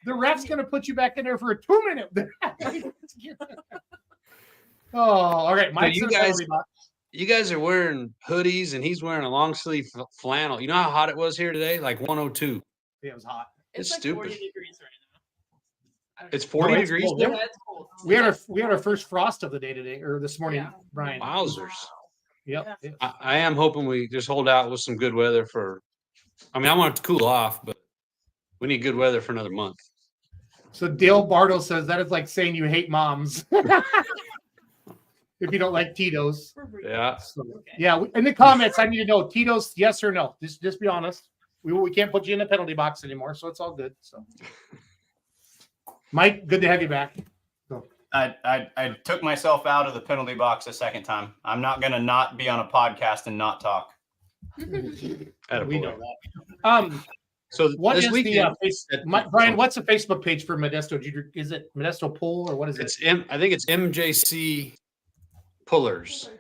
[SPEAKER 1] The ref's gonna put you back in there for a 2-minute. Oh, all right. Mike's
[SPEAKER 10] so you guys are wearing hoodies and he's wearing a long sleeve flannel. You know how hot it was here today? Like 102.
[SPEAKER 1] Yeah, it was hot.
[SPEAKER 2] It's
[SPEAKER 10] like
[SPEAKER 2] stupid.
[SPEAKER 10] 40
[SPEAKER 2] degrees right now.
[SPEAKER 10] It's 40 degrees.
[SPEAKER 1] Cold. We had our first frost of the day today or this morning, Brian.
[SPEAKER 10] Wowzers.
[SPEAKER 1] Yep.
[SPEAKER 10] I am hoping we just hold out with some good weather I want it to cool off, but we need good weather for another month.
[SPEAKER 1] So Dale Bartle says that is like saying you hate moms. If you don't like Tito's.
[SPEAKER 10] Yeah.
[SPEAKER 1] So, in the comments, I need to know Tito's, yes or no. Just be honest. We can't put you in the penalty box anymore, so it's all good. So, Mike, good to have you back. So.
[SPEAKER 7] I took myself out of the penalty box a second time. I'm not gonna not be on a podcast and not talk.
[SPEAKER 1] We know that.
[SPEAKER 10] So
[SPEAKER 1] what
[SPEAKER 10] this
[SPEAKER 1] is
[SPEAKER 10] weekend,
[SPEAKER 1] Brian? What's the Facebook page for Modesto? Is it Modesto Pull or what is it?
[SPEAKER 10] I think it's MJC Pullers.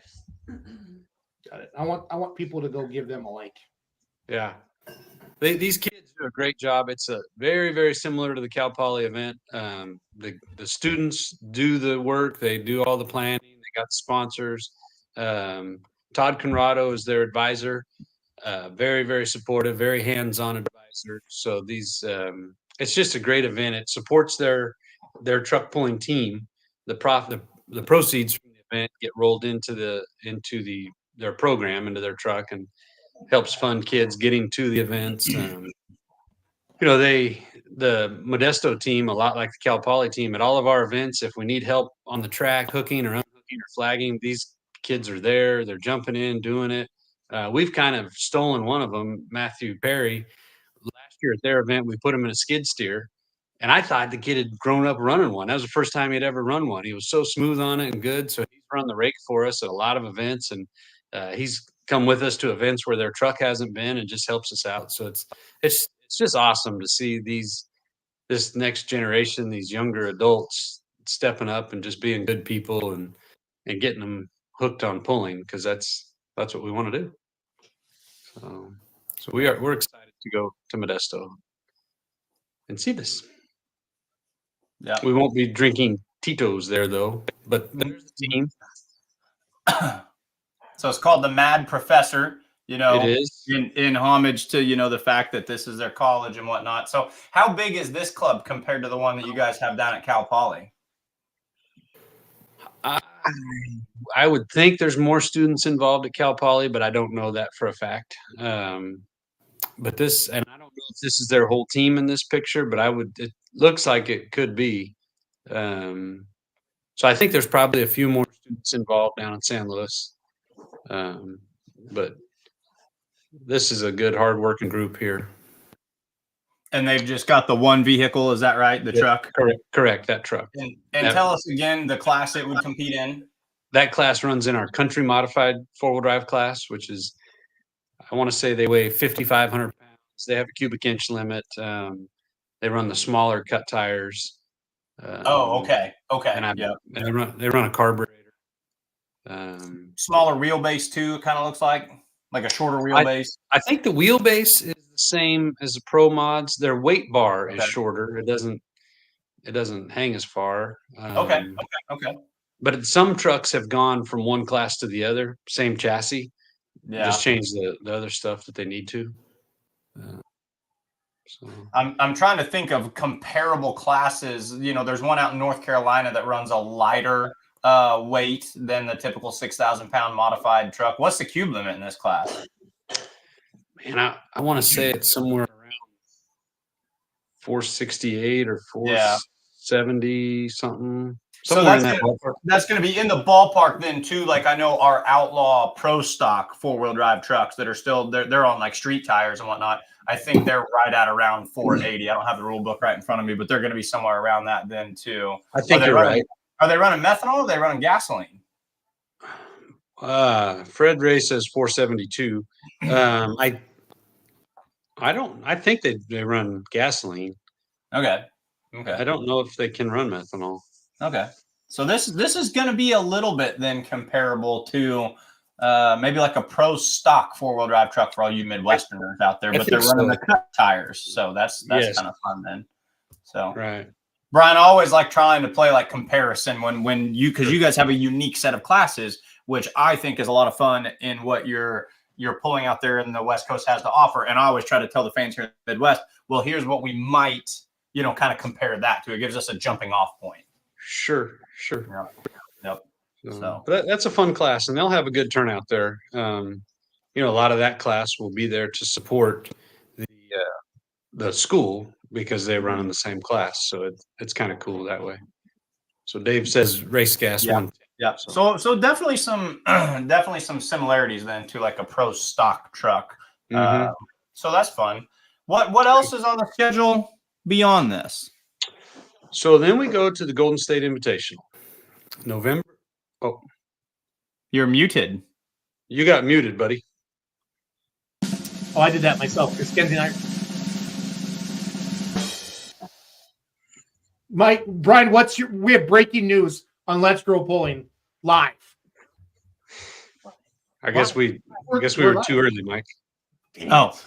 [SPEAKER 1] Got it. I want people to go give them a like.
[SPEAKER 10] Yeah. These kids do a great job. It's a very, very similar to the Cal Poly event. The students do the work. They do all the planning. They got sponsors. Todd Conrado is their advisor. Very, very supportive, very hands-on advisor. So it's just a great event. It supports their truck pulling team. The proceeds from the event get rolled into their program, into their truck, and helps fund kids getting to the events. The Modesto team, a lot like the Cal Poly team, at all of our events, if we need help on the track, hooking or unhooking or flagging, these kids are there. They're jumping in, doing it. We've kind of stolen one of them, Matthew Perry. Last year at their event, we put him in a skid steer, and I thought the kid had grown up running one. That was the first time he'd ever run one. He was so smooth on it and good. So he's run the rake for us at a lot of events, and he's come with us to events where their truck hasn't been and just helps us out. So it's just awesome to see this next generation, these younger adults stepping up and just being good people and getting them hooked on pulling, because that's what we want to do. So we're excited to go to Modesto and see this.
[SPEAKER 7] Yeah,
[SPEAKER 10] we won't be drinking Tito's there though, but there's the team.
[SPEAKER 7] So it's called the Mad Professor. You know,
[SPEAKER 10] It is.
[SPEAKER 7] in homage to, you know, the fact that this is their college and whatnot. So how big is this club compared to the one that you guys have down at Cal Poly?
[SPEAKER 10] I would think there's more students involved at Cal Poly, but I don't know that for a fact. But this, and I don't know if this is their whole team in this picture, but it looks like it could be. So I think there's probably a few more students involved down in San Luis. But this is a good, hard-working group here.
[SPEAKER 7] And they've just got the one vehicle, is that right? The truck?
[SPEAKER 10] Correct, that truck.
[SPEAKER 7] And tell us again the class it would compete in.
[SPEAKER 10] That class runs in our country modified four-wheel drive class, which is, I want to say they weigh 5,500 pounds. They have a cubic inch limit. They run the smaller cut tires.
[SPEAKER 7] Okay.
[SPEAKER 10] And they run a carburetor.
[SPEAKER 7] Smaller wheelbase too, it kind of looks like a shorter wheelbase.
[SPEAKER 10] I think the wheelbase is the same as the Pro Mods. Their weight bar is shorter. It doesn't hang as far.
[SPEAKER 7] Okay.
[SPEAKER 10] But some trucks have gone from one class to the other, same chassis.
[SPEAKER 7] Yeah.
[SPEAKER 10] Just change the other stuff that they need to. So
[SPEAKER 7] I'm trying to think of comparable classes. You know, there's one out in North Carolina that runs a lighter weight than the typical 6,000 pound modified truck. What's the cube limit in this class?
[SPEAKER 10] Man, I want to say it's somewhere around 468 or 470 something.
[SPEAKER 7] So that's going to be in the ballpark then too. Like I know our Outlaw Pro Stock 4-wheel drive trucks that are still they're on like street tires and whatnot. I think they're right at around 480. I don't have the rule book right in front of me, but they're going to be somewhere around that then too.
[SPEAKER 10] I think you're right.
[SPEAKER 7] Are they running methanol or are they running gasoline?
[SPEAKER 10] Fred Ray says 472. I think they run gasoline.
[SPEAKER 7] Okay.
[SPEAKER 10] I don't know if they can run methanol.
[SPEAKER 7] Okay. So this is going to be a little bit then comparable to maybe like a Pro Stock 4-wheel drive truck for all you Midwesterners out there, but they're running the cut tires. So that's kind of fun then. So
[SPEAKER 10] right.
[SPEAKER 7] Brian, I always like trying to play like comparison because you guys have a unique set of classes, which I think is a lot of fun in what you're pulling out there and the West Coast has to offer. And I always try to tell the fans here in the Midwest, well, here's what we might, kind of compare that to. It gives us a jumping off point.
[SPEAKER 10] Sure.
[SPEAKER 7] Yep. So
[SPEAKER 10] but that's a fun class, and they'll have a good turnout there. A lot of that class will be there to support the school because they run in the same class. So it's kind of cool that way. So Dave says race gas one.
[SPEAKER 7] Yeah. So definitely some similarities then to like a Pro Stock truck.
[SPEAKER 10] Mm-hmm.
[SPEAKER 7] So that's fun. What else is on the schedule beyond this?
[SPEAKER 10] So then we go to the Golden State Invitational. November. Oh.
[SPEAKER 7] You're muted.
[SPEAKER 10] You got muted, buddy.
[SPEAKER 1] Oh, I did that myself because Kenzie and Brian, we have breaking news on Let's Grow Pulling live.
[SPEAKER 10] I guess we were too early, Mike.
[SPEAKER 7] Oh.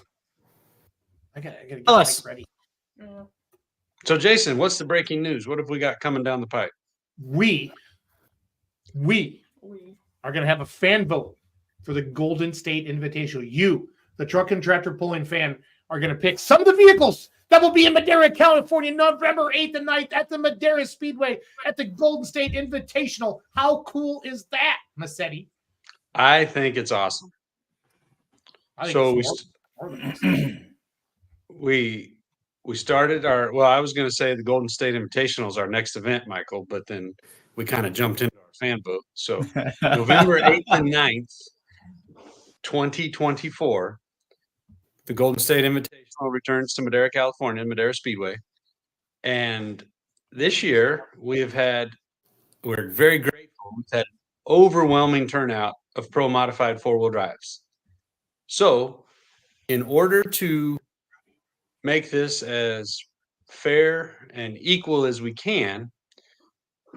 [SPEAKER 1] I gotta get Mike ready.
[SPEAKER 10] So, Jason, what's the breaking news? What have we got coming down the pipe?
[SPEAKER 1] We are going to have a fan vote for the Golden State Invitational. You, the truck and tractor pulling fan, are going to pick some of the vehicles that will be in Madera, California, November 8th and 9th at the Madera Speedway at the Golden State Invitational. How cool is that, Massetti?
[SPEAKER 10] I think it's awesome. We started I was going to say the Golden State Invitational is our next event, Michael, but then we kind of jumped into our fan vote. So November 8th and 9th, 2024, the Golden State Invitational returns to Madera, California, Madera Speedway. And this year we're very grateful. We've had overwhelming turnout of pro modified 4-wheel drives. So, in order to make this as fair and equal as we can,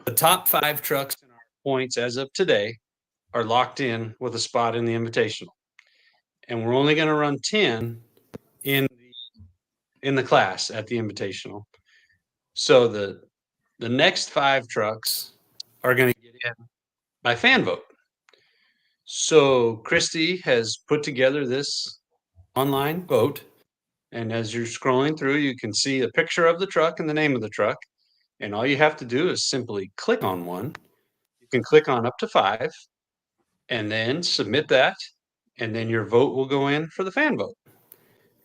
[SPEAKER 10] the top 5 trucks in our points as of today are locked in with a spot in the Invitational. And we're only going to run 10 in the class at the Invitational. So the next 5 trucks are going to get in by fan vote. So Christy has put together this online vote. And as you're scrolling through, you can see a picture of the truck and the name of the truck. And all you have to do is simply click on one. You can click on up to 5 and then submit that. And then your vote will go in for the fan vote.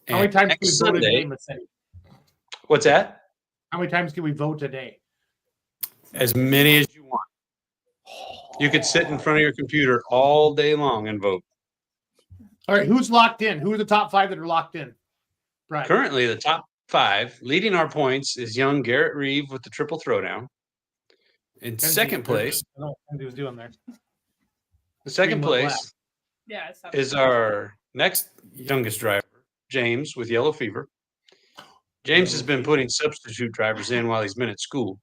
[SPEAKER 1] How many times can we vote a day, Massetti?
[SPEAKER 10] What's that?
[SPEAKER 1] How many times can we vote a day?
[SPEAKER 10] As many as you want. You could sit in front of your computer all day long and vote.
[SPEAKER 1] All right, who's locked in? Who are the top 5 that are locked in? Right.
[SPEAKER 10] Currently, the top 5 leading our points is young Garrett Reeve with the triple throwdown. In second place,
[SPEAKER 1] I don't know what he was doing there.
[SPEAKER 10] the second place
[SPEAKER 2] Yeah,
[SPEAKER 10] is our next youngest driver, James, with yellow fever. James has been putting substitute drivers in while he's been at school.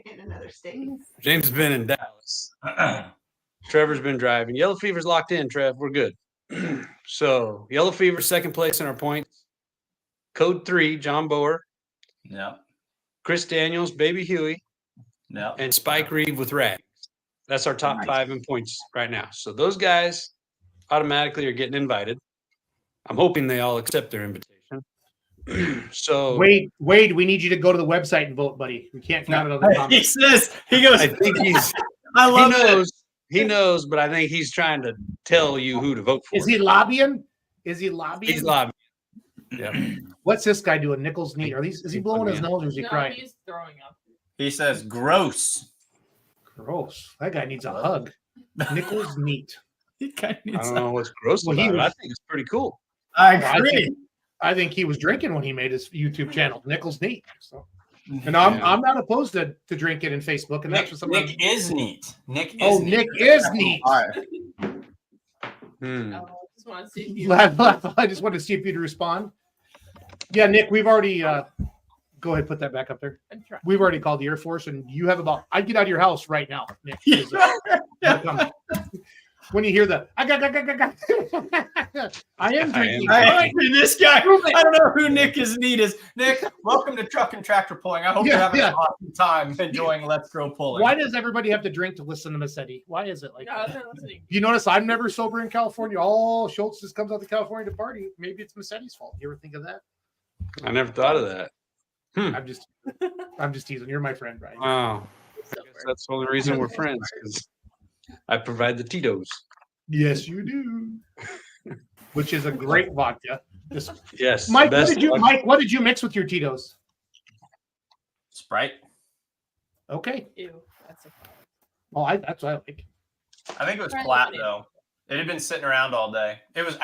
[SPEAKER 11] In another state.
[SPEAKER 10] James has been in Dallas. Trevor's been driving. Yellow fever's locked in, Trev. We're good. So yellow fever, second place in our points. Code 3, John Bower.
[SPEAKER 7] Yeah.
[SPEAKER 10] Chris Daniels, Baby Huey.
[SPEAKER 7] Yeah.
[SPEAKER 10] And Spike Reeve with Rags. That's our top 5 in points right now. So those guys automatically are getting invited. I'm hoping they all accept their invitation. So
[SPEAKER 1] Wade, we need you to go to the website and vote, buddy. We can't count it on the comments.
[SPEAKER 7] He goes.
[SPEAKER 10] I think he's.
[SPEAKER 7] I love
[SPEAKER 10] it. He knows, but I think he's trying to tell you who to vote for.
[SPEAKER 1] Is he lobbying? Is he lobbying?
[SPEAKER 10] He's lobbying. Yeah.
[SPEAKER 1] What's this guy doing? Nichols neat. Is he blowing his nose or is he crying?
[SPEAKER 2] He's throwing up.
[SPEAKER 7] He says, gross.
[SPEAKER 1] Gross. That guy needs a hug. Nichols neat.
[SPEAKER 7] He kind of needs
[SPEAKER 10] I don't know what's gross about it. I think it's pretty cool.
[SPEAKER 7] I agree.
[SPEAKER 1] I think he was drinking when he made his YouTube channel. Nichols neat. So, and I'm not opposed to drinking in Facebook. And that's what somebody.
[SPEAKER 7] Nick is neat. Nick
[SPEAKER 1] is neat.
[SPEAKER 7] All right.
[SPEAKER 2] I just want to see if you.
[SPEAKER 1] I just wanted to see if you'd respond. Yeah, Nick, we've already. Go ahead, put that back up there. We've already called the Air Force, and you have about. I'd get out of your house right now, Nick. When you hear the, I am drinking.
[SPEAKER 7] This guy, I don't know who Nick is neat is. Nick, welcome to Truck and Tractor Pulling. I hope you're having an awesome time enjoying Let's Grow Pulling.
[SPEAKER 1] Why does everybody have to drink to listen to Massetti? Why is it like that? You notice I'm never sober in California. Oh, Schultz just comes out to California to party. Maybe it's Massetti's fault. You ever think of that?
[SPEAKER 10] I never thought of that.
[SPEAKER 1] I'm just teasing. You're my friend, Brian.
[SPEAKER 10] Wow. I guess that's the only reason we're friends, because I provide the Tito's.
[SPEAKER 1] Yes, you do. Which is a great vodka.
[SPEAKER 10] Yes.
[SPEAKER 1] Mike, what did you mix with your Tito's?
[SPEAKER 7] Sprite.
[SPEAKER 1] Okay.
[SPEAKER 2] Ew, that's a.
[SPEAKER 1] That's what I like.
[SPEAKER 7] I think it was flat though. It had been sitting around all day. It was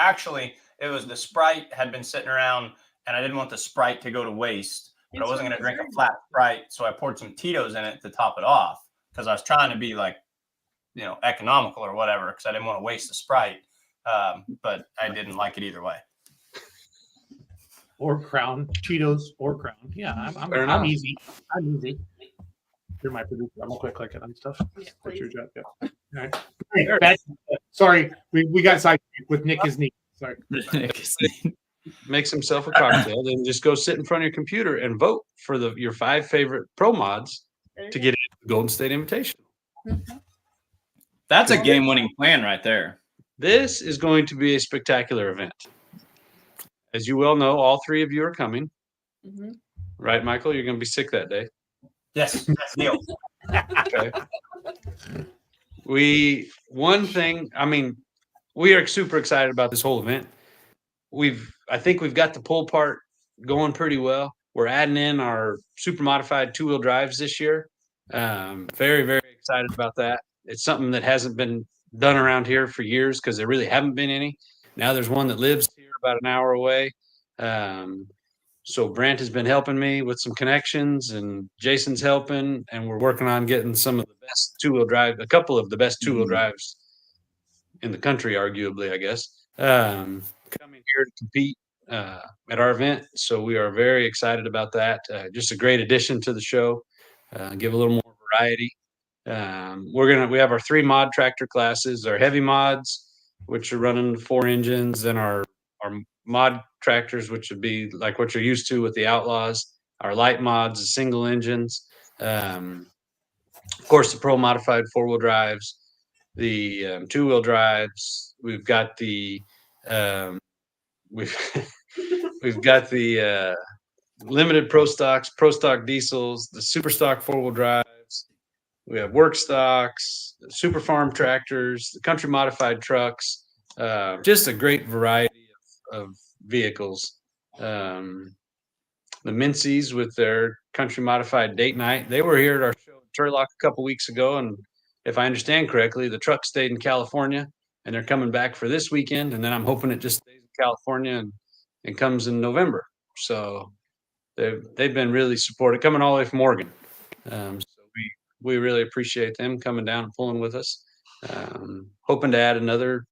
[SPEAKER 7] the Sprite had been sitting around, and I didn't want the Sprite to go to waste. But I wasn't going to drink a flat Sprite, so I poured some Tito's in it to top it off because I was trying to be like, economical or whatever because I didn't want to waste the Sprite. But I didn't like it either way.
[SPEAKER 1] Or Crown, Tito's or Crown. Yeah, I'm easy. I'm easy. You're my producer. I'm gonna quit clicking on stuff.
[SPEAKER 2] Yeah,
[SPEAKER 1] that's your job. Yeah. All right. Sorry, we got sidetracked with Nick is neat. Sorry.
[SPEAKER 10] Makes himself a cocktail, then just go sit in front of your computer and vote for your 5 favorite pro mods to get into the Golden State Invitational.
[SPEAKER 7] That's a game-winning plan right there.
[SPEAKER 10] This is going to be a spectacular event. As you well know, all 3 of you are coming.
[SPEAKER 2] Mm-hmm.
[SPEAKER 10] Right, Michael? You're going to be sick that day.
[SPEAKER 7] Yes, that's the deal.
[SPEAKER 10] Okay. We are super excited about this whole event. I think we've got the pull part going pretty well. We're adding in our super modified 2-wheel drives this year. Very, very excited about that. It's something that hasn't been done around here for years because there really haven't been any. Now there's one that lives here about an hour away. So Brant has been helping me with some connections, and Jason's helping, and we're working on getting some of the best two-wheel drive, a couple of the best two-wheel drives in the country, arguably, I guess, coming here to compete at our event. So we are very excited about that. Just a great addition to the show. Give a little more variety. We have our 3 mod tractor classes, our heavy mods, which are running 4 engines, and our mod tractors, which would be like what you're used to with the Outlaws, our light mods, the single engines, of course, the pro modified 4-wheel drives, the 2-wheel drives. We've got the we've got the limited pro stock diesels, the super stock 4-wheel drives. We have work stocks, super farm tractors, the country modified trucks. Just a great variety of vehicles. The Mincies with their country modified date night. They were here at our show in Turlock a couple weeks ago, and if I understand correctly, the truck stayed in California, and they're coming back for this weekend. And then I'm hoping it just stays in California and comes in November. So they've been really supportive, coming all the way from Oregon. So we really appreciate them coming down and pulling with us. Hoping to add another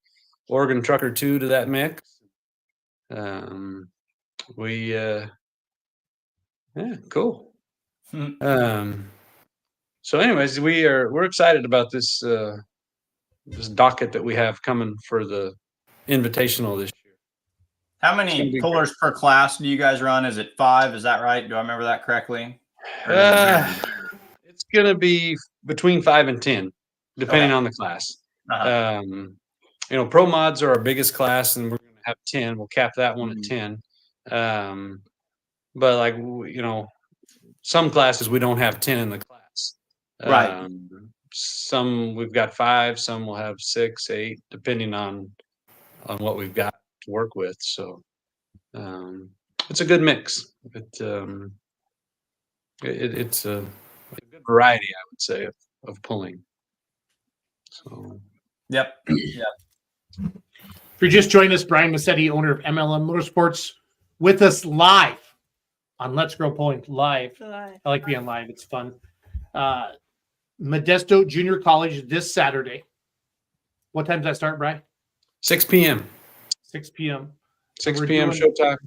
[SPEAKER 10] Oregon truck or 2 to that mix. Cool. So anyways, we're excited about this this docket that we have coming for the Invitational this year.
[SPEAKER 7] How many pullers per class do you guys run? Is it 5? Is that right? Do I remember that correctly?
[SPEAKER 10] It's gonna be between 5 and 10, depending on the class. Pro mods are our biggest class, and we're gonna have 10. We'll cap that one at 10. But like some classes we don't have 10 in the class.
[SPEAKER 7] Right.
[SPEAKER 10] Some we've got 5, some will have 6, 8, depending on what we've got to work with. So it's a good mix. It's a good variety, I would say, of pulling. So
[SPEAKER 7] Yep.
[SPEAKER 1] If you're just joining us, Brian Massetti, owner of MLM Motorsports, with us live on Let's Grow Pulling live. I like being live. It's fun. Modesto Junior College this Saturday. What time does that start, Brian?
[SPEAKER 10] 6 p.m.
[SPEAKER 1] 6 p.m.
[SPEAKER 10] 6 p.m. showtime.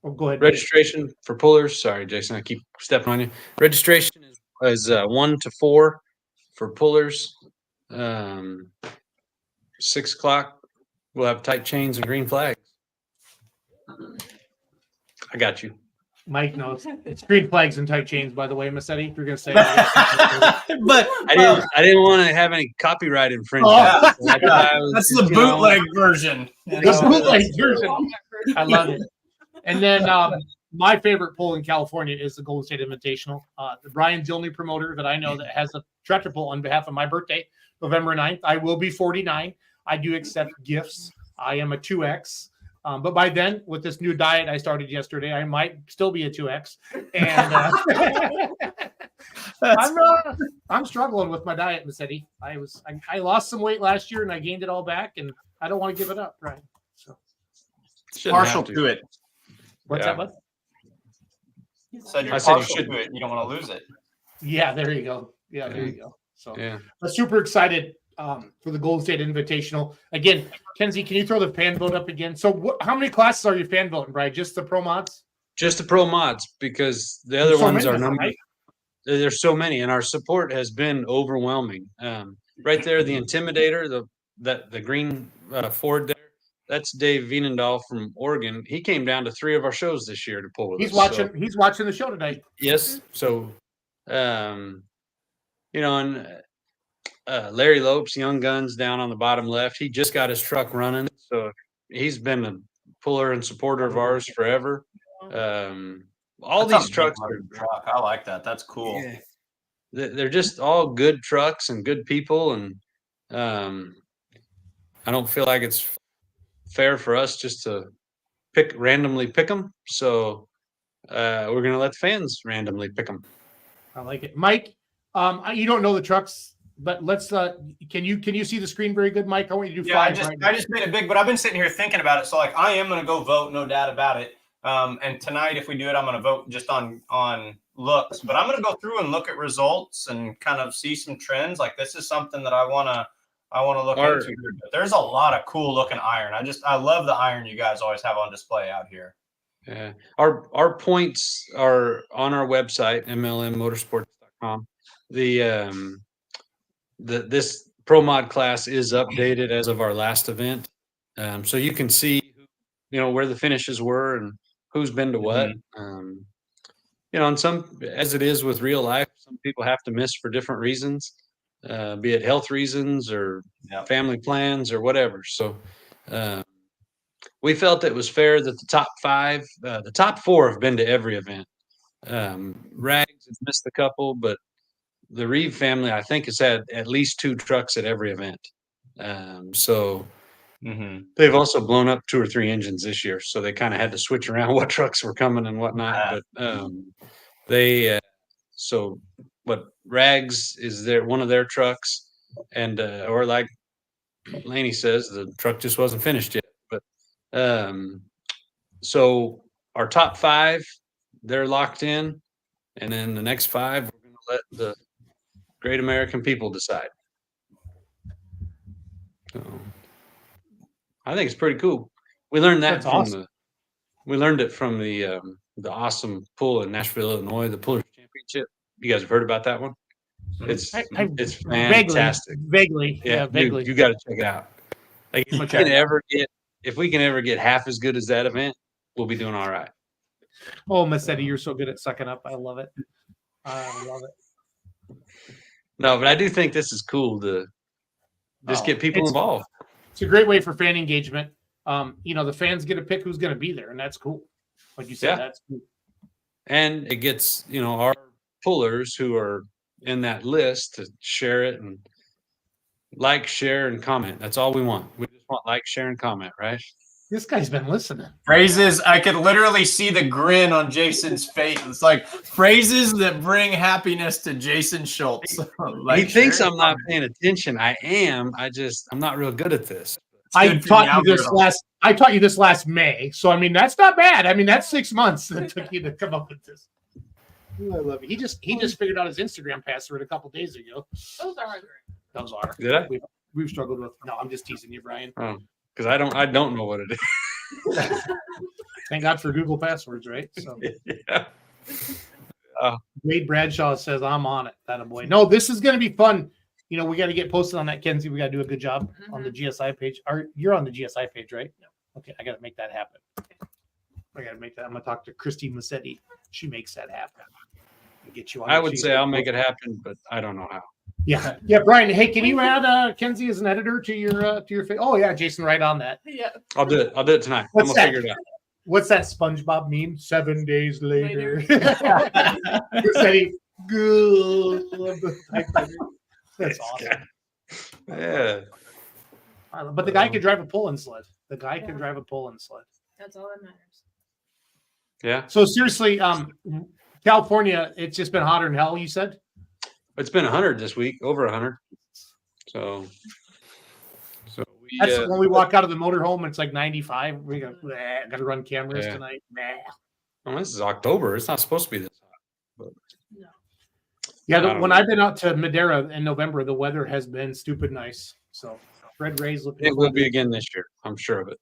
[SPEAKER 1] Oh, go ahead.
[SPEAKER 10] Registration for pullers. Sorry, Jason, I keep stepping on you. Registration is 1 to 4 for pullers. 6 o'clock, we'll have tight chains and green flags. I got you.
[SPEAKER 1] Mike knows. It's green flags and tight chains, by the way, Massetti, if you're going to say
[SPEAKER 7] But
[SPEAKER 10] I didn't want to have any copyright infringement.
[SPEAKER 7] That's the bootleg version.
[SPEAKER 1] The bootleg version. I love it. And then my favorite pull in California is the Golden State Invitational. The Brian Dilney promoter that I know that has a tractor pull on behalf of my birthday, November 9th. I will be 49. I do accept gifts. I am a 2X. But by then, with this new diet I started yesterday, I might still be a 2X. And I'm struggling with my diet, Massetti. I lost some weight last year and I gained it all back, and I don't want to give it up, right? So
[SPEAKER 7] partial to it.
[SPEAKER 1] What's that, bud?
[SPEAKER 7] Said you're partial to it. You don't want to lose it.
[SPEAKER 1] Yeah, there you go. Yeah, there you go. So I'm super excited for the Golden State Invitational. Again, Kenzie, can you throw the fan vote up again? So how many classes are you fan voting, Brian? Just the pro mods?
[SPEAKER 10] Just the pro mods, because the other ones are numbered. Right? There's so many, and our support has been overwhelming. Right there, the Intimidator, the green Ford there, that's Dave Vienendahl from Oregon. He came down to 3 of our shows this year to pull with us.
[SPEAKER 1] He's watching the show tonight.
[SPEAKER 10] Yes. So, and Larry Lopes, Young Guns, down on the bottom left. He just got his truck running, so he's been a puller and supporter of ours forever. All these trucks are.
[SPEAKER 7] I like that. That's cool.
[SPEAKER 10] Yeah. They're just all good trucks and good people, and I don't feel like it's fair for us just to randomly pick them. So we're gonna let the fans randomly pick them.
[SPEAKER 1] I like it, Mike. You don't know the trucks, but let's. Can you see the screen very good, Mike? I want you to do 5.
[SPEAKER 7] I just made it big, but I've been sitting here thinking about it. So I am gonna go vote, no doubt about it. And tonight, if we do it, I'm going to vote just on looks. But I'm going to go through and look at results and kind of see some trends. Like this is something that I want to look into here. But there's a lot of cool looking iron. I love the iron you guys always have on display out here.
[SPEAKER 10] Yeah, our points are on our website, mlmmotorsports.com. This Pro Mod class is updated as of our last event, so you can see, where the finishes were and who's been to what. And some, as it is with real life, some people have to miss for different reasons, be it health reasons or family plans or whatever. So. We felt it was fair that the top 4 have been to every event. Rags has missed a couple, but the Reeve family, I think, has had at least 2 trucks at every event. So they've also blown up 2 or 3 engines this year, so they kind of had to switch around what trucks were coming and whatnot. But but Rags is one of their trucks, and or like Laney says, the truck just wasn't finished yet. So our top 5, they're locked in, and then the next 5, we're going to let the great American people decide. So I think it's pretty cool. We learned that we learned it from the awesome pull in Nashville, Illinois, the Pullers Championship. You guys have heard about that one? It's fantastic.
[SPEAKER 1] Vaguely.
[SPEAKER 10] Dude, you got to check it out. Like if we can ever get half as good as that event, we'll be doing all right.
[SPEAKER 1] Oh, Massetti, you're so good at sucking up. I love it. I love it.
[SPEAKER 10] No, but I do think this is cool to just get people involved.
[SPEAKER 1] It's a great way for fan engagement. The fans get to pick who's going to be there, and that's cool. Like you said, that's cool.
[SPEAKER 10] And it gets, our pullers who are in that list to share it and like, share, and comment. That's all we want. We just want like, share, and comment, right?
[SPEAKER 1] This guy's been listening.
[SPEAKER 7] Phrases, I could literally see the grin on Jason's face. It's like phrases that bring happiness to Jason Schultz.
[SPEAKER 10] He thinks I'm not paying attention. I am. I'm not real good at this.
[SPEAKER 1] I taught you this last May. So, that's not bad. That's 6 months that took you to come up with this. Ooh, I love it. He just figured out his Instagram password a couple days ago. Those are.
[SPEAKER 10] Did I?
[SPEAKER 1] We've struggled with. No, I'm just teasing you, Brian.
[SPEAKER 10] Oh, because I don't know what it is.
[SPEAKER 1] Thank God for Google passwords, right? So.
[SPEAKER 10] Yeah.
[SPEAKER 1] Wade Bradshaw says I'm on it. That a boy. No, this is going to be fun. We got to get posted on that, Kenzie. We got to do a good job on the GSI page. You're on the GSI page, right? No. Okay, I got to make that happen. I got to make that. I'm going to talk to Christy Massetti. She makes that happen. Get you on.
[SPEAKER 10] I would say I'll make it happen, but I don't know how.
[SPEAKER 1] Yeah, Brian. Hey, can you add Kenzie as an editor to your face? Oh yeah, Jason, right on that.
[SPEAKER 2] Yeah,
[SPEAKER 10] I'll do it. I'll do it tonight. I'm gonna figure it out.
[SPEAKER 1] What's that SpongeBob meme? 7 days later. Good. That's awesome.
[SPEAKER 10] Yeah.
[SPEAKER 1] But the guy can drive a pull-in sled. That's all that matters.
[SPEAKER 10] Yeah.
[SPEAKER 1] So seriously, California, it's just been hotter than hell. You said.
[SPEAKER 10] It's been 100 this week, over 100. So
[SPEAKER 1] that's when we walk out of the motorhome. It's like 95. We got to run cameras tonight.
[SPEAKER 10] Well, this is October. It's not supposed to be this hot. But,
[SPEAKER 1] no. Yeah, when I've been out to Madeira in November, the weather has been stupid nice. So Fred Ray's looking.
[SPEAKER 10] It will be again this year. I'm sure of it.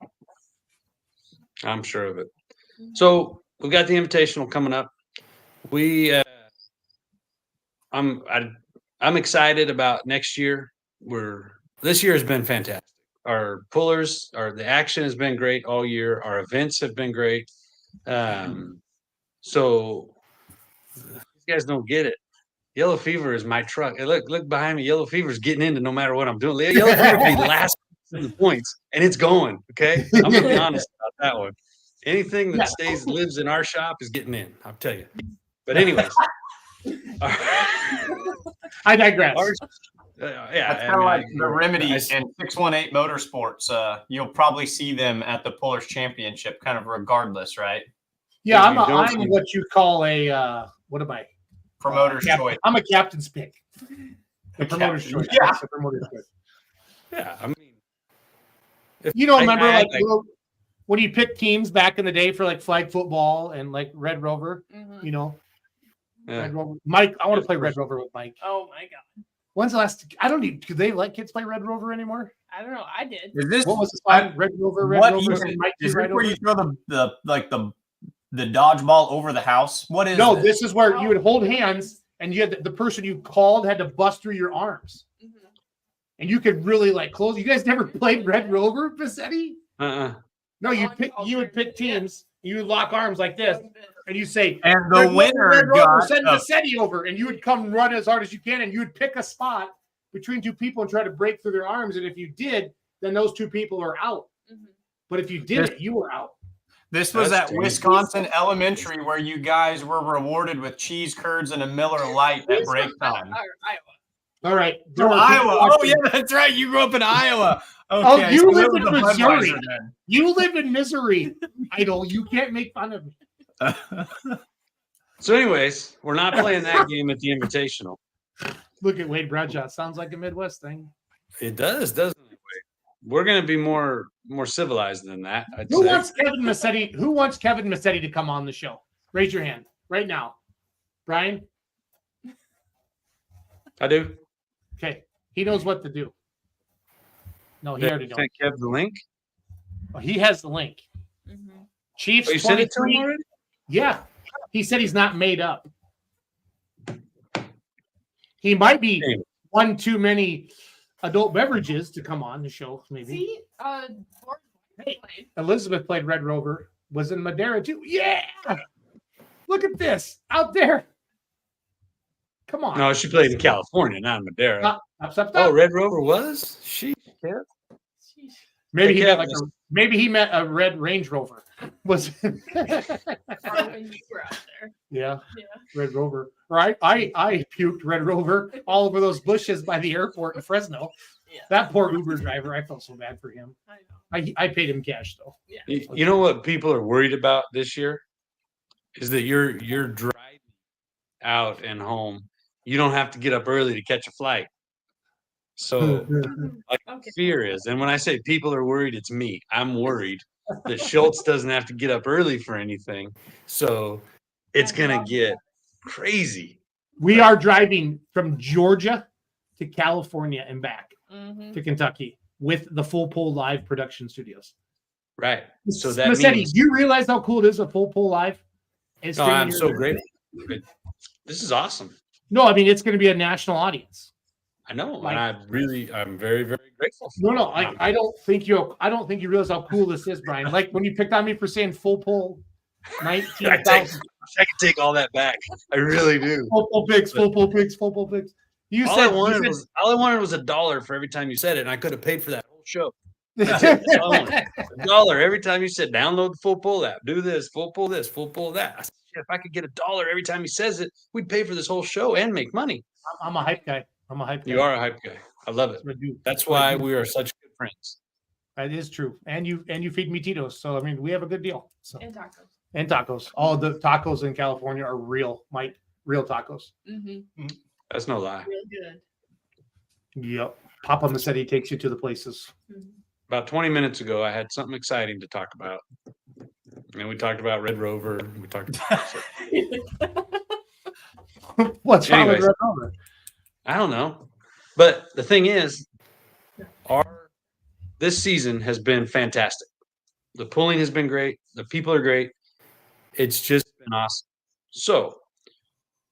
[SPEAKER 10] So we've got the Invitational coming up. I'm excited about next year. This year has been fantastic. Our pullers, the action has been great all year. Our events have been great. So you guys don't get it. Yellow Fever is my truck. Hey, look behind me. Yellow Fever is getting into no matter what I'm doing. Yellow Fever will be last in the points, and it's going. Okay, I'm gonna be honest about that one. Anything that lives in our shop is getting in. I'll tell you. But anyways.
[SPEAKER 1] I digress.
[SPEAKER 7] That's kind of like the Remedy and 618 Motorsports. You'll probably see them at the Pullers Championship, kind of regardless, right?
[SPEAKER 1] Yeah, I'm what you call a what am I?
[SPEAKER 7] Promoter's choice.
[SPEAKER 1] I'm a captain's pick. The promoter's choice.
[SPEAKER 7] Yeah.
[SPEAKER 10] Yeah, I mean,
[SPEAKER 1] remember when you pick teams back in the day for like flag football and like Red Rover, you know, Red Rover. Mike, I want to play Red Rover with Mike.
[SPEAKER 2] Oh my god.
[SPEAKER 1] When's the last? I don't even. Do they let kids play Red Rover anymore?
[SPEAKER 2] I don't know. I did.
[SPEAKER 7] Is this
[SPEAKER 1] what was the song? Red Rover? Red
[SPEAKER 7] what
[SPEAKER 1] Rover.
[SPEAKER 7] is this where you throw the dodgeball over the house? What is?
[SPEAKER 1] No, this is where you would hold hands, and you had the person you called had to bust through your arms, and you could really like close. You guys never played Red Rover, Bassetti? No, you would pick teams. You would lock arms like this, and you say,
[SPEAKER 7] and the winner
[SPEAKER 1] got send Bassetti over, and you would come run as hard as you can, and you would pick a spot between two people and try to break through their arms. And if you did, then those two people are out. But if you didn't, you were out.
[SPEAKER 7] This was at Wisconsin Elementary where you guys were rewarded with cheese curds and a Miller Lite at break time.
[SPEAKER 1] All right.
[SPEAKER 7] From Iowa. Oh, yeah, that's right. You grew up in Iowa. Okay,
[SPEAKER 1] oh, you
[SPEAKER 7] so
[SPEAKER 1] live in Missouri. You live in misery, Idol. You can't make fun of me.
[SPEAKER 10] So, anyways, we're not playing that game at the Invitational.
[SPEAKER 1] Look at Wade Bradshaw. Sounds like a Midwest thing.
[SPEAKER 10] It does, doesn't it, Wade? We're going to be more civilized than that.
[SPEAKER 1] Who wants Kevin Massetti? Who wants Kevin Massetti to come on the show? Raise your hand right now. Brian?
[SPEAKER 10] I do.
[SPEAKER 1] Okay. He knows what to do. No, he already knows.
[SPEAKER 10] Sent Kev the link?
[SPEAKER 1] Oh, he has the link. Chiefs.
[SPEAKER 10] You sent it to him already?
[SPEAKER 1] Yeah. He said he's not made up. He might be one too many adult beverages to come on the show, maybe.
[SPEAKER 2] See,
[SPEAKER 1] hey, Elizabeth played Red Rover, was in Madeira too. Yeah. Look at this out there. Come on.
[SPEAKER 10] No, she played in California, not in Madeira.
[SPEAKER 1] Stop.
[SPEAKER 10] Oh, Red Rover was?
[SPEAKER 1] Maybe he met a red Range Rover. Was
[SPEAKER 2] when you were out there.
[SPEAKER 1] Yeah. Red Rover. Right. I puked Red Rover all over those bushes by the airport in Fresno. Yeah. That poor Uber driver, I felt so bad for him. I know. I paid him cash though.
[SPEAKER 10] Yeah. You know what people are worried about this year is that you're driving out and home. You don't have to get up early to catch a flight. So fear is, and when I say people are worried, it's me. I'm worried that Schultz doesn't have to get up early for anything. So it's going to get crazy.
[SPEAKER 1] We are driving from Georgia to California and back to Kentucky with the Full Pull Live production studios.
[SPEAKER 10] Right. So that
[SPEAKER 1] means... do you realize how cool it is, a Full Pull Live?
[SPEAKER 10] I'm so grateful. This is awesome.
[SPEAKER 1] No, I mean, it's going to be a national audience.
[SPEAKER 10] I know, and I'm very, very grateful.
[SPEAKER 1] No, I don't think you realize how cool this is, Brian. Like when you picked on me for saying Full Pull 19,000.
[SPEAKER 10] I can take all that back. I really do.
[SPEAKER 1] Full Pull Pigs. You
[SPEAKER 10] all
[SPEAKER 1] said
[SPEAKER 10] I wanted was $1 for every time you said it, and I could have paid for that whole show. $1 every time you said download the Full Pull app, do this, Full Pull this, Full Pull that. I said, if I could get $1 every time he says it, we'd pay for this whole show and make money.
[SPEAKER 1] I'm a hype guy.
[SPEAKER 10] You are a hype guy. I love it. That's why we are such good friends.
[SPEAKER 1] That is true. And you feed me Tito's. So I mean, we have a good deal. So.
[SPEAKER 2] And
[SPEAKER 1] tacos. All the tacos in California are real, Mike. Real tacos.
[SPEAKER 10] That's no lie.
[SPEAKER 2] Real good.
[SPEAKER 1] Yep. Papa Massetti takes you to the places.
[SPEAKER 10] About 20 minutes ago, I had something exciting to talk about. And we talked about Red Rover. We talked about
[SPEAKER 1] What's wrong with Red Rover?
[SPEAKER 10] I don't know. But the thing is, this season has been fantastic. The pulling has been great. The people are great. It's just been awesome. So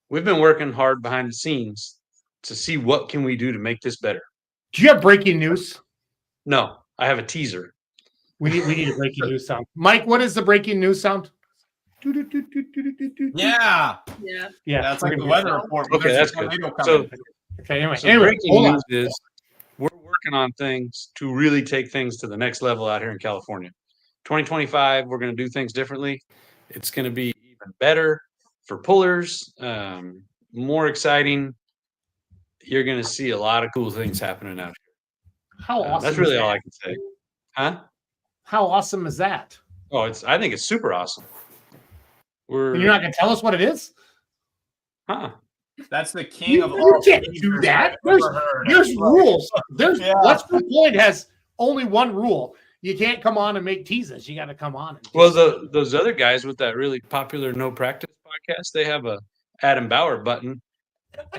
[SPEAKER 10] we've been working hard behind the scenes to see what can we do to make this better.
[SPEAKER 1] Do you have breaking news?
[SPEAKER 10] No, I have a teaser.
[SPEAKER 1] We need a breaking news sound. Mike, what is the breaking news sound?
[SPEAKER 7] Yeah. That's like the weather report.
[SPEAKER 10] Okay, that's good.
[SPEAKER 1] Anyway,
[SPEAKER 10] breaking news is we're working on things to really take things to the next level out here in California. 2025, we're going to do things differently. It's going to be even better for pullers, more exciting. You're going to see a lot of cool things happening out here.
[SPEAKER 1] How awesome!
[SPEAKER 10] That's really all I can say. Huh?
[SPEAKER 1] How awesome is that?
[SPEAKER 10] Oh, I think it's super awesome.
[SPEAKER 1] You're not going to tell us what it is?
[SPEAKER 10] Huh?
[SPEAKER 7] That's the king of all.
[SPEAKER 1] You can't do that. There's rules. Let's Go Point has only one rule. You can't come on and make teases. You got to come on. And
[SPEAKER 10] Well, those other guys with that really popular No Practice podcast, they have a Adam Bauer button,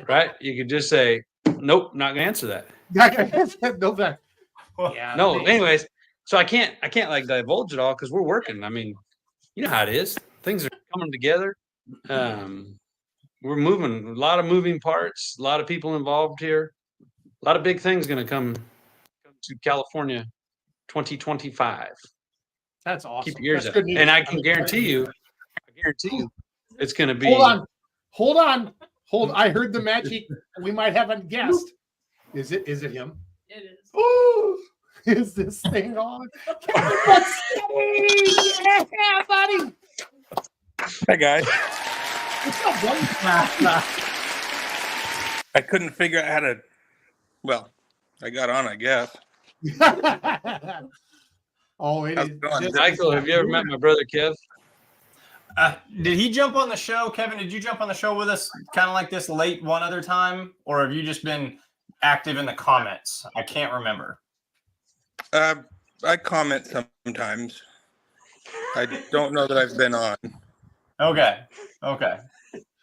[SPEAKER 10] right? You could just say, nope, not gonna answer that.
[SPEAKER 1] no, that. Yeah.
[SPEAKER 10] No. Anyways, so I can't like divulge it all because we're working. I mean, you know how it is. Things are coming together. We're moving. A lot of moving parts. A lot of people involved here. A lot of big things going to come to California, 2025.
[SPEAKER 1] That's awesome.
[SPEAKER 10] Keep your ears
[SPEAKER 1] That's
[SPEAKER 10] up.
[SPEAKER 1] good news.
[SPEAKER 10] And I guarantee you, it's going to be.
[SPEAKER 1] Hold on. I heard the magic. We might have a guest. Is it him?
[SPEAKER 2] It is.
[SPEAKER 1] Ooh, is this thing on? Yeah, buddy.
[SPEAKER 12] Hi, guys.
[SPEAKER 1] What's up, buddy?
[SPEAKER 12] I couldn't figure out how to. Well, I got on, I guess.
[SPEAKER 1] Oh, it
[SPEAKER 12] How's
[SPEAKER 1] is.
[SPEAKER 12] it going?
[SPEAKER 10] Michael, have you ever met my brother Kev?
[SPEAKER 7] Did he jump on the show? Kevin, did you jump on the show with us kind of like this late one other time? Or have you just been active in the comments? I can't remember.
[SPEAKER 12] I comment sometimes. I don't know that I've been on.
[SPEAKER 7] Okay.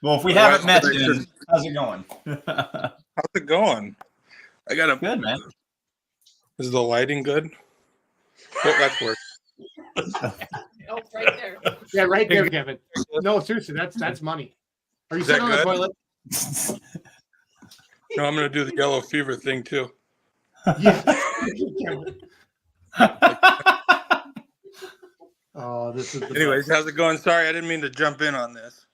[SPEAKER 7] Well, if we haven't met, then how's it going?
[SPEAKER 12] How's it going? I got a
[SPEAKER 7] good, man.
[SPEAKER 12] Is the lighting good? Oh, that's work.
[SPEAKER 2] Oh, right there.
[SPEAKER 1] Yeah, right there, Kevin. No, seriously, that's money. Are you
[SPEAKER 12] Is
[SPEAKER 1] sitting on
[SPEAKER 12] that
[SPEAKER 1] the
[SPEAKER 12] good?
[SPEAKER 1] toilet?
[SPEAKER 12] No, I'm going to do the yellow fever thing too.
[SPEAKER 1] Yeah. Oh, this is.
[SPEAKER 12] Anyways, how's it going? Sorry, I didn't mean to jump in on this.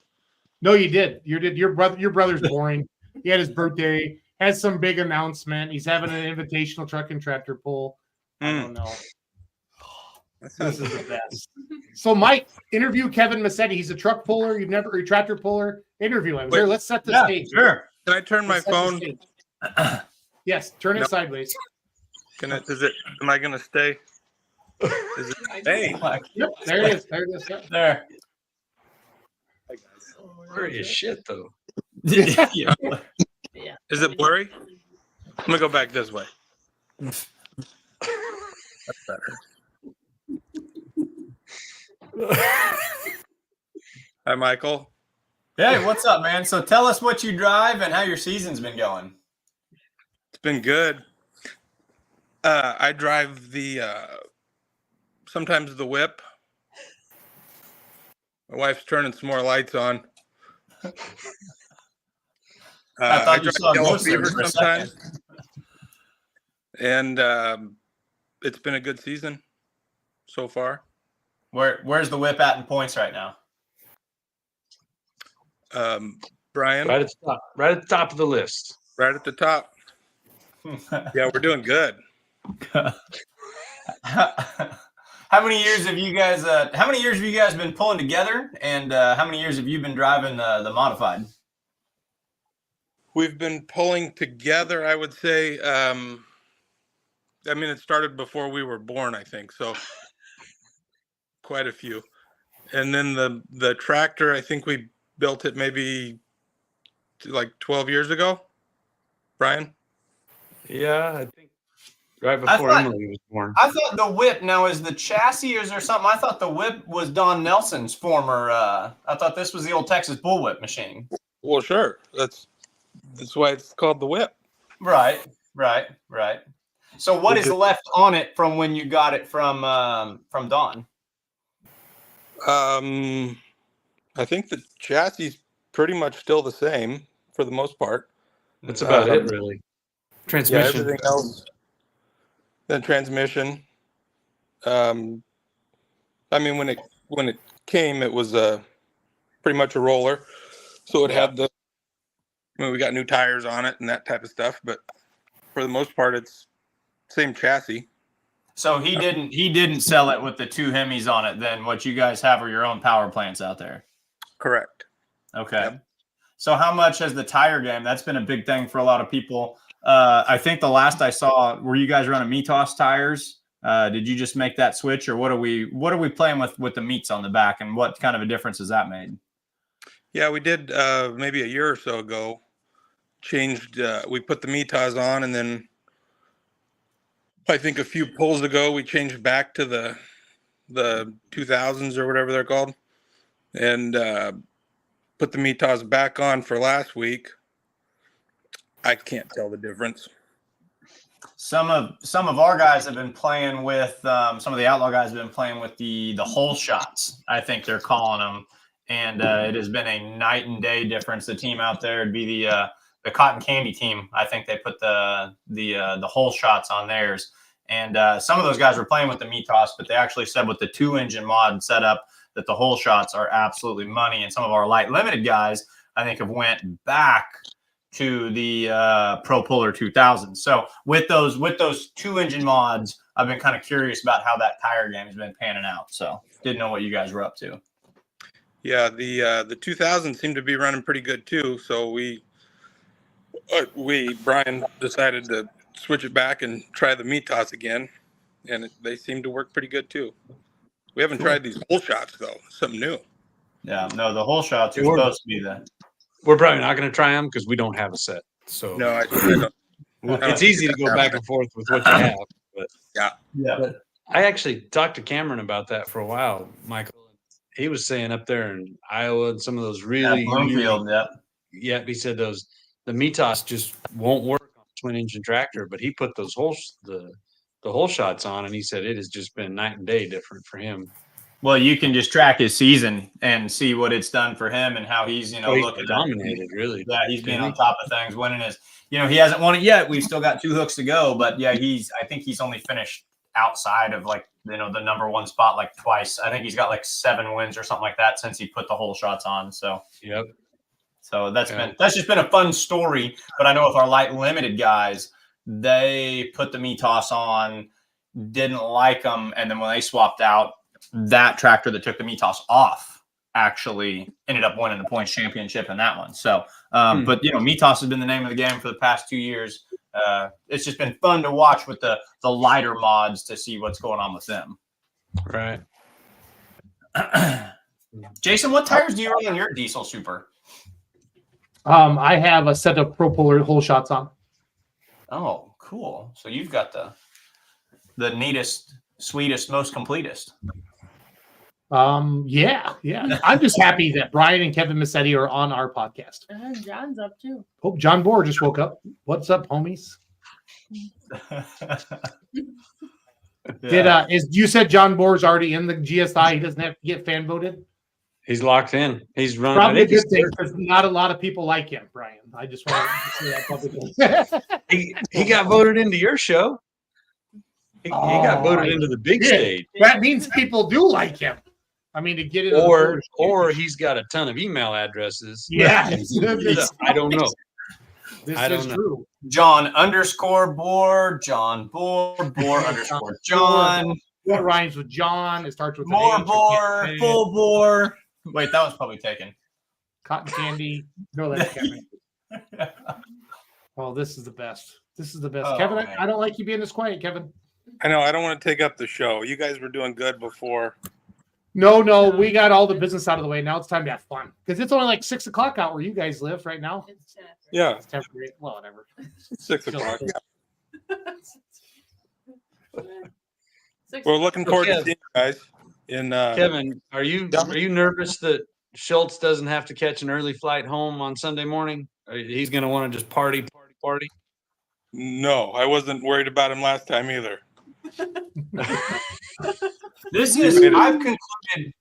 [SPEAKER 1] No, you did. You did. Your brother's boring. He had his birthday. Has some big announcement. He's having an invitational truck and tractor pull. I don't know. This is the best. So, Mike, interview Kevin Massetti. He's a truck puller. A tractor puller. Interview him. Here, let's set the stage.
[SPEAKER 7] Sure.
[SPEAKER 12] Can I turn my phone?
[SPEAKER 1] Yes, turn it sideways.
[SPEAKER 12] Am I going to stay? Is it? Hey.
[SPEAKER 1] Yep, there it is. There it is. Yep.
[SPEAKER 7] There.
[SPEAKER 10] Blurry as shit, though.
[SPEAKER 7] Yeah.
[SPEAKER 12] Is it blurry? I'm going to go back this way. That's better. Hi, Michael.
[SPEAKER 7] Hey, what's up, man? So tell us what you drive and how your season's been going.
[SPEAKER 12] It's been good. I drive the sometimes the whip. My wife's turning some more lights on.
[SPEAKER 7] I thought you
[SPEAKER 12] drive
[SPEAKER 7] saw
[SPEAKER 12] yellow
[SPEAKER 7] most
[SPEAKER 12] fever
[SPEAKER 7] for a
[SPEAKER 12] sometimes,
[SPEAKER 7] second.
[SPEAKER 12] and it's been a good season so far.
[SPEAKER 7] Where's the whip at in points right now?
[SPEAKER 12] Brian,
[SPEAKER 10] Right at the top of the list.
[SPEAKER 12] right at the top. Yeah, we're doing good.
[SPEAKER 7] How many years have you guys? How many years have you guys been pulling together? And how many years have you been driving the modified?
[SPEAKER 12] We've been pulling together, I would say. I mean, it started before we were born, I think. So quite a few. And then the tractor, I think we built it maybe like 12 years ago. Brian?
[SPEAKER 10] Yeah, I think right before Emily was born.
[SPEAKER 7] I thought the whip now is the chassis, or is there something? I thought the whip was Don Nelson's former. I thought this was the old Texas bullwhip machine.
[SPEAKER 12] Well, sure. That's why it's called the whip.
[SPEAKER 7] Right. So what is left on it from when you got it from Don?
[SPEAKER 12] I think the chassis is pretty much still the same for the most part.
[SPEAKER 10] That's about it, really. Transmission.
[SPEAKER 12] Yeah, everything else. Then transmission. I mean, when it came, it was pretty much a roller, so it had the. I mean, we got new tires on it and that type of stuff, but for the most part, it's same chassis.
[SPEAKER 7] So he didn't sell it with the two Hemis on it. Then what you guys have are your own power plants out there.
[SPEAKER 12] Correct.
[SPEAKER 7] Okay.
[SPEAKER 12] Yep.
[SPEAKER 7] So how much has the tire game? That's been a big thing for a lot of people. I think the last I saw, were you guys running Metos tires? Did you just make that switch, or what are we playing with the meats on the back, and what kind of a difference has that made?
[SPEAKER 12] Yeah, we did maybe a year or so ago. Changed. We put the Metos on, and then I think a few polls ago we changed back to the 2000s or whatever they're called, and put the Mitas back on for last week. I can't tell the difference.
[SPEAKER 7] Some of our guys have been playing with some of the outlaw guys have been playing with the hole shots, I think they're calling them, and it has been a night and day difference. The team out there would be the cotton candy team. I think they put the hole shots on theirs, and some of those guys were playing with the Mitas, but they actually said with the 2-engine mod setup that the hole shots are absolutely money. And some of our light limited guys, I think, have went back to the Pro Polar 2000. So with those 2-engine mods, I've been kind of curious about how that tire game has been panning out. So didn't know what you guys were up to.
[SPEAKER 12] Yeah, the 2000 seemed to be running pretty good too. So Brian decided to switch it back and try the Mitas again, and they seem to work pretty good too. We haven't tried these hole shots though. Something new.
[SPEAKER 7] Yeah, no, the hole shots are supposed to be the.
[SPEAKER 10] We're probably not going to try them because we don't have a set. So
[SPEAKER 12] no, I don't.
[SPEAKER 10] It's easy to go back and forth with what you have. But
[SPEAKER 7] yeah.
[SPEAKER 10] But I actually talked to Cameron about that for a while, Michael. He was saying up there in Iowa and some of those really
[SPEAKER 7] Bloomfield,
[SPEAKER 10] yeah, he said the Mitas just won't work on a twin engine tractor, but he put those the hole shots on, and he said it has just been night and day different for him.
[SPEAKER 7] Well, you can just track his season and see what it's done for him and how he's,
[SPEAKER 10] he's
[SPEAKER 7] looking
[SPEAKER 10] dominated, really.
[SPEAKER 7] Yeah, he's been on top of things, winning his, he hasn't won it yet. We've still got 2 hooks to go, but yeah, I think he's only finished outside of the number 1 spot like twice. I think he's got like 7 wins or something like that since he put the hole shots on. So,
[SPEAKER 10] yep.
[SPEAKER 7] So that's just been a fun story. But I know with our light limited guys, they put the Mitas on, didn't like them, and then when they swapped out, that tractor that took the Mitas off actually ended up winning the points championship in that one. So, but Mitas has been the name of the game for the past 2 years. It's just been fun to watch with the lighter mods to see what's going on with them.
[SPEAKER 10] Right.
[SPEAKER 7] Jason, what tires do you run on your diesel super?
[SPEAKER 1] I have a set of Pro Polar hole shots on.
[SPEAKER 7] Oh, cool. So you've got the neatest, sweetest, most completest.
[SPEAKER 1] Yeah. I'm just happy that Brian and Kevin Massetti are on our podcast.
[SPEAKER 2] John's up too.
[SPEAKER 1] Oh, John Bohr just woke up. What's up, homies? You said John Bohr's already in the GSI? He doesn't have to get fan voted.
[SPEAKER 10] He's locked in. He's running.
[SPEAKER 1] Probably a good thing because not a lot of people like him, Brian. I just want to say that publicly.
[SPEAKER 10] he got voted into your show. He got voted into the big stage.
[SPEAKER 1] That means people do like him. I mean, to get it,
[SPEAKER 10] or he's got a ton of email addresses.
[SPEAKER 1] Yeah,
[SPEAKER 10] I don't know.
[SPEAKER 1] This is true.
[SPEAKER 7] John _Bohr, John Bohr _ John.
[SPEAKER 1] What rhymes with John? It starts with
[SPEAKER 7] more Bohr, full Bohr. Wait, that was probably taken.
[SPEAKER 1] Cotton candy. No, that's Kevin. Oh, this is the best. This is the best.
[SPEAKER 7] Oh,
[SPEAKER 1] Kevin, I don't like you being this quiet, Kevin.
[SPEAKER 12] I know. I don't want to take up the show. You guys were doing good before.
[SPEAKER 1] No, we got all the business out of the way. Now it's time to have fun because it's only like 6 o'clock out where you guys live right now.
[SPEAKER 12] Yeah,
[SPEAKER 1] it's 10 for 8. Well, whatever.
[SPEAKER 12] 6 o'clock. We're looking forward to seeing you guys.
[SPEAKER 10] Kevin, are you nervous that Schultz doesn't have to catch an early flight home on Sunday morning? He's going to want to just party?
[SPEAKER 12] No, I wasn't worried about him last time either.
[SPEAKER 7] I've concluded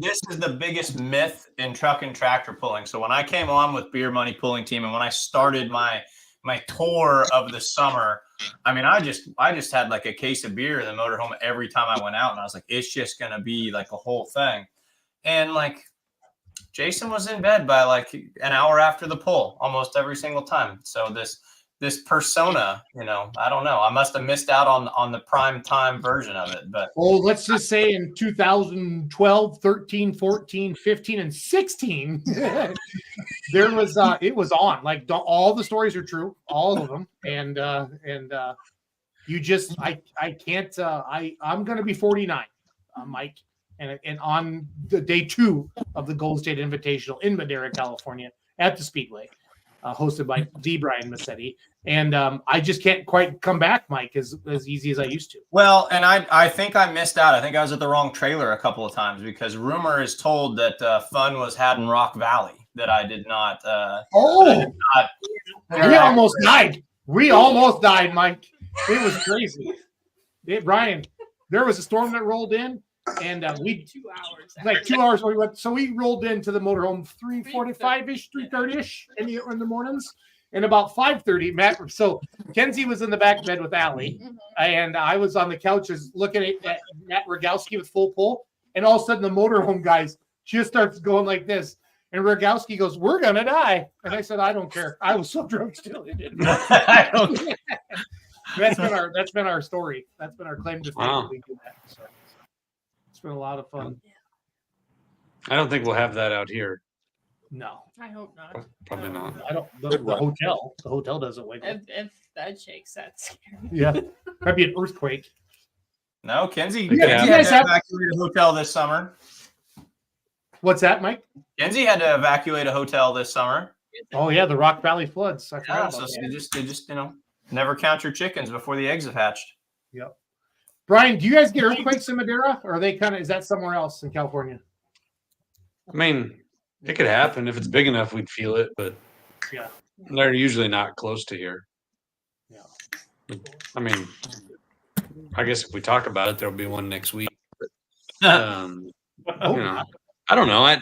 [SPEAKER 7] this is the biggest myth in truck and tractor pulling. So when I came on with Beer Money Pulling Team and when I started my tour of the summer, I mean, I just had like a case of beer in the motorhome every time I went out, and I was like, it's just gonna be like a whole thing. And like Jason was in bed by like an hour after the pull almost every single time. So this persona, I don't know. I must have missed out on the prime time version of it. But
[SPEAKER 1] let's just say in 2012, 13, 14, 15, and 16, there was it was on. Like all the stories are true, all of them. And you just I can't I'm gonna be 49, Mike. And on the day 2 of the Gold State Invitational in Madera, California, at the Speedway, hosted by the Brian Massetti. And I just can't quite come back, Mike, as easy as I used to.
[SPEAKER 7] Well, and I think I missed out. I think I was at the wrong trailer a couple of times because rumor is told that fun was had in Rock Valley that I did not.
[SPEAKER 1] We almost died. We almost died, Mike. It was crazy. Brian, there was a storm that rolled in, and we
[SPEAKER 2] 2 hours.
[SPEAKER 1] like 2 hours. So we rolled into the motorhome 3:45ish, 3:30ish in the mornings. And about 5:30, Matt. So Kenzie was in the back bed with Allie, and I was on the couches looking at Matt Rogowski with full pull. And all of a sudden, the motorhome guys just starts going like this. And Rogowski goes, "We're gonna die." And I said, "I don't care." I was so drunk still. It didn't matter.
[SPEAKER 7] I don't care.
[SPEAKER 1] That's been our story. That's been our claim to fame.
[SPEAKER 10] Wow.
[SPEAKER 1] We do that. So it's been a lot of fun.
[SPEAKER 10] I don't think we'll have that out here.
[SPEAKER 1] No,
[SPEAKER 2] I hope not.
[SPEAKER 10] Probably not.
[SPEAKER 1] I don't. The hotel doesn't wake up.
[SPEAKER 2] If that shakes, that's scary.
[SPEAKER 1] Yeah, might be an earthquake.
[SPEAKER 7] No, Kenzie.
[SPEAKER 1] Yeah,
[SPEAKER 7] Kenzie
[SPEAKER 1] you
[SPEAKER 7] had
[SPEAKER 1] guys
[SPEAKER 7] to
[SPEAKER 1] have-
[SPEAKER 7] evacuate a hotel this summer.
[SPEAKER 1] What's that, Mike?
[SPEAKER 7] Kenzie had to evacuate a hotel this summer.
[SPEAKER 1] Oh yeah, the Rock Valley floods. I
[SPEAKER 7] Yeah,
[SPEAKER 1] forgot
[SPEAKER 7] so
[SPEAKER 1] about
[SPEAKER 7] they
[SPEAKER 1] that.
[SPEAKER 7] just never count your chickens before the eggs have hatched.
[SPEAKER 1] Yep. Brian, do you guys get earthquakes in Madera, or are they is that somewhere else in California?
[SPEAKER 10] I mean, it could happen if it's big enough. We'd feel it, but
[SPEAKER 1] Yeah.
[SPEAKER 10] they're usually not close to here.
[SPEAKER 1] Yeah.
[SPEAKER 10] I mean, I guess if we talk about it, there'll be one next week. But, you know, I don't know. I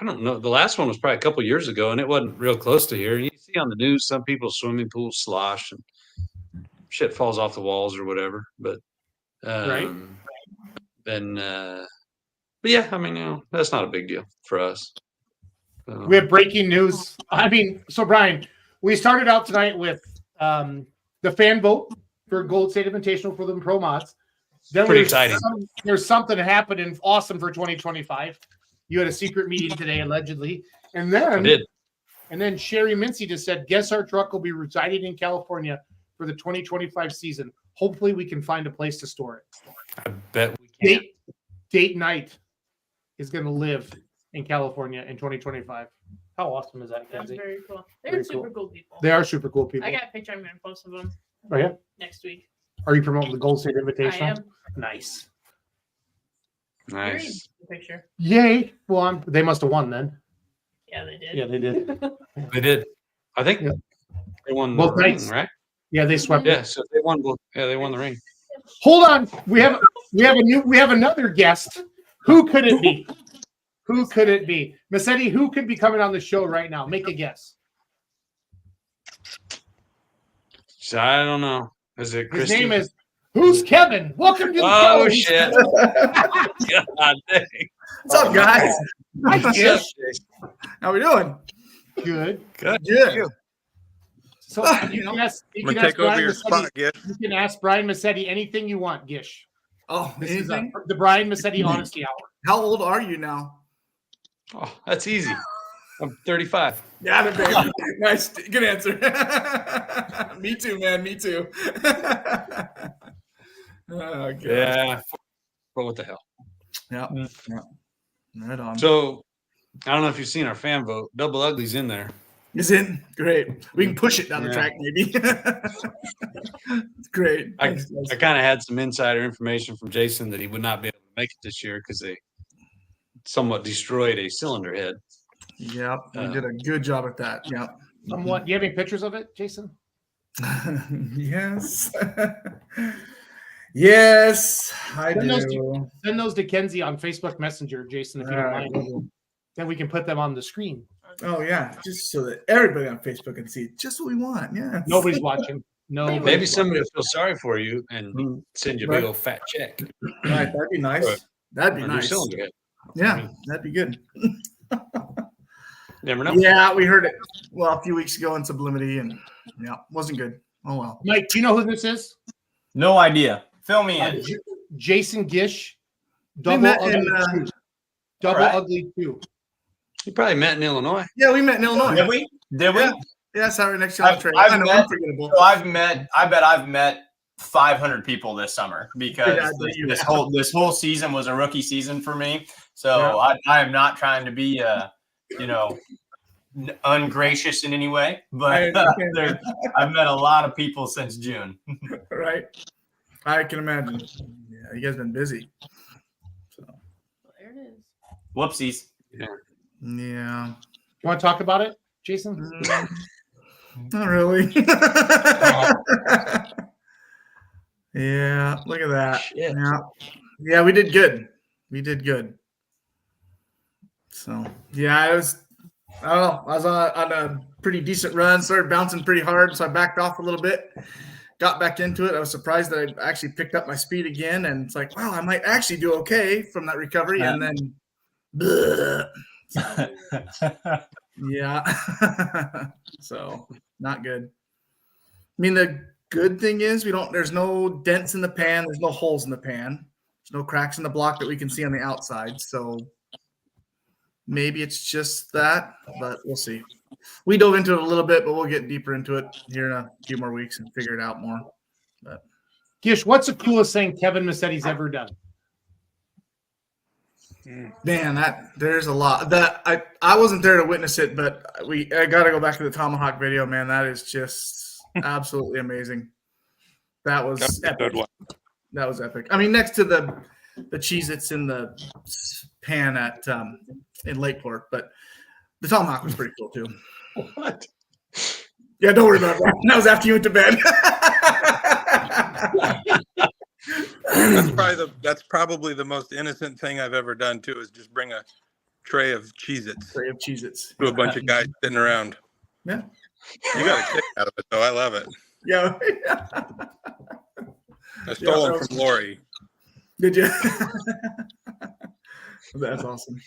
[SPEAKER 10] don't know. The last one was probably a couple years ago, and it wasn't real close to here. You see on the news, some people's swimming pools slosh and shit falls off the walls or whatever. But then, but yeah, I mean, you know, that's not a big deal for us.
[SPEAKER 1] We have breaking news. I mean, so Brian, we started out tonight with the fan vote for Gold State Invitational for the Pro Mods. Then
[SPEAKER 10] Pretty exciting.
[SPEAKER 1] There's something happening awesome for 2025. You had a secret meeting today, allegedly, and
[SPEAKER 10] I
[SPEAKER 1] then
[SPEAKER 10] did.
[SPEAKER 1] And then Sherry Mincy just said, "Guess our truck will be residing in California for the 2025 season. Hopefully, we can find a place to store it."
[SPEAKER 10] I bet we can.
[SPEAKER 1] Date night is going to live in California in 2025. How awesome is that,
[SPEAKER 2] That's
[SPEAKER 1] Kenzie?
[SPEAKER 2] very cool.
[SPEAKER 1] Very
[SPEAKER 2] They're super cool people.
[SPEAKER 1] They are super cool people.
[SPEAKER 2] I got a picture. I'm going to post of them
[SPEAKER 1] Oh yeah.
[SPEAKER 2] next week.
[SPEAKER 1] Are you promoting the Gold State
[SPEAKER 2] I
[SPEAKER 1] Invitational?
[SPEAKER 2] am.
[SPEAKER 1] Nice.
[SPEAKER 10] Nice.
[SPEAKER 2] The picture.
[SPEAKER 1] Yay! Well, they must have won then.
[SPEAKER 2] Yeah, they did.
[SPEAKER 1] Yeah, they did.
[SPEAKER 10] They did. I think they won
[SPEAKER 1] Both
[SPEAKER 10] the ring,
[SPEAKER 1] nights.
[SPEAKER 10] right?
[SPEAKER 1] Yeah, they swept.
[SPEAKER 10] Yeah, so they won both. Yeah, they won the ring.
[SPEAKER 1] Hold on. We have another guest. Who could it be? Who could it be? Massetti, who could be coming on the show right now? Make a guess.
[SPEAKER 10] So I don't know. Is it
[SPEAKER 1] His
[SPEAKER 10] Christy?
[SPEAKER 1] name is Who's Kevin? Welcome to the show.
[SPEAKER 10] Oh shit! God dang.
[SPEAKER 13] What's up, guys?
[SPEAKER 1] Hi, Gish.
[SPEAKER 13] How we doing?
[SPEAKER 1] Good.
[SPEAKER 13] Good.
[SPEAKER 1] So you can ask,
[SPEAKER 12] I'm gonna take over your spot, Gish.
[SPEAKER 1] You can ask Brian Massetti anything you want, Gish.
[SPEAKER 13] Oh,
[SPEAKER 1] This is
[SPEAKER 13] anything?
[SPEAKER 1] the Brian Massetti Honesty Hour.
[SPEAKER 13] How old are you now?
[SPEAKER 10] Oh, that's easy. I'm 35.
[SPEAKER 13] Got it, baby. Nice. Good answer. Me too, man. Me too. Oh, God.
[SPEAKER 10] Yeah. But what the hell?
[SPEAKER 13] Yeah. Yeah. Right on.
[SPEAKER 10] So I don't know if you've seen our fan vote. Double Ugly's in there.
[SPEAKER 13] Is in great. We can push it down the track, maybe. It's great.
[SPEAKER 10] I
[SPEAKER 13] Thanks, guys.
[SPEAKER 10] kind of had some insider information from Jason that he would not be able to make it this year because they somewhat destroyed a cylinder head.
[SPEAKER 13] Yep. We did a good job at that. Yep.
[SPEAKER 1] Somewhat. Do you have any pictures of it, Jason?
[SPEAKER 13] Yes. Yes, I
[SPEAKER 1] Send those,
[SPEAKER 13] do.
[SPEAKER 1] send those to Kenzie on Facebook Messenger, Jason, if you don't
[SPEAKER 13] All right.
[SPEAKER 1] mind. Then we can put them on the screen.
[SPEAKER 13] Oh yeah, just so that everybody on Facebook can see just what we want. Yeah.
[SPEAKER 1] Nobody's watching. No.
[SPEAKER 10] Maybe somebody will feel sorry for you and send you a big
[SPEAKER 13] Right.
[SPEAKER 10] old fat check.
[SPEAKER 13] Right, that'd be nice.
[SPEAKER 10] Right.
[SPEAKER 13] That'd be
[SPEAKER 10] On your
[SPEAKER 13] nice.
[SPEAKER 10] cylinder head.
[SPEAKER 13] Yeah, that'd be good.
[SPEAKER 10] Never know.
[SPEAKER 13] Yeah, we heard it a few weeks ago in Sublimity, and yeah, wasn't good. Oh well.
[SPEAKER 1] Mike, do you know who this is?
[SPEAKER 7] No idea. Fill me in.
[SPEAKER 1] Jason Gish.
[SPEAKER 13] We
[SPEAKER 1] Double
[SPEAKER 13] met
[SPEAKER 1] Ugly
[SPEAKER 13] in,
[SPEAKER 1] 2. Double
[SPEAKER 7] Alright.
[SPEAKER 1] Ugly 2.
[SPEAKER 10] You probably met in Illinois.
[SPEAKER 13] Yeah, we met in Illinois.
[SPEAKER 7] Did we? Did we?
[SPEAKER 13] Yeah. Yeah, sorry, next year on
[SPEAKER 7] I've,
[SPEAKER 13] trail.
[SPEAKER 7] I've
[SPEAKER 13] I know,
[SPEAKER 7] met,
[SPEAKER 13] unforgettable.
[SPEAKER 7] so I bet I've met 500 people this summer because
[SPEAKER 13] Yeah, I bet you have.
[SPEAKER 7] this whole season was a rookie season for me. So
[SPEAKER 1] Yeah.
[SPEAKER 7] I am not trying to be ungracious in any way, but I've met a lot of people since June.
[SPEAKER 13] Right. I can imagine. Yeah, you guys been busy. So.
[SPEAKER 2] There it is.
[SPEAKER 7] Whoopsies.
[SPEAKER 13] Yeah.
[SPEAKER 1] You want to talk about it, Jason?
[SPEAKER 13] Not really. Yeah, look at that.
[SPEAKER 10] Shit.
[SPEAKER 13] Yeah, we did good. So yeah, I was on a pretty decent run, started bouncing pretty hard, so I backed off a little bit, got back into it. I was surprised that I actually picked up my speed again, and it's like, wow, I might actually do okay from that recovery, and then yeah. So not good. I mean, the good thing is there's no dents in the pan, there's no holes in the pan, there's no cracks in the block that we can see on the outside. So maybe it's just that, but we'll see. We dove into it a little bit, but we'll get deeper into it here in a few more weeks and figure it out more. But
[SPEAKER 1] Gish, what's the coolest thing Kevin Massetti's ever done?
[SPEAKER 13] Man, there's a lot that I wasn't there to witness it, but I got to go back to the Tomahawk video, man. That is just absolutely amazing. That was epic. That was epic. I mean, next to the Cheez-Its in the pan at in Lakeport, but the Tomahawk was pretty cool too.
[SPEAKER 10] What?
[SPEAKER 13] Yeah, don't worry about that. That was after you went to bed.
[SPEAKER 12] That's probably the most innocent thing I've ever done too, is just bring a tray of Cheez-Its. To a bunch of guys sitting around.
[SPEAKER 13] Yeah.
[SPEAKER 12] You got a kick out of it though. I love it.
[SPEAKER 13] Yeah.
[SPEAKER 12] I stole them from Lori.
[SPEAKER 13] Did you? That's awesome.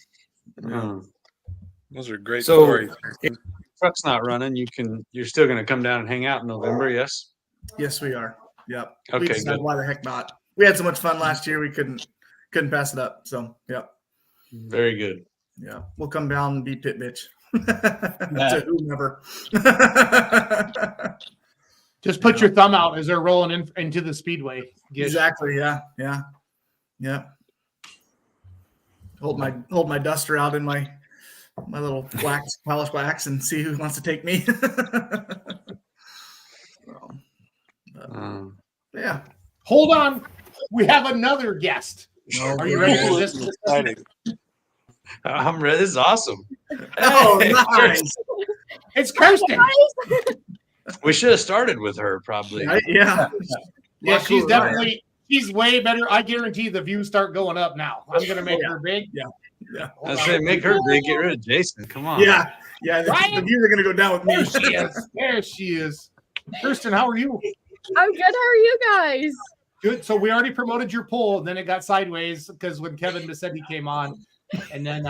[SPEAKER 12] Those are great
[SPEAKER 10] So,
[SPEAKER 12] stories.
[SPEAKER 10] if the truck's not running, you're still going to come down and hang out in November, yes?
[SPEAKER 13] Yes, we are. Yep.
[SPEAKER 10] Okay,
[SPEAKER 13] We decided,
[SPEAKER 10] good.
[SPEAKER 13] why the heck not? We had so much fun last year, we couldn't pass it up. So, yep.
[SPEAKER 10] Very good.
[SPEAKER 13] Yeah, we'll come down and be pit bitch to whomever.
[SPEAKER 1] Just put your thumb out as they're rolling into the speedway. Gish.
[SPEAKER 13] Exactly. Yeah. Hold my duster out in my little polish wax and see who wants to take me. Yeah.
[SPEAKER 1] Hold on. We have another guest. Are you ready for this?
[SPEAKER 10] I'm ready. This is awesome.
[SPEAKER 13] Oh, nice.
[SPEAKER 1] It's Kirsten.
[SPEAKER 10] We should have started with her, probably.
[SPEAKER 13] Yeah.
[SPEAKER 1] Yeah, she's way better. I guarantee the views start going up now. I'm going to make her big.
[SPEAKER 13] Yeah.
[SPEAKER 10] I say make her big, get rid of Jason. Come on.
[SPEAKER 13] Yeah. The views are going to go down with me.
[SPEAKER 1] There she is. Kirsten, how are you?
[SPEAKER 14] I'm good. How are you guys?
[SPEAKER 1] Good. So we already promoted your poll, and then it got sideways because when Kevin Massetti came on, and then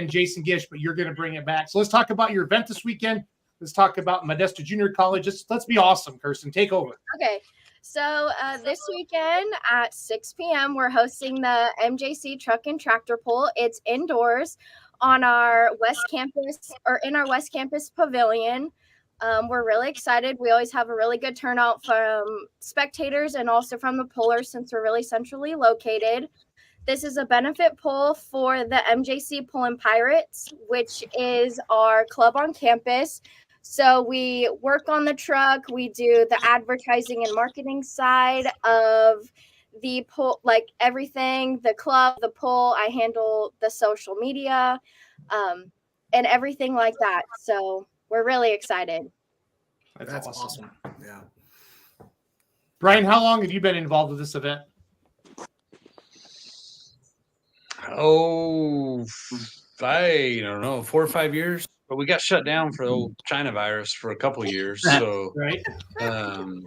[SPEAKER 1] Jason Gish, but you're going to bring it back. So let's talk about your event this weekend. Let's talk about Modesto Junior College. Let's be awesome, Kirsten. Take over.
[SPEAKER 14] Okay. So this weekend at 6 p.m., we're hosting the MJC Truck and Tractor Pull. It's indoors on our West Campus or in our West Campus Pavilion. We're really excited. We always have a really good turnout from spectators and also from the pullers since we're really centrally located. This is a benefit pull for the MJC Pullin' Pirates, which is our club on campus. So we work on the truck. We do the advertising and marketing side of the pull, like everything, the club, the pull. I handle the social media and everything like that. So we're really excited.
[SPEAKER 13] That's awesome. Yeah.
[SPEAKER 1] Brian, how long have you been involved with this event?
[SPEAKER 10] Oh, I don't know, 4 or 5 years. But we got shut down for the old China virus for a couple of years. So
[SPEAKER 1] right.
[SPEAKER 10] I don't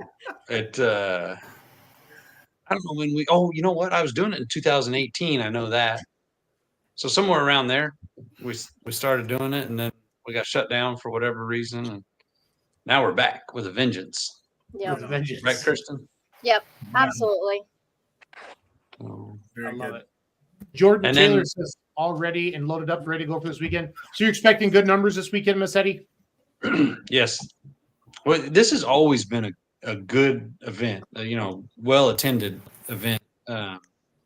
[SPEAKER 10] know when you know what? I was doing it in 2018. I know that. So somewhere around there, we started doing it, and then we got shut down for whatever reason, and now we're back with a vengeance.
[SPEAKER 14] Yeah.
[SPEAKER 1] With a vengeance.
[SPEAKER 10] Right, Kristen?
[SPEAKER 14] Yep, absolutely.
[SPEAKER 10] Oh,
[SPEAKER 1] I love it. Jordan
[SPEAKER 10] And
[SPEAKER 1] Taylor
[SPEAKER 10] then-
[SPEAKER 1] says all ready and loaded up, ready to go for this weekend. So you're expecting good numbers this weekend, Massetti?
[SPEAKER 10] Yes. Well, this has always been a good event, well attended event.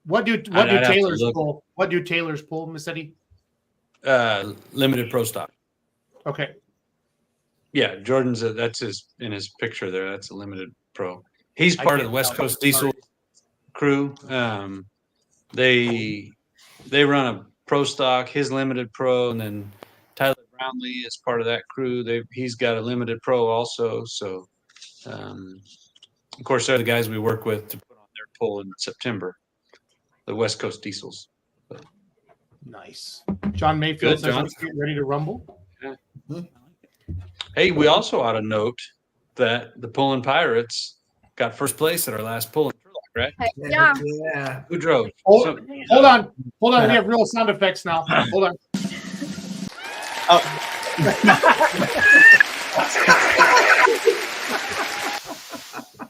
[SPEAKER 1] What do
[SPEAKER 10] I'd have to
[SPEAKER 1] Taylor's
[SPEAKER 10] look.
[SPEAKER 1] pull? What do Taylor's pull, Massetti?
[SPEAKER 10] Limited pro stock.
[SPEAKER 1] Okay.
[SPEAKER 10] Yeah, Jordan's that's his in his picture there. That's a limited pro. He's part of the West Coast Diesel crew. They run a pro stock, his limited pro, and then Tyler Brownlee is part of that crew. He's got a limited pro also. So, of course, they're the guys we work with to put on their pull in September. The West Coast Diesels. So.
[SPEAKER 1] Nice. John Mayfield
[SPEAKER 10] Good,
[SPEAKER 1] says,
[SPEAKER 10] John.
[SPEAKER 1] let's get ready to rumble.
[SPEAKER 10] Yeah. Hey, we also ought to note that the Pulling Pirates got first place at our last pull in Turlock, right?
[SPEAKER 14] Heck yeah.
[SPEAKER 13] Yeah.
[SPEAKER 10] Who drove?
[SPEAKER 1] Hold on. We have real sound effects now. Hold on.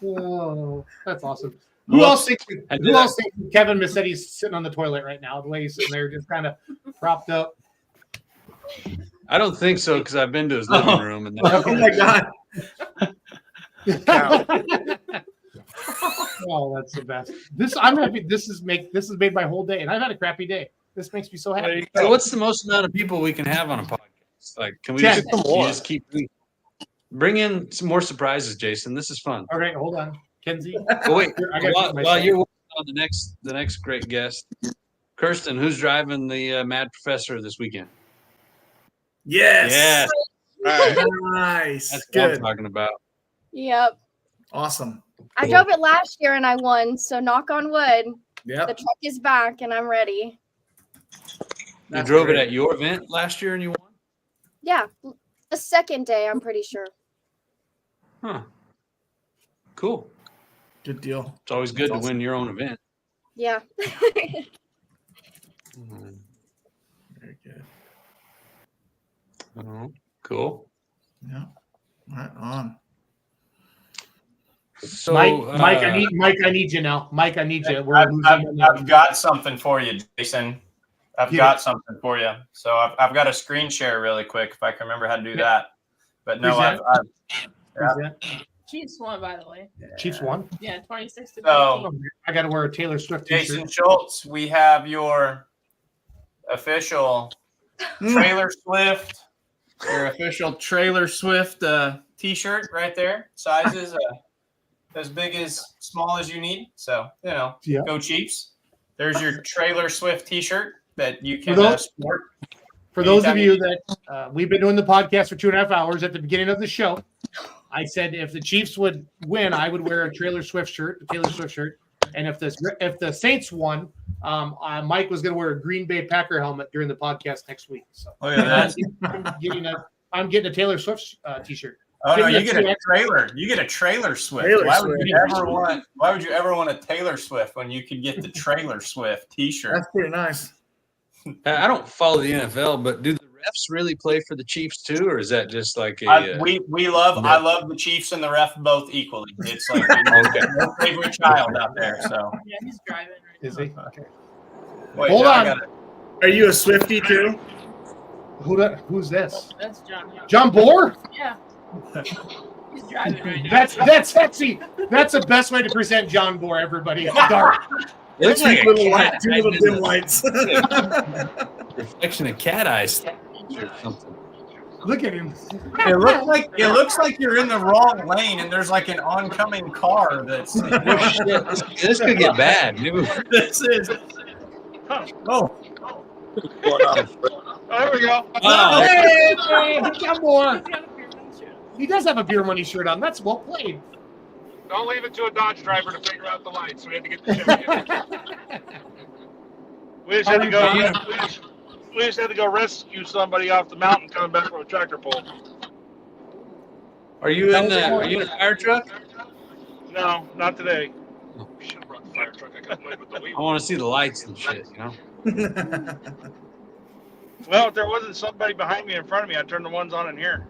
[SPEAKER 1] Oh, that's awesome. Who else thinks Kevin Massetti's sitting on the toilet right now? The way he's sitting there, just kind of propped up.
[SPEAKER 10] I don't think so because I've been to his living room and
[SPEAKER 13] Oh my God.
[SPEAKER 1] Oh, that's the best. I'm happy. This has made my whole day, and I've had a crappy day. This makes me so happy.
[SPEAKER 10] So what's the most amount of people we can have on a podcast? Like, can we
[SPEAKER 1] 10.
[SPEAKER 10] just keep bring in some more surprises, Jason? This is fun.
[SPEAKER 1] All right, hold on, Kenzie.
[SPEAKER 10] Oh, wait, while you're
[SPEAKER 1] myself.
[SPEAKER 10] on the next great guest, Kirsten, who's driving the Mad Professor this weekend?
[SPEAKER 13] Yes.
[SPEAKER 10] Yes. All right.
[SPEAKER 13] Nice.
[SPEAKER 10] That's
[SPEAKER 13] Good.
[SPEAKER 10] what I'm talking about.
[SPEAKER 14] Yep.
[SPEAKER 13] Awesome.
[SPEAKER 14] I drove it last year and I won. So knock on wood.
[SPEAKER 13] Yep.
[SPEAKER 14] The truck is back and I'm ready.
[SPEAKER 10] You drove it at your event last year and you won?
[SPEAKER 14] Yeah. The second day, I'm pretty sure.
[SPEAKER 10] Huh. Cool.
[SPEAKER 13] Good deal.
[SPEAKER 10] It's always good to win your own event.
[SPEAKER 14] Yeah.
[SPEAKER 13] Very good.
[SPEAKER 10] Oh, cool.
[SPEAKER 13] Yeah. Right on.
[SPEAKER 10] So,
[SPEAKER 1] Mike, I need you now. Mike, I need you.
[SPEAKER 7] I've got something for you, Jason. I've got something for you. So I've got a screen share really quick if I can remember how to do that. But no,
[SPEAKER 2] Chiefs won, by the way.
[SPEAKER 1] Chiefs won?
[SPEAKER 2] Yeah, 26 to 15.
[SPEAKER 7] So
[SPEAKER 1] I got to wear a Taylor Swift t-shirt.
[SPEAKER 7] Jason Schultz, we have your official Trailer Swift, t-shirt right there. Sizes as big as small as you need. So, go Chiefs. There's your Trailer Swift t-shirt that you can sport.
[SPEAKER 1] For those of you that we've been doing the podcast for 2.5 hours, at the beginning of the show, I said if the Chiefs would win, I would wear a Taylor Swift shirt, and if the Saints won, Mike was going to wear a Green Bay Packer helmet during the podcast next week. So I'm getting a Taylor Swift t-shirt.
[SPEAKER 7] Oh no, you get a trailer. You get a Trailer Swift. Why would you ever want a Taylor Swift when you could get the Trailer Swift t-shirt?
[SPEAKER 13] That's pretty nice.
[SPEAKER 10] I don't follow the NFL, but do the refs really play for the Chiefs too, or is that just like
[SPEAKER 7] I love the Chiefs and the ref both equally. It's like my favorite child out there. So
[SPEAKER 2] yeah, he's driving right
[SPEAKER 1] now. Is he? Okay.
[SPEAKER 7] Wait,
[SPEAKER 1] hold on.
[SPEAKER 13] Are you a Swiftie too?
[SPEAKER 1] Who's this?
[SPEAKER 2] That's John.
[SPEAKER 1] John Bohr?
[SPEAKER 2] Yeah. He's driving right now.
[SPEAKER 1] That's sexy. That's the best way to present John Bohr, everybody. Dark.
[SPEAKER 10] It looks like
[SPEAKER 13] two little dim lights.
[SPEAKER 10] Reflection of cat eyes.
[SPEAKER 1] Look at him.
[SPEAKER 7] It looks like you're in the wrong lane and there's like an oncoming car that's
[SPEAKER 10] This could get bad.
[SPEAKER 7] This is
[SPEAKER 5] Oh, there we go.
[SPEAKER 1] Oh, hey, John Bohr. He does have a beer money shirt on. That's well played.
[SPEAKER 5] Don't leave it to a Dodge driver to figure out the lights. We had to get the Chevy. We just had to go. We just had to go rescue somebody off the mountain coming back from a tractor pull.
[SPEAKER 10] Are you in a fire truck?
[SPEAKER 5] No, not today. Should have brought the fire truck. I got played with the wheel.
[SPEAKER 10] I want to see the lights and shit, you know?
[SPEAKER 5] Well, if there wasn't somebody behind me in front of me, I'd turn the ones on in here.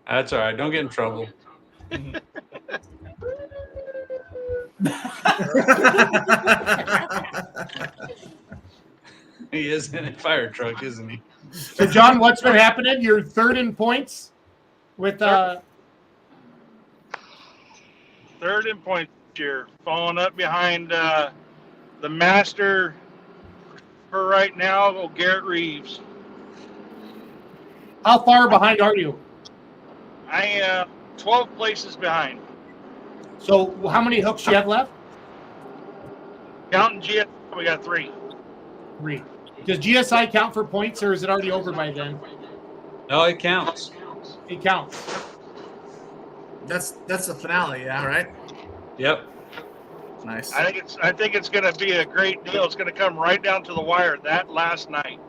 [SPEAKER 10] That's all right. Don't get in trouble. He is in a fire truck, isn't he?
[SPEAKER 1] So, John, what's been happening? You're third in points with
[SPEAKER 5] third in points here, following up behind the The master for right now, Garrett Reeves.
[SPEAKER 1] How far behind are you?
[SPEAKER 5] I am 12 places behind.
[SPEAKER 1] So how many hooks do you have left?
[SPEAKER 5] Counting GS, we got 3.
[SPEAKER 1] 3. Does GSI count for points, or is it already over by then?
[SPEAKER 10] No, it counts.
[SPEAKER 1] It counts.
[SPEAKER 13] That's the finale, yeah, right?
[SPEAKER 10] Yep.
[SPEAKER 13] Nice.
[SPEAKER 5] I think it's going to be a great deal. It's going to come right down to the wire that last night.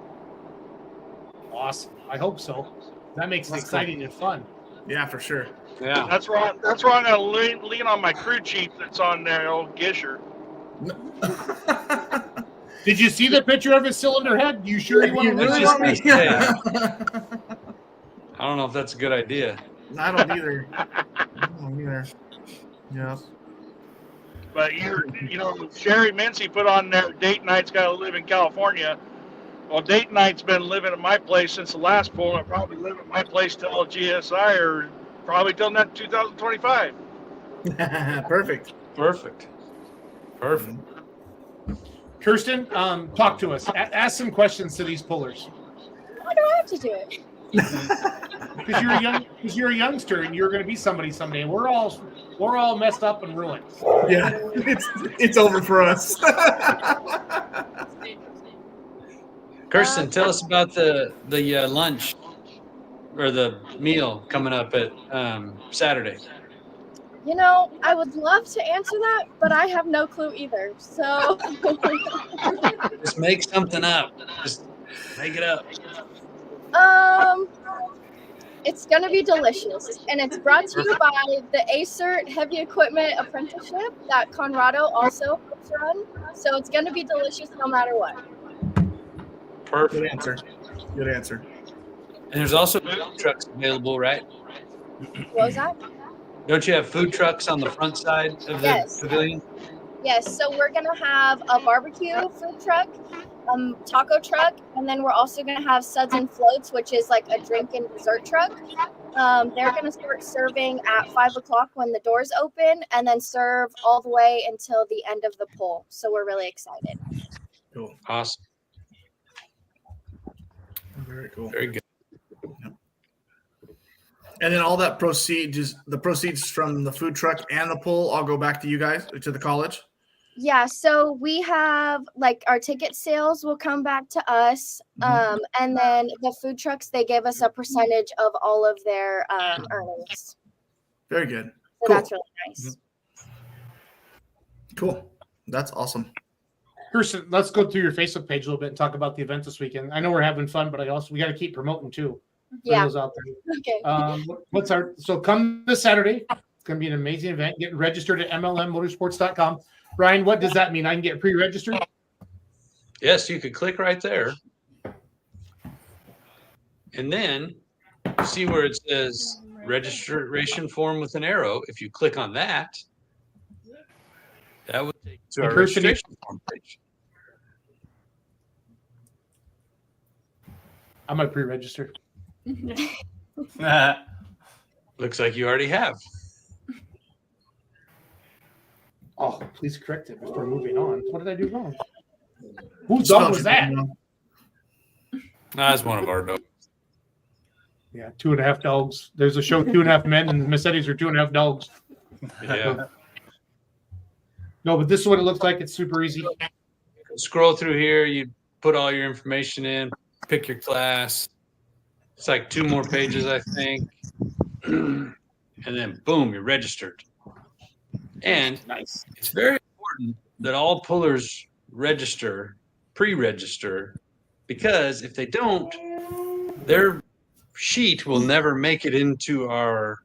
[SPEAKER 1] Awesome. I hope so. That makes it
[SPEAKER 13] That's
[SPEAKER 1] exciting
[SPEAKER 13] cool.
[SPEAKER 1] and fun.
[SPEAKER 13] Yeah, for sure.
[SPEAKER 10] Yeah.
[SPEAKER 5] That's where I'm going to lean on my crew chief that's on there, old Gisher.
[SPEAKER 1] Did you see the picture of his cylinder head? You sure you want to
[SPEAKER 13] really
[SPEAKER 1] look
[SPEAKER 13] want
[SPEAKER 1] at
[SPEAKER 13] me?
[SPEAKER 10] I don't know if that's a good idea.
[SPEAKER 13] I don't either. Yeah.
[SPEAKER 5] But Sherry Mincy put on there, date night's got to live in California. Well, date night's been living at my place since the last poll. I'll probably live at my place till GSI or probably till 2025.
[SPEAKER 13] Perfect.
[SPEAKER 1] Kirsten, talk to us. Ask some questions to these pullers.
[SPEAKER 14] Why do I have to do it?
[SPEAKER 1] Because you're a youngster and you're going to be somebody someday. We're all messed up and ruined.
[SPEAKER 13] Yeah, it's over for us.
[SPEAKER 10] Kirsten, tell us about the lunch or the meal coming up at Saturday.
[SPEAKER 14] I would love to answer that, but I have no clue either. So
[SPEAKER 10] Just make something up. Just make it up.
[SPEAKER 14] it's gonna be delicious, and it's brought to you by the ACERT Heavy Equipment Apprenticeship that Conrado also helps run. So it's gonna be delicious no matter what.
[SPEAKER 10] Perfect.
[SPEAKER 13] Good answer.
[SPEAKER 10] And there's also food trucks available, right?
[SPEAKER 14] What was that?
[SPEAKER 10] Don't you have food trucks on the front side of the
[SPEAKER 14] Yes.
[SPEAKER 10] pavilion?
[SPEAKER 14] Yes, so we're gonna have a barbecue food truck, taco truck, and then we're also gonna have Suds and Floats, which is like a drink and dessert truck. They're gonna start serving at 5 o'clock when the doors open, and then serve all the way until the end of the poll. So we're really excited.
[SPEAKER 13] Cool.
[SPEAKER 10] Awesome.
[SPEAKER 13] Very cool.
[SPEAKER 10] Very good.
[SPEAKER 13] And then all that the proceeds from the food truck and the poll all go back to you guys, to the college?
[SPEAKER 14] Yeah, so we have like our ticket sales will come back to us. And then the food trucks, they give us a percentage of all of their earnings.
[SPEAKER 13] Very good.
[SPEAKER 14] So
[SPEAKER 13] Cool.
[SPEAKER 14] that's really nice.
[SPEAKER 13] Cool. That's awesome.
[SPEAKER 1] Kirsten, let's go through your Facebook page a little bit and talk about the event this weekend. I know we're having fun, but we got to keep promoting too.
[SPEAKER 14] Yeah.
[SPEAKER 1] Those out there.
[SPEAKER 14] Okay.
[SPEAKER 1] So come this Saturday. It's going to be an amazing event. Get registered at mlmmotorsports.com. Ryan, what does that mean? I can get pre-registered?
[SPEAKER 10] Yes, you could click right there. And then see where it says registration form with an arrow. If you click on that, that would take you to our registration form page.
[SPEAKER 1] I might pre-register.
[SPEAKER 10] Looks like you already have.
[SPEAKER 1] Oh, please correct it before moving on. What did I do wrong? Whose dog was that?
[SPEAKER 10] That's one of our dogs.
[SPEAKER 1] Yeah, 2.5 dogs. There's a show, 2.5 Men, and Miss Eddie's are 2.5 dogs.
[SPEAKER 10] Yeah.
[SPEAKER 1] No, but this is what it looks like. It's super easy.
[SPEAKER 10] Scroll through here. You put all your information in. Pick your class. It's like 2 more pages, I think. And then, boom, you're registered. And
[SPEAKER 1] nice.
[SPEAKER 10] It's very important that all pullers pre-register, because if they don't, their sheet will never make it into our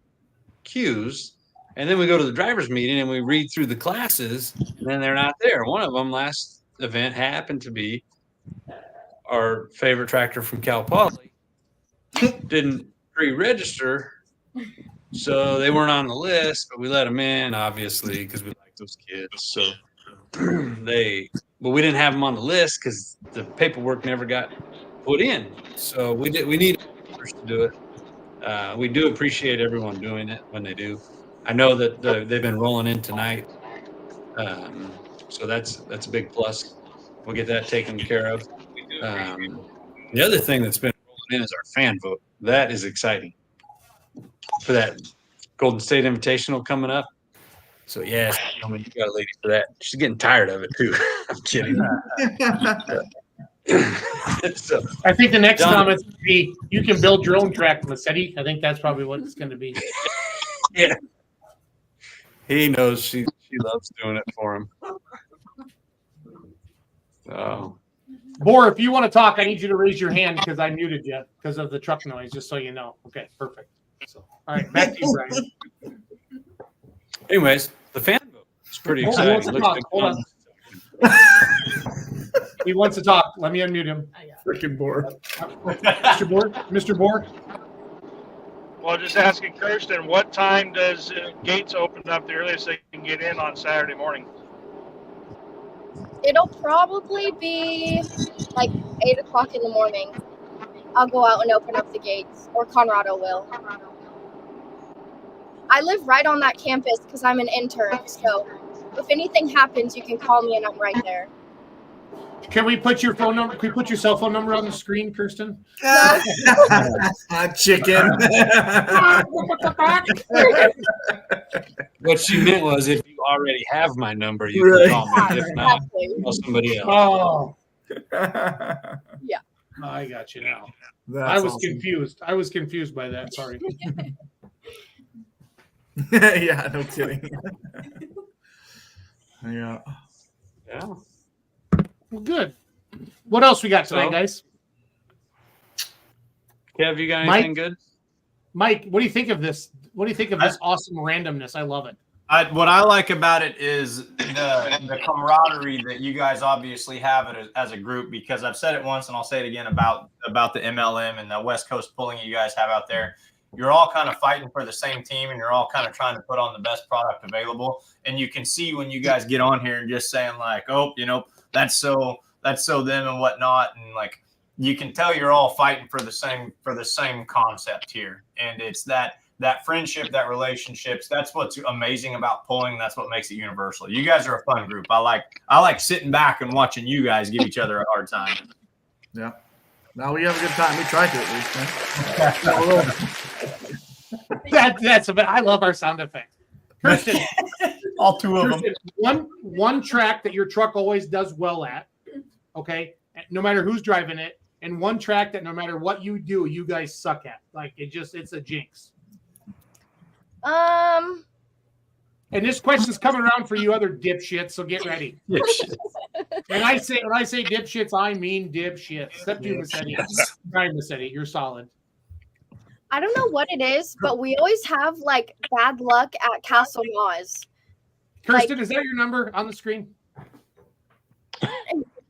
[SPEAKER 10] queues. And then we go to the driver's meeting and we read through the classes, and then they're not there. One of them last event happened to be our favorite tractor from Cal Poly. Didn't pre-register, so they weren't on the list, but we let them in, obviously, because we like those kids. So we didn't have them on the list because the paperwork never got put in. So we need to do it. We do appreciate everyone doing it when they do. I know that they've been rolling in tonight. So that's a big plus. We'll get that taken care of. The other thing that's been rolling in is our fan vote. That is exciting for that Golden State Invitational coming up. So yes, I mean, you got a lady for that. She's getting tired of it too. I'm kidding. So,
[SPEAKER 1] I think the next
[SPEAKER 10] John,
[SPEAKER 1] comment would be, you can build your own track, Massetti. I think that's probably what it's going to be.
[SPEAKER 10] Yeah. He knows she loves doing it for him. So,
[SPEAKER 1] Boar, if you want to talk, I need you to raise your hand because I muted you because of the truck noise, just so you know. Okay, perfect. So, all right, back to you, Brian.
[SPEAKER 10] anyways, the fan vote is pretty
[SPEAKER 1] Hold
[SPEAKER 10] exciting.
[SPEAKER 1] on,
[SPEAKER 10] Looks like
[SPEAKER 1] hold on. He wants to talk. Let me unmute him.
[SPEAKER 13] Freaking Boar.
[SPEAKER 1] Mr. Boar? Mr. Boar?
[SPEAKER 5] Well, just asking Kirsten, what time does gates open up the earliest they can get in on Saturday morning?
[SPEAKER 14] It'll probably be like 8 o'clock in the morning. I'll go out and open up the gates, or Conrado will. I live right on that campus because I'm an intern, so if anything happens, you can call me and I'm right there.
[SPEAKER 1] Can we put your phone number? Can we put your cell phone number on the screen, Kirsten?
[SPEAKER 13] Chicken.
[SPEAKER 10] What she meant was, if you already have my number, you can call me. If not, call somebody else.
[SPEAKER 1] Oh,
[SPEAKER 14] Yeah.
[SPEAKER 1] I got you now.
[SPEAKER 13] That's
[SPEAKER 1] I was
[SPEAKER 13] awesome.
[SPEAKER 1] confused. I was confused by that. Sorry.
[SPEAKER 13] Yeah, no kidding. Yeah.
[SPEAKER 10] Yeah.
[SPEAKER 1] Well, good. What else we got tonight,
[SPEAKER 10] So,
[SPEAKER 1] guys?
[SPEAKER 10] Kev, you got
[SPEAKER 1] Mike?
[SPEAKER 10] anything good?
[SPEAKER 1] Mike, what do you think of this? What do you think of this awesome randomness? I love it.
[SPEAKER 7] What I like about it is the camaraderie that you guys obviously have it as a group, because I've said it once and I'll say it again about the MLM and the West Coast pulling you guys have out there. You're all kind of fighting for the same team and you're all kind of trying to put on the best product available. And you can see when you guys get on here and just saying like, oh, you know, that's so them and whatnot. And like, you can tell you're all fighting for the same concept here. And it's that friendship, that relationships, that's what's amazing about pulling. That's what makes it universal. You guys are a fun group. I like sitting back and watching you guys give each other a hard time.
[SPEAKER 13] Yeah. Now we have a good time. We tried to at least.
[SPEAKER 1] That's a bit. I love our sound effects. Kirsten,
[SPEAKER 7] all two of them.
[SPEAKER 1] One track that your truck always does well at, okay, no matter who's driving it, and one track that no matter what you do, you guys suck at. Like it's a jinx. And this question's coming around for you other dipshits, so get ready. When I say dipshits, I mean dipshits. Except you, Massetti. Sorry, Massetti, you're solid.
[SPEAKER 14] I don't know what it is, but we always have like bad luck at Castle Moss.
[SPEAKER 1] Kirsten, is that your number on the screen?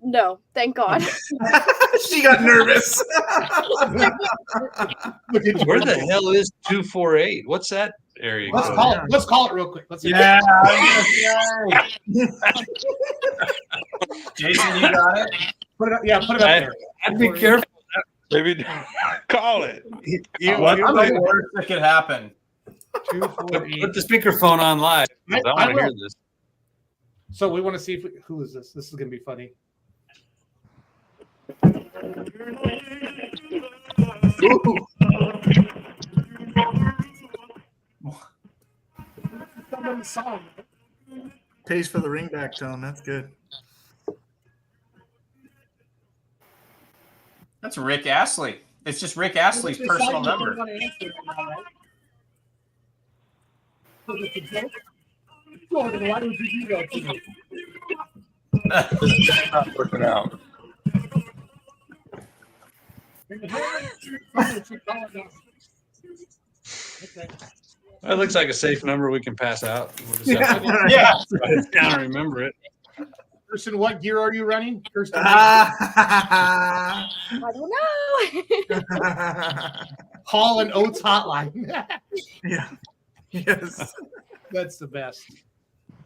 [SPEAKER 14] No, thank God.
[SPEAKER 13] She got nervous.
[SPEAKER 10] Where the hell is 248? What's that area
[SPEAKER 1] Let's
[SPEAKER 10] code?
[SPEAKER 1] call it. Let's call it real quick. Let's
[SPEAKER 7] Yeah. Jason, you got it?
[SPEAKER 1] Put it up. Yeah, put it up there.
[SPEAKER 10] I'd be careful.
[SPEAKER 12] Maybe call it.
[SPEAKER 7] What's the worst that could happen?
[SPEAKER 1] 248.
[SPEAKER 10] Put the speakerphone on live. I
[SPEAKER 1] I
[SPEAKER 10] want to hear
[SPEAKER 1] will.
[SPEAKER 10] this.
[SPEAKER 1] So we want to see who is this. This is going to be funny.
[SPEAKER 13] Pays for the ringback tone. That's good.
[SPEAKER 7] That's Rick Astley. It's just Rick Astley's personal number.
[SPEAKER 12] Not working out.
[SPEAKER 10] That looks like a safe number we can pass out. We'll just have to
[SPEAKER 7] Yeah.
[SPEAKER 10] write it down and remember it.
[SPEAKER 1] Kirsten, what gear are you running? Kirsten,
[SPEAKER 14] I don't know.
[SPEAKER 1] Hall and Oates hotline.
[SPEAKER 13] Yeah. Yes.
[SPEAKER 1] That's the best.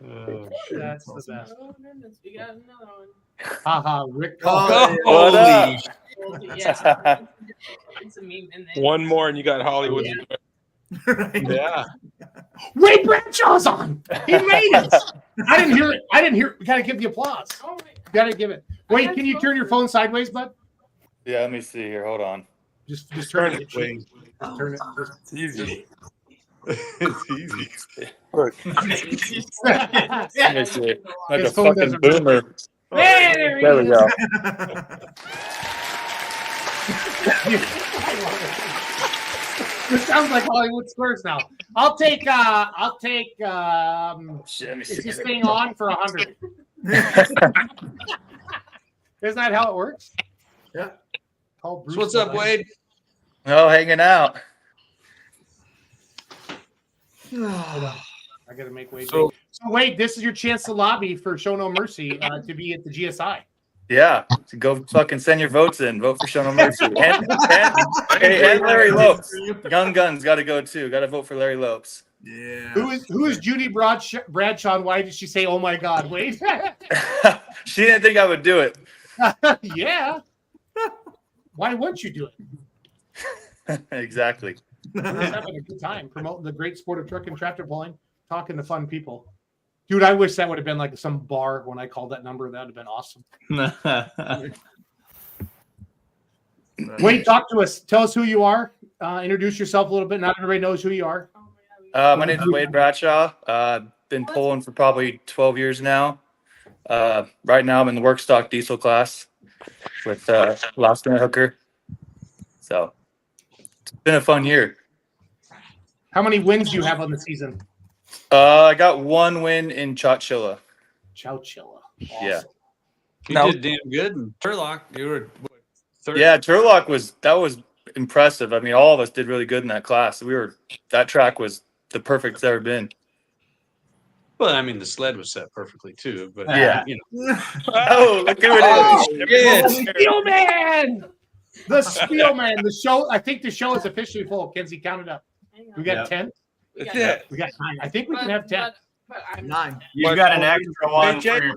[SPEAKER 1] That's the best.
[SPEAKER 2] Oh goodness, we got another one.
[SPEAKER 1] Haha, Rick.
[SPEAKER 13] Oh,
[SPEAKER 12] What up?
[SPEAKER 2] Yeah. It's a meme in there.
[SPEAKER 12] One more and you got Hollywood.
[SPEAKER 10] Yeah.
[SPEAKER 1] Ray Bradshaw's on. He made it. I didn't hear it. We gotta give the applause. Gotta give it. Wait, can you turn your phone sideways, bud?
[SPEAKER 15] Yeah, let me see here. Hold on.
[SPEAKER 1] Just turn it.
[SPEAKER 15] Wait.
[SPEAKER 1] Just turn it.
[SPEAKER 15] It's easy. It's easy. Look. Let me see. Like
[SPEAKER 1] His
[SPEAKER 15] a
[SPEAKER 1] phone
[SPEAKER 15] fucking
[SPEAKER 1] doesn't
[SPEAKER 15] boomer.
[SPEAKER 1] There
[SPEAKER 15] There we go.
[SPEAKER 1] This sounds like Hollywood Squares now. I'll take is this thing on for 100? Isn't that how it works?
[SPEAKER 13] Yeah.
[SPEAKER 1] Call Bruce.
[SPEAKER 10] So what's up, Wade?
[SPEAKER 15] Oh, hanging out.
[SPEAKER 1] I gotta make Wade.
[SPEAKER 10] So
[SPEAKER 1] Wade, this is your chance to lobby for Show No Mercy to be at the GSI.
[SPEAKER 15] Yeah, so go fucking send your votes in. Vote for Show No Mercy. And Larry Lopes. Young Guns got to go too. Got to vote for Larry Lopes.
[SPEAKER 13] Yeah.
[SPEAKER 1] Who is Judy Bradshaw? And why did she say, "Oh my God, Wade"?
[SPEAKER 15] She didn't think I would do it.
[SPEAKER 1] Yeah. Why wouldn't you do it?
[SPEAKER 15] Exactly.
[SPEAKER 1] We're just having a good time promoting the great sport of truck and tractor pulling, talking to fun people. Dude, I wish that would have been like some bar when I called that number. That would have been awesome. Wade, talk to us. Tell us who you are. Introduce yourself a little bit. Not everybody knows who you are.
[SPEAKER 15] My name is Wade Bradshaw. Been pulling for probably 12 years now. Right now, I'm in the work stock diesel class with Last Minute Hooker. So it's been a fun year.
[SPEAKER 1] How many wins do you have on the season?
[SPEAKER 15] I got one win in Chowchilla.
[SPEAKER 1] Chowchilla. Awesome.
[SPEAKER 15] Yeah.
[SPEAKER 10] You did damn good in Turlock. You were third.
[SPEAKER 15] Yeah, Turlock was impressive. I mean, all of us did really good in that class. That track was the perfect it's ever been.
[SPEAKER 3] Well, I mean, the sled was set perfectly too, but
[SPEAKER 15] Yeah.
[SPEAKER 3] you know.
[SPEAKER 15] Oh, look who it is!
[SPEAKER 1] Spielman! The Spielman. The show. I think the show is officially full. Kenzie, count it up. We got 10.
[SPEAKER 3] That's it.
[SPEAKER 1] We got 9. I think we can have 10.
[SPEAKER 2] But I'm
[SPEAKER 13] 9.
[SPEAKER 7] You've got an extra one for your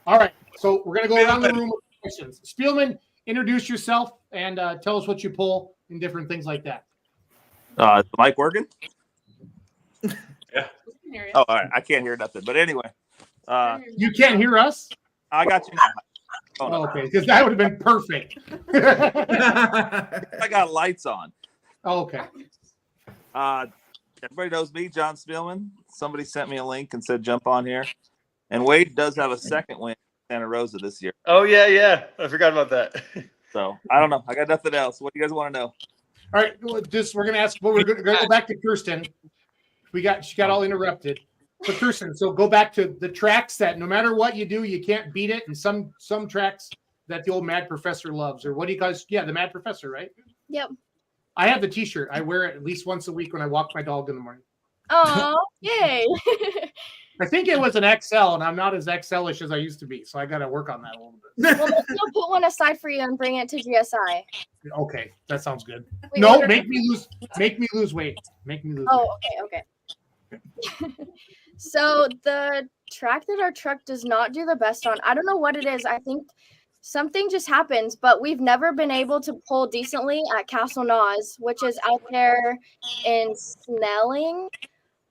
[SPEAKER 1] All right. So we're going to go around the room with questions. Spielman, introduce yourself and tell us what you pull and different things like that.
[SPEAKER 16] Is the mic working?
[SPEAKER 3] Yeah.
[SPEAKER 16] Oh, all right. I can't hear nothing. But anyway.
[SPEAKER 1] You can't hear us?
[SPEAKER 16] I got you now. Oh, no.
[SPEAKER 1] Okay, because that would have been perfect.
[SPEAKER 16] I got lights on.
[SPEAKER 1] Okay.
[SPEAKER 16] Everybody knows me, John Spielman. Somebody sent me a link and said jump on here. And Wade does have a second win in Santa Rosa this year.
[SPEAKER 15] Oh, yeah. I forgot about that.
[SPEAKER 16] So I don't know. I got nothing else. What do you guys want to know?
[SPEAKER 1] All right. We're going to ask, but we're going to go back to Kirsten. She got all interrupted. But Kirsten, so go back to the tracks that no matter what you do, you can't beat it. And some tracks that the old Mad Professor loves, or what do you guys? Yeah, the Mad Professor, right?
[SPEAKER 14] Yep.
[SPEAKER 1] I have the T-shirt. I wear it at least once a week when I walk my dog in the morning.
[SPEAKER 14] Oh, yay!
[SPEAKER 1] I think it was an XL, and I'm not as XL-ish as I used to be, so I got to work on that a little bit.
[SPEAKER 14] Well, let's go put one aside for you and bring it to GSI.
[SPEAKER 1] Okay, that sounds good.
[SPEAKER 14] Wait,
[SPEAKER 1] no,
[SPEAKER 14] what
[SPEAKER 1] make me lose weight. Make me lose.
[SPEAKER 14] Oh, okay. So the track that our truck does not do the best on, I don't know what it is. I think something just happens, but we've never been able to pull decently at Castle Naws, which is out there in Snelling.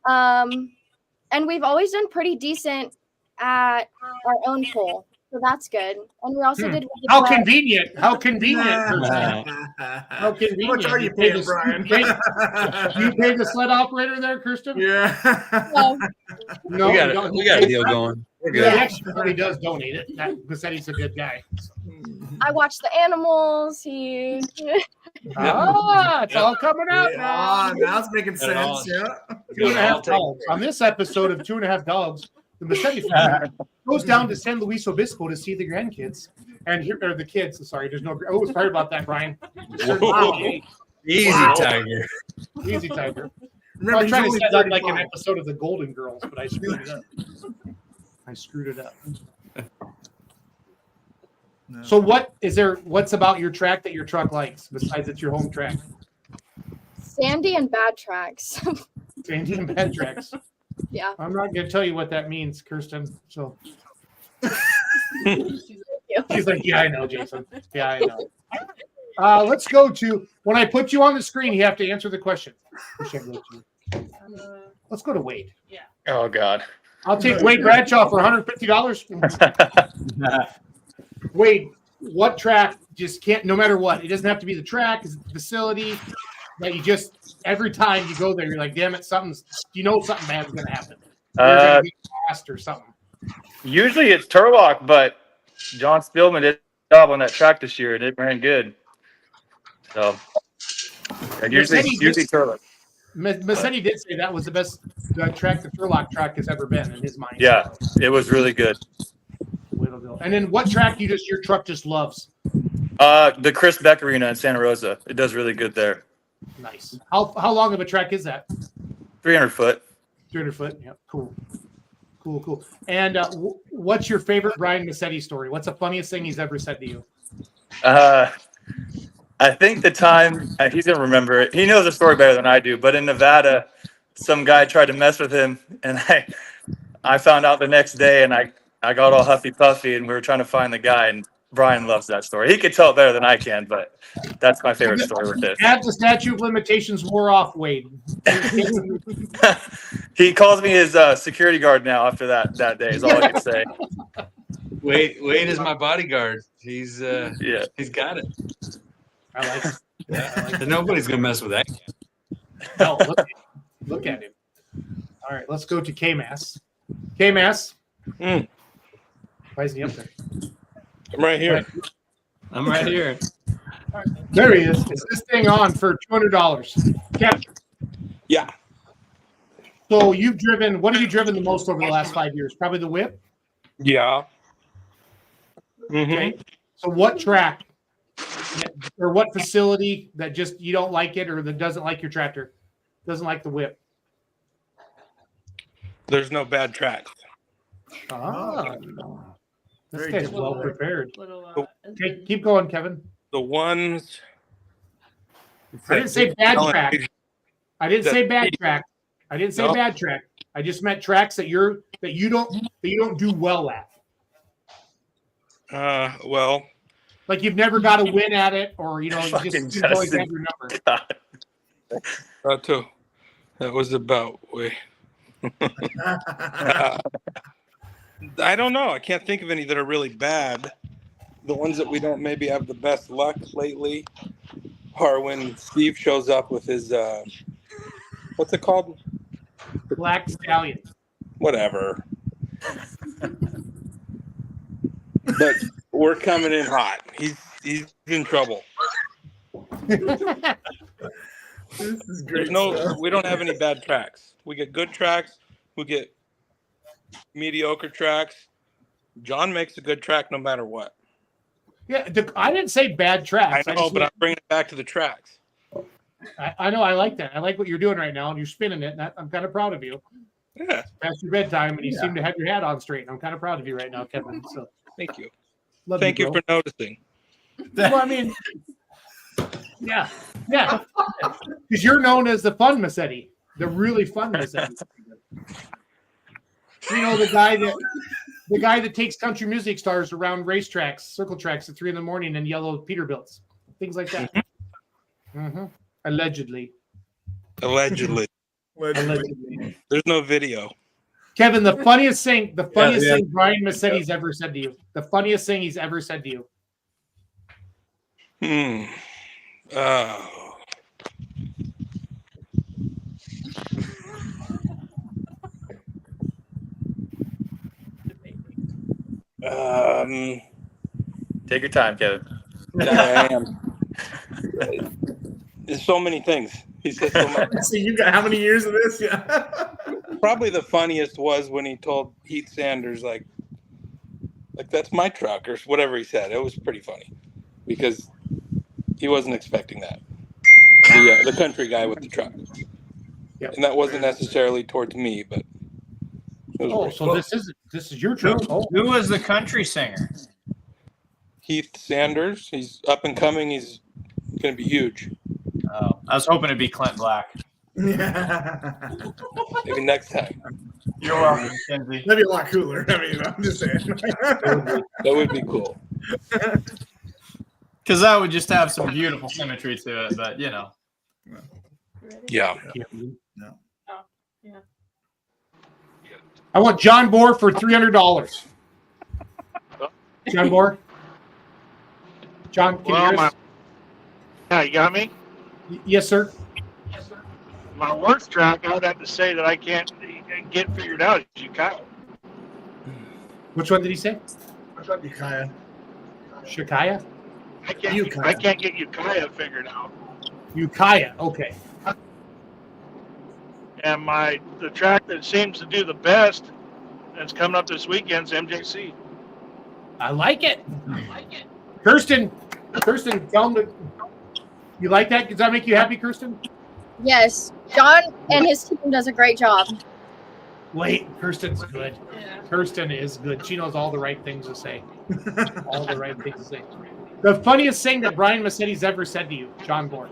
[SPEAKER 14] And we've always done pretty decent at our own pull. So that's good. And we also did.
[SPEAKER 1] How convenient. How convenient. How convenient.
[SPEAKER 13] How much are you paying, Brian?
[SPEAKER 1] You pay the sled operator there, Kirsten?
[SPEAKER 13] Yeah.
[SPEAKER 1] No,
[SPEAKER 3] we got a deal going.
[SPEAKER 1] He actually does donate it. Because he's a good guy.
[SPEAKER 14] I watch the animals.
[SPEAKER 1] It's all coming out now.
[SPEAKER 13] Now it's making sense. Yeah.
[SPEAKER 1] 2.5 dogs. On this episode of 2.5 Dogs, the Massetti family goes down to San Luis Obispo to see the grandkids. And here are the kids. Sorry, there's no. Oh, sorry about that, Brian.
[SPEAKER 3] Easy, Tiger.
[SPEAKER 1] Easy, Tiger.
[SPEAKER 13] Remember,
[SPEAKER 1] I was trying to set up like an
[SPEAKER 13] 35.
[SPEAKER 1] episode of the Golden Girls, but I screwed it up.
[SPEAKER 13] No.
[SPEAKER 1] So what's about your track that your truck likes besides it's your home track?
[SPEAKER 14] Sandy and bad tracks.
[SPEAKER 1] Sandy and bad tracks.
[SPEAKER 14] Yeah.
[SPEAKER 1] I'm not going to tell you what that means, Kirsten. So she's like, yeah, I know, Jason. Yeah, I know. Let's go to when I put you on the screen. You have to answer the question. Who should I go to? Let's go to Wade.
[SPEAKER 2] Yeah.
[SPEAKER 15] Oh God.
[SPEAKER 1] I'll take Wade Bradshaw for $150. Wade, what track just can't, no matter what, it doesn't have to be the track, it's the facility that you just, every time you go there, you're like, damn it, something bad's going to happen. You're going to get fast or something.
[SPEAKER 15] Usually it's Turlock, but John Spillman did a job on that track this year and it ran good. So usually Turlock.
[SPEAKER 1] Massetti did say that was the best track the Turlock track has ever been in his mind.
[SPEAKER 15] Yeah, it was really good.
[SPEAKER 1] And then what track your truck just loves?
[SPEAKER 15] The Chris Beck Arena in Santa Rosa. It does really good there.
[SPEAKER 1] Nice. How long of a track is that?
[SPEAKER 15] 300 foot.
[SPEAKER 1] 300 foot. Yeah. Cool. And what's your favorite Brian Massetti story? What's the funniest thing he's ever said to you?
[SPEAKER 15] I think the time he's gonna remember it. He knows the story better than I do. But in Nevada, some guy tried to mess with him, and I found out the next day, and I got all huffy puffy, and we were trying to find the guy. And Brian loves that story. He could tell it better than I can, but that's my favorite story with this.
[SPEAKER 1] As the statute of limitations wore off, Wade.
[SPEAKER 15] He calls me his security guard now. After that day is all I can say.
[SPEAKER 10] Wade is my bodyguard. He's he's got it.
[SPEAKER 1] I like it. Yeah,
[SPEAKER 10] And nobody's gonna mess with that.
[SPEAKER 1] No, look at him. All right, let's go to K-Mass. K-Mass. Why isn't he up there?
[SPEAKER 12] I'm right here.
[SPEAKER 10] I'm right here.
[SPEAKER 1] There he is. Is this thing on for $200? Kevin.
[SPEAKER 12] Yeah.
[SPEAKER 1] So what have you driven the most over the last 5 years? Probably the whip?
[SPEAKER 12] Yeah.
[SPEAKER 1] Okay. So what track or what facility that just you don't like it or that doesn't like your tractor? Doesn't like the whip?
[SPEAKER 12] There's no bad tracks.
[SPEAKER 1] This guy's well prepared. Okay, keep going, Kevin.
[SPEAKER 12] The ones.
[SPEAKER 1] I didn't say bad track. I didn't say bad track. I just meant tracks that you don't do well at.
[SPEAKER 12] Well.
[SPEAKER 1] Like you've never got a win at it, or you always have your number.
[SPEAKER 12] That was about way. I don't know. I can't think of any that are really bad. The ones that we don't maybe have the best luck lately are when Steve shows up with his what's it called?
[SPEAKER 1] Black Stallion.
[SPEAKER 12] Whatever. But we're coming in hot. He's in trouble.
[SPEAKER 13] This is great.
[SPEAKER 12] We don't have any bad tracks. We get good tracks. We get mediocre tracks. John makes a good track no matter what.
[SPEAKER 1] Yeah, I didn't say bad tracks.
[SPEAKER 12] I know, but I'm bringing it back to the tracks.
[SPEAKER 1] I know. I like that. I like what you're doing right now, and you're spinning it. And I'm kind of proud of you.
[SPEAKER 12] Yeah.
[SPEAKER 1] It's past your bedtime, and you seem to have your hat on straight. I'm kind of proud of you right now, Kevin. So
[SPEAKER 12] thank you. Thank you for noticing.
[SPEAKER 1] Well, I mean, yeah. Because you're known as the fun Massetti, the really fun Massetti. You know, the guy that takes country music stars around racetracks, circle tracks at 3 a.m. in yellow Peterbilts, things like that. Allegedly.
[SPEAKER 12] There's no video.
[SPEAKER 1] Kevin, the funniest thing Brian Massetti's ever said to you. The funniest thing he's ever said to you.
[SPEAKER 15] Take your time, Kevin.
[SPEAKER 12] I am. There's so many things. He said so much.
[SPEAKER 13] So you got how many years of this? Yeah.
[SPEAKER 12] Probably the funniest was when he told Heath Sanders, like that's my truck or whatever he said. It was pretty funny because he wasn't expecting that. The country guy with the truck. Yep. And that wasn't necessarily towards me, but.
[SPEAKER 1] This is your truck.
[SPEAKER 7] Who was the country singer?
[SPEAKER 12] Heath Sanders. He's up and coming. He's going to be huge.
[SPEAKER 7] Oh, I was hoping it'd be Clint Black.
[SPEAKER 12] Maybe next time.
[SPEAKER 7] You're welcome, Kenzie.
[SPEAKER 13] That'd be a lot cooler. I mean, I'm just saying.
[SPEAKER 12] That would be cool.
[SPEAKER 7] Because that would just have some beautiful symmetry to it, but you know.
[SPEAKER 12] Yeah.
[SPEAKER 1] I want John Bohr for $300. John Bohr? John, can you hear us?
[SPEAKER 5] Yeah, you got me?
[SPEAKER 1] Yes, sir.
[SPEAKER 5] My worst track, I would have to say that I can't get figured out is Ukiah.
[SPEAKER 1] Which one did he say?
[SPEAKER 13] Ukiah.
[SPEAKER 1] Shikaya?
[SPEAKER 5] I can't get Ukiah figured out.
[SPEAKER 1] Ukiah, okay.
[SPEAKER 5] And the track that seems to do the best that's coming up this weekend is MJC.
[SPEAKER 1] I like it. Kirsten, tell him you like that? Does that make you happy, Kirsten?
[SPEAKER 14] Yes, John and his team does a great job.
[SPEAKER 1] Wait, Kirsten's good. Yeah. Kirsten is good. She knows all the right things to say. All the right things to say. The funniest thing that Brian Massetti's ever said to you, John Bohr.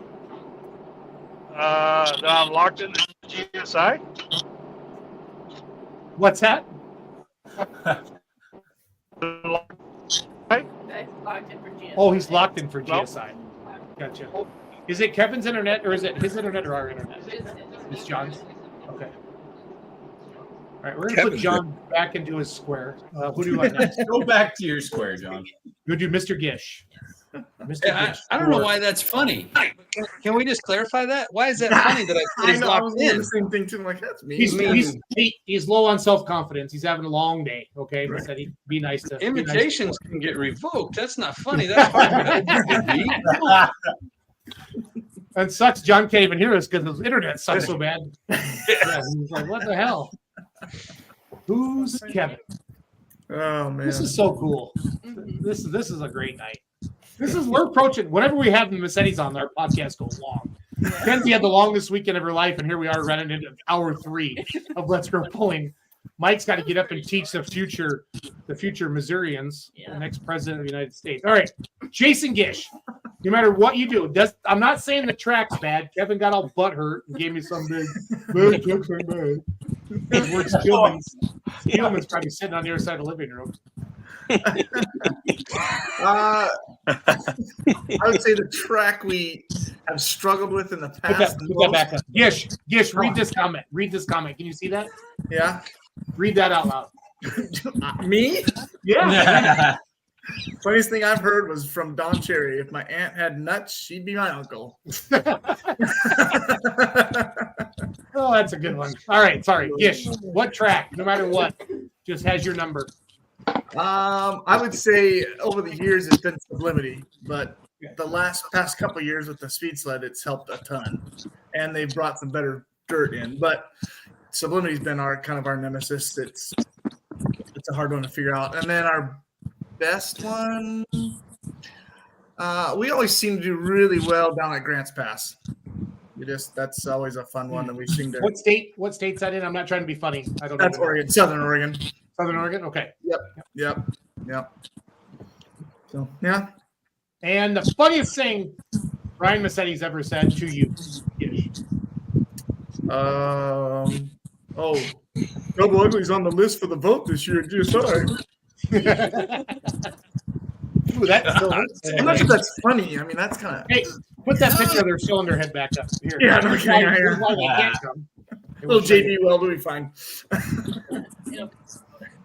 [SPEAKER 5] That I'm locked in the GSI.
[SPEAKER 1] What's that? Oh, he's locked in for GSI. Gotcha. Is it Kevin's internet or is it his internet or our internet? It's John's. Okay. All right, we're going to put John back into his square. Who do you want next?
[SPEAKER 7] Go back to your square, John.
[SPEAKER 1] Go do Mr. Gish. Mr.
[SPEAKER 10] Yeah,
[SPEAKER 1] Gish.
[SPEAKER 10] I don't know why that's funny. Can we just clarify that? Why is that funny that I
[SPEAKER 13] know,
[SPEAKER 10] locked
[SPEAKER 13] I was
[SPEAKER 10] in?
[SPEAKER 13] the same thing too. I'm like, that's me.
[SPEAKER 1] He's low on self-confidence. He's having a long day. Okay, right. Said he'd be nice to.
[SPEAKER 10] Invitations can get revoked. That's not funny. That's funny.
[SPEAKER 1] And sucks. John can't even hear us because his internet sucks so bad. Yeah, he's like, what the hell? Who's Kevin?
[SPEAKER 13] Oh man,
[SPEAKER 1] this is so cool. This is a great night. We're approaching whenever we have the Massetti's on, our podcast goes long. Kenzie had the longest weekend of her life, and here we are running into hour 3 of Let's Go Pulling. Mike's got to get up and teach the future Missourians, the next president of the United States. All right, Jason Gish. No matter what you do, I'm not saying the track's bad. Kevin got all butthurt and gave me some big. We're Spielman's probably sitting on the other side of the living room.
[SPEAKER 13] I would say the track we have struggled with in the past.
[SPEAKER 1] Put that back up. Gish, read this comment. Read this comment. Can you see that?
[SPEAKER 13] Yeah.
[SPEAKER 1] Read that out loud.
[SPEAKER 13] Me?
[SPEAKER 1] Yeah.
[SPEAKER 13] Funniest thing I've heard was from Don Cherry. If my aunt had nuts, she'd be my uncle.
[SPEAKER 1] Oh, that's a good one. All right, sorry. Gish, what track, no matter what, just has your number?
[SPEAKER 13] I would say over the years it's been Sublimity, but the past couple of years with the speed sled, it's helped a ton, and they've brought some better dirt in. But Sublimity's been our nemesis. It's a hard one to figure out. And then our best one, we always seem to do really well down at Grants Pass. That's always a fun one that we seem to.
[SPEAKER 1] What state's that in? I'm not trying to be funny. I don't know.
[SPEAKER 13] That's Oregon, Southern Oregon.
[SPEAKER 1] Southern Oregon? Okay.
[SPEAKER 13] Yep. So, yeah.
[SPEAKER 1] And the funniest thing Brian Massetti's ever said to you?
[SPEAKER 13] Double Ugly's on the list for the vote this year at GSI.
[SPEAKER 1] Ooh, that's so
[SPEAKER 13] I'm not sure that's funny. I mean, that's kind of.
[SPEAKER 1] Hey, put that picture of their cylinder head back up here.
[SPEAKER 13] Yeah, no, yeah.
[SPEAKER 1] Why they can't come.
[SPEAKER 13] Little JB Weld will be fine.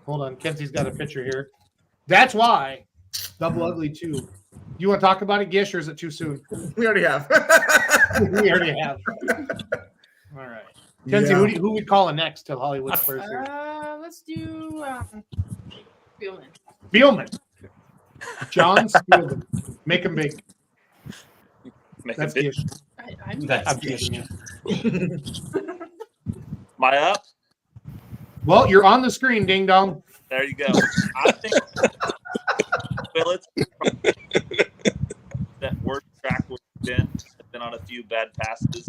[SPEAKER 1] Hold on, Kenzie's got a picture here. That's why Double Ugly 2. You want to talk about it, Gish, or is it too soon?
[SPEAKER 13] We already have.
[SPEAKER 1] We already have. All right. Kenzie, who we calling next till Hollywood Squares here?
[SPEAKER 2] Let's do Spielman.
[SPEAKER 1] Spielman. John Spielman. Make him big. That's Gish.
[SPEAKER 16] I'm
[SPEAKER 1] kidding you.
[SPEAKER 16] Am I up?
[SPEAKER 1] Well, you're on the screen, ding dong.
[SPEAKER 16] There you go. I think that worst track we've been on a few bad passes.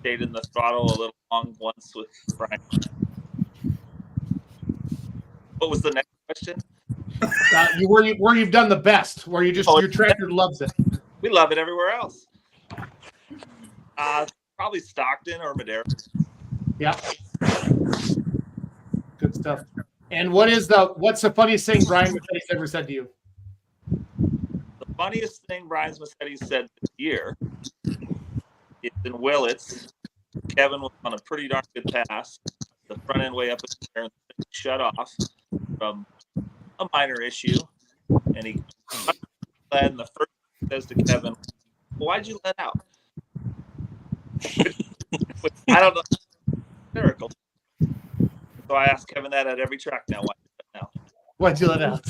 [SPEAKER 16] Stayed in the throttle a little long once with Brian. What was the next question?
[SPEAKER 1] Where you've done the best, where your tractor loves it.
[SPEAKER 16] We love it everywhere else. Probably Stockton or Madera.
[SPEAKER 1] Yeah. Good stuff. And what's the funniest thing Brian Massetti's ever said to you?
[SPEAKER 16] The funniest thing Brian Massetti said this year is in Willits. Kevin was on a pretty darn good pass, the front end way up in there, and shut off from a minor issue. And he led, and the first says to Kevin, well, why'd you let out? I don't know. Miracle. So I ask Kevin that at every track now.
[SPEAKER 1] Why'd you let out?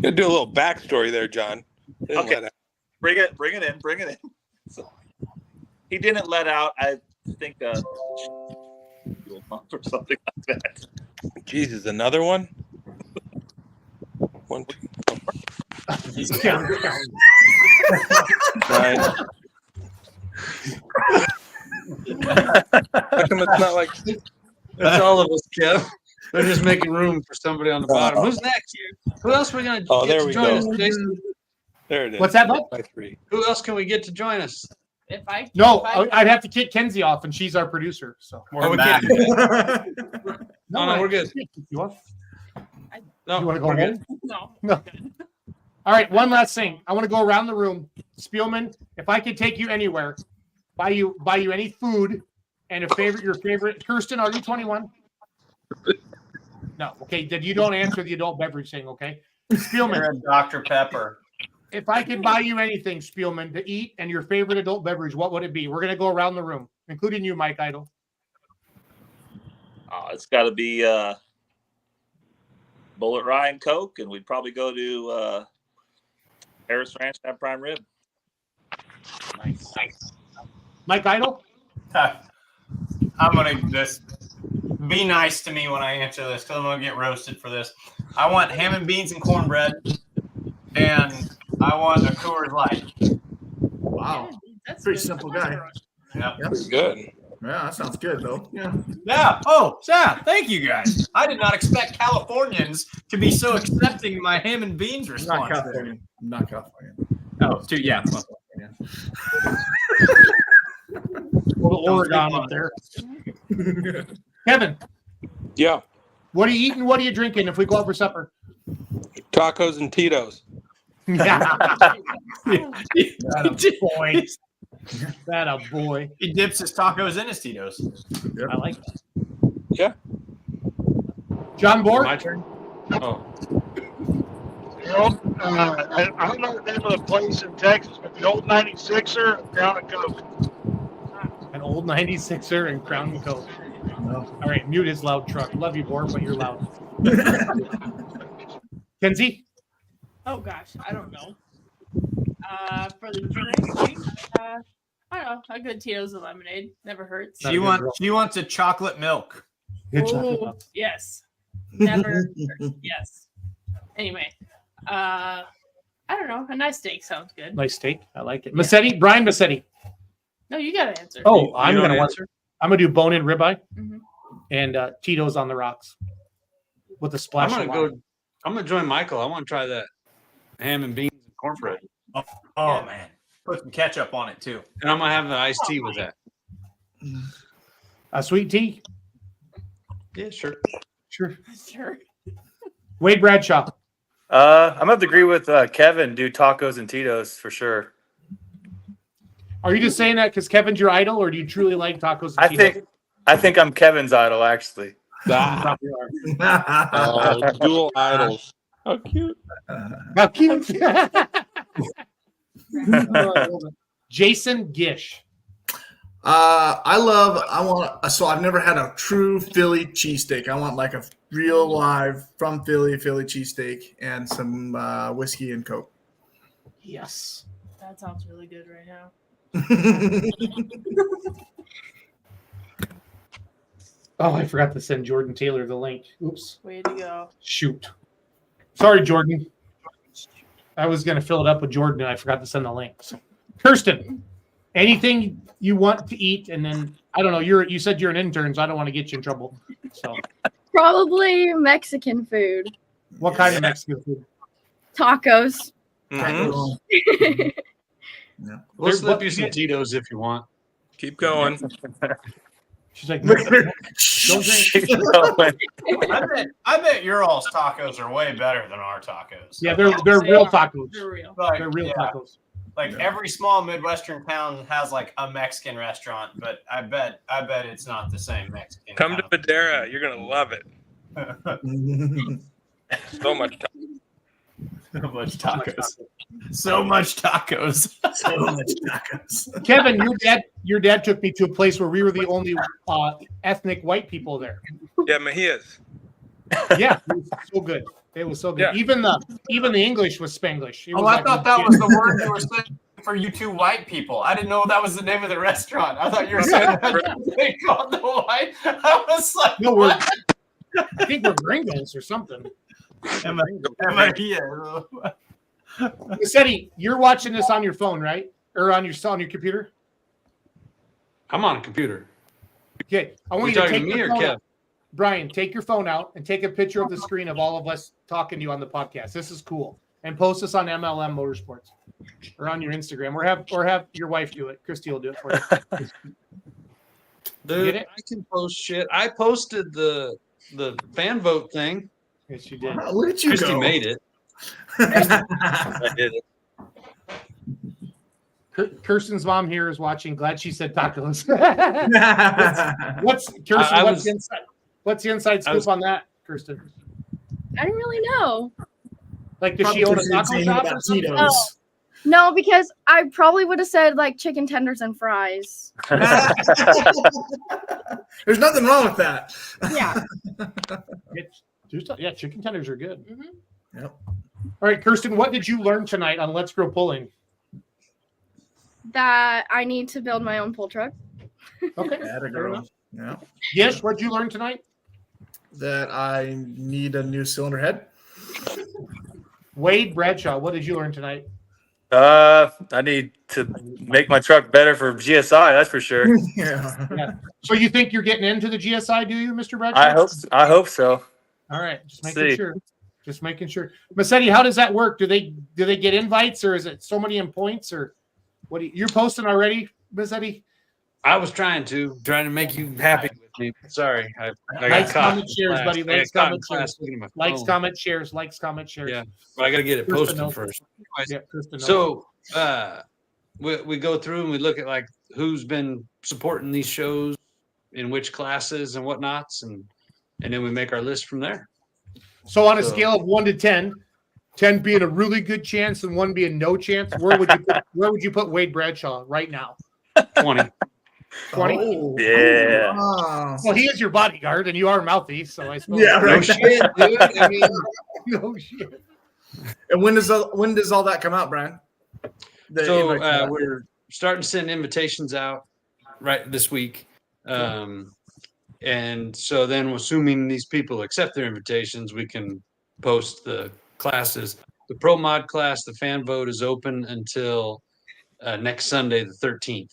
[SPEAKER 12] You do a little backstory there, John. Didn't
[SPEAKER 16] Okay.
[SPEAKER 12] let out.
[SPEAKER 16] Bring it in. So he didn't let out, I think, a month or something like that.
[SPEAKER 12] Jesus, another one? One, two, nine. How come it's not like
[SPEAKER 10] That's all of us, Kev. They're just making room for somebody on the bottom. Who's next? Who else are we going to
[SPEAKER 12] Oh,
[SPEAKER 10] get
[SPEAKER 12] there
[SPEAKER 10] to
[SPEAKER 12] we
[SPEAKER 10] join
[SPEAKER 12] go.
[SPEAKER 10] us, Jason?
[SPEAKER 12] There it is.
[SPEAKER 1] What's that, bud?
[SPEAKER 12] By 3.
[SPEAKER 10] Who else can we get to join us?
[SPEAKER 1] No, I'd have to kick Kenzie off, and she's our producer. So
[SPEAKER 10] we can't do that. No, we're good.
[SPEAKER 1] You want?
[SPEAKER 10] No,
[SPEAKER 1] You want to go
[SPEAKER 10] we're
[SPEAKER 1] home?
[SPEAKER 10] good.
[SPEAKER 1] No. All right, one last thing. I want to go around the room. Spielman, if I could take you anywhere, buy you any food and your favorite. Kirsten, are you 21? No. Okay, then you don't answer the adult beverage thing, okay? Spielman.
[SPEAKER 7] You're a Dr. Pepper.
[SPEAKER 1] If I could buy you anything, Spielman, to eat and your favorite adult beverage, what would it be? We're going to go around the room, including you, Mike Idle.
[SPEAKER 16] It's got to be Bullet Rye and Coke, and we'd probably go to Harris Ranch to have prime rib.
[SPEAKER 1] Nice. Mike Idle?
[SPEAKER 7] I'm going to just be nice to me when I answer this because I'm going to get roasted for this. I want ham and beans and cornbread, and I want a Coors Light.
[SPEAKER 13] Wow.
[SPEAKER 2] That's
[SPEAKER 13] Pretty
[SPEAKER 2] good.
[SPEAKER 13] simple guy.
[SPEAKER 7] Yep.
[SPEAKER 12] Pretty good.
[SPEAKER 13] Yeah, that sounds good though. Yeah.
[SPEAKER 7] Yeah. Oh, yeah. Thank you guys. I did not expect Californians to be so accepting of my ham and beans
[SPEAKER 13] Not
[SPEAKER 7] response.
[SPEAKER 13] California. Not California.
[SPEAKER 7] Oh, dude, yeah.
[SPEAKER 1] Little Oregon up there. Kevin,
[SPEAKER 12] Yeah.
[SPEAKER 1] what are you eating? What are you drinking if we go out for supper?
[SPEAKER 12] Tacos and Tito's.
[SPEAKER 1] That a boy. That a boy.
[SPEAKER 7] He dips his tacos in his Tito's.
[SPEAKER 1] I like that.
[SPEAKER 12] Yeah.
[SPEAKER 1] John Bohr?
[SPEAKER 10] My turn? Oh.
[SPEAKER 5] I don't know the name of the place in Texas, but the old 96er and Crown and Coke.
[SPEAKER 1] An old 96er and Crown and Coke. No. All right, mute his loud truck. Love you, Bohr, but you're loud. Kenzie?
[SPEAKER 2] Oh gosh, I don't know. For the drink, I don't know. A good Tito's and lemonade never hurts.
[SPEAKER 7] She wants a chocolate milk.
[SPEAKER 2] Ooh, yes. Never. Yes. Anyway, I don't know. A nice steak sounds good.
[SPEAKER 1] Nice steak. I like it. Massetti? Brian Massetti.
[SPEAKER 2] No, you gotta answer.
[SPEAKER 1] Oh, I'm
[SPEAKER 10] don't
[SPEAKER 1] gonna
[SPEAKER 10] answer?
[SPEAKER 1] I'm gonna do bone-in ribeye
[SPEAKER 2] Mhm.
[SPEAKER 1] and Tito's on the rocks with a splash.
[SPEAKER 10] I'm
[SPEAKER 1] of
[SPEAKER 10] gonna
[SPEAKER 1] lime.
[SPEAKER 10] go. I'm gonna join Michael. I want to try that ham and beans and cornbread,
[SPEAKER 7] Oh man. Put some ketchup on it too.
[SPEAKER 10] and I'm gonna have the iced tea with that.
[SPEAKER 1] A sweet tea.
[SPEAKER 10] Yeah, sure.
[SPEAKER 1] Sure.
[SPEAKER 2] Sure.
[SPEAKER 1] Wade Bradshaw.
[SPEAKER 15] I'm gonna have to agree with Kevin. Do tacos and Tito's for sure.
[SPEAKER 1] Are you just saying that because Kevin's your idol, or do you truly like tacos? And Tito's?
[SPEAKER 15] I think I'm Kevin's idol actually.
[SPEAKER 12] Ah, dual idols. How cute.
[SPEAKER 1] How cute. Jason Gish.
[SPEAKER 13] So I've never had a true Philly cheesesteak. I want like a real live from Philly cheesesteak and some whiskey and Coke.
[SPEAKER 1] Yes.
[SPEAKER 2] That sounds really good right now.
[SPEAKER 1] Oh, I forgot to send Jordan Taylor the link. Oops.
[SPEAKER 2] Way to go.
[SPEAKER 1] Shoot. Sorry, Jordan. I was going to fill it up with Jordan, and I forgot to send the link. So, Kirsten, anything you want to eat, and then I don't know. You said you're an intern, so I don't want to get you in trouble. So,
[SPEAKER 14] Probably Mexican food.
[SPEAKER 1] what kind of Mexican food?
[SPEAKER 14] Tacos.
[SPEAKER 15] Mm-hmm.
[SPEAKER 10] We'll slip you some Tito's if you want.
[SPEAKER 12] Keep going.
[SPEAKER 1] She's like, no, don't drink.
[SPEAKER 7] I bet your all's tacos are way better than our tacos.
[SPEAKER 1] Yeah, they're real tacos.
[SPEAKER 2] They're real.
[SPEAKER 7] Like,
[SPEAKER 1] They're real
[SPEAKER 7] yeah.
[SPEAKER 1] tacos.
[SPEAKER 7] Like every small Midwestern town has like a Mexican restaurant, but I bet it's not the same Mexican.
[SPEAKER 12] Come to Madera. You're going to love it. So much time.
[SPEAKER 7] So much tacos. So much tacos.
[SPEAKER 13] So much tacos.
[SPEAKER 1] Kevin, your dad took me to a place where we were the only ethnic white people there.
[SPEAKER 12] Yeah, Mejias.
[SPEAKER 1] Yeah, it was so good. It was so good.
[SPEAKER 12] Yeah.
[SPEAKER 1] Even the English was Spanglish. It was
[SPEAKER 7] I
[SPEAKER 1] like
[SPEAKER 7] thought that was the word you were saying for you two white people. I didn't know that was the name of the restaurant. I thought you were saying that they called the white. I was like,
[SPEAKER 1] no,
[SPEAKER 7] what?
[SPEAKER 1] I think we're gringos or something. Massetti, you're watching this on your phone, right? Or on your computer?
[SPEAKER 10] I'm on a computer.
[SPEAKER 1] Okay. I want
[SPEAKER 10] Are
[SPEAKER 1] you
[SPEAKER 10] you
[SPEAKER 1] to
[SPEAKER 10] talking
[SPEAKER 1] take
[SPEAKER 10] to me
[SPEAKER 1] your
[SPEAKER 10] or
[SPEAKER 1] phone
[SPEAKER 10] Kev?
[SPEAKER 1] out. Brian, take your phone out and take a picture of the screen of all of us talking to you on the podcast. This is cool. And post this on MLM Motorsports or on your Instagram, or have your wife do it. Christy will do it for you.
[SPEAKER 10] Dude, I can post shit. I posted the fan vote thing.
[SPEAKER 1] Yes, you did.
[SPEAKER 13] Wow, look at you
[SPEAKER 10] Christy
[SPEAKER 13] go.
[SPEAKER 10] made it.
[SPEAKER 12] I did it.
[SPEAKER 1] Kirsten's mom here is watching. Glad she said tacos. What's the inside scoop on that, Kirsten?
[SPEAKER 14] I don't really know.
[SPEAKER 1] Like, does she own a taco shop or something?
[SPEAKER 14] Oh. No, because I probably would have said like chicken tenders and fries.
[SPEAKER 13] There's nothing wrong with that.
[SPEAKER 14] Yeah.
[SPEAKER 1] Yeah, chicken tenders are good.
[SPEAKER 14] Mm-hmm.
[SPEAKER 13] Yep.
[SPEAKER 1] All right, Kirsten, what did you learn tonight on Let's Grow Pulling?
[SPEAKER 14] That I need to build my own pull truck.
[SPEAKER 1] Okay.
[SPEAKER 13] Fair enough. Yeah.
[SPEAKER 1] Yes, what did you learn tonight?
[SPEAKER 13] That I need a new cylinder head.
[SPEAKER 1] Wade Bradshaw, what did you learn tonight?
[SPEAKER 15] I need to make my truck better for GSI. That's for sure.
[SPEAKER 1] Yeah. So you think you're getting into the GSI, do you, Mr. Bradshaw?
[SPEAKER 15] I hope so.
[SPEAKER 1] All right, just making sure. Just making sure. Massetti, how does that work? Do they get invites, or is it so many in points, or what? You're posting already, Massetti?
[SPEAKER 10] I was trying to make you happy with me. Sorry, I got
[SPEAKER 1] Likes,
[SPEAKER 10] caught.
[SPEAKER 1] comment, shares, buddy. Likes, comment, shares. Likes, comment, shares. Likes, comment, shares.
[SPEAKER 10] Yeah, but I got to get it
[SPEAKER 1] Kristen
[SPEAKER 10] posted
[SPEAKER 1] knows.
[SPEAKER 10] first.
[SPEAKER 1] Yeah, Kristen knows.
[SPEAKER 10] So we go through and we look at like who's been supporting these shows in which classes and whatnots, and then we make our list from there.
[SPEAKER 1] So on a scale of 1 to 10, 10 being a really good chance and 1 being no chance, where would you put Wade Bradshaw right now?
[SPEAKER 10] 20.
[SPEAKER 1] 20?
[SPEAKER 15] Oh, yeah.
[SPEAKER 1] Well, he is your bodyguard, and you are mouthy, so I suppose.
[SPEAKER 13] Yeah, right.
[SPEAKER 10] No shit, dude. I mean,
[SPEAKER 1] no shit.
[SPEAKER 13] And when does all that come out, Brian?
[SPEAKER 10] So we're starting to send invitations out right this week. And so then assuming these people accept their invitations, we can post the classes. The Pro Mod class, the fan vote is open until next Sunday, the 13th.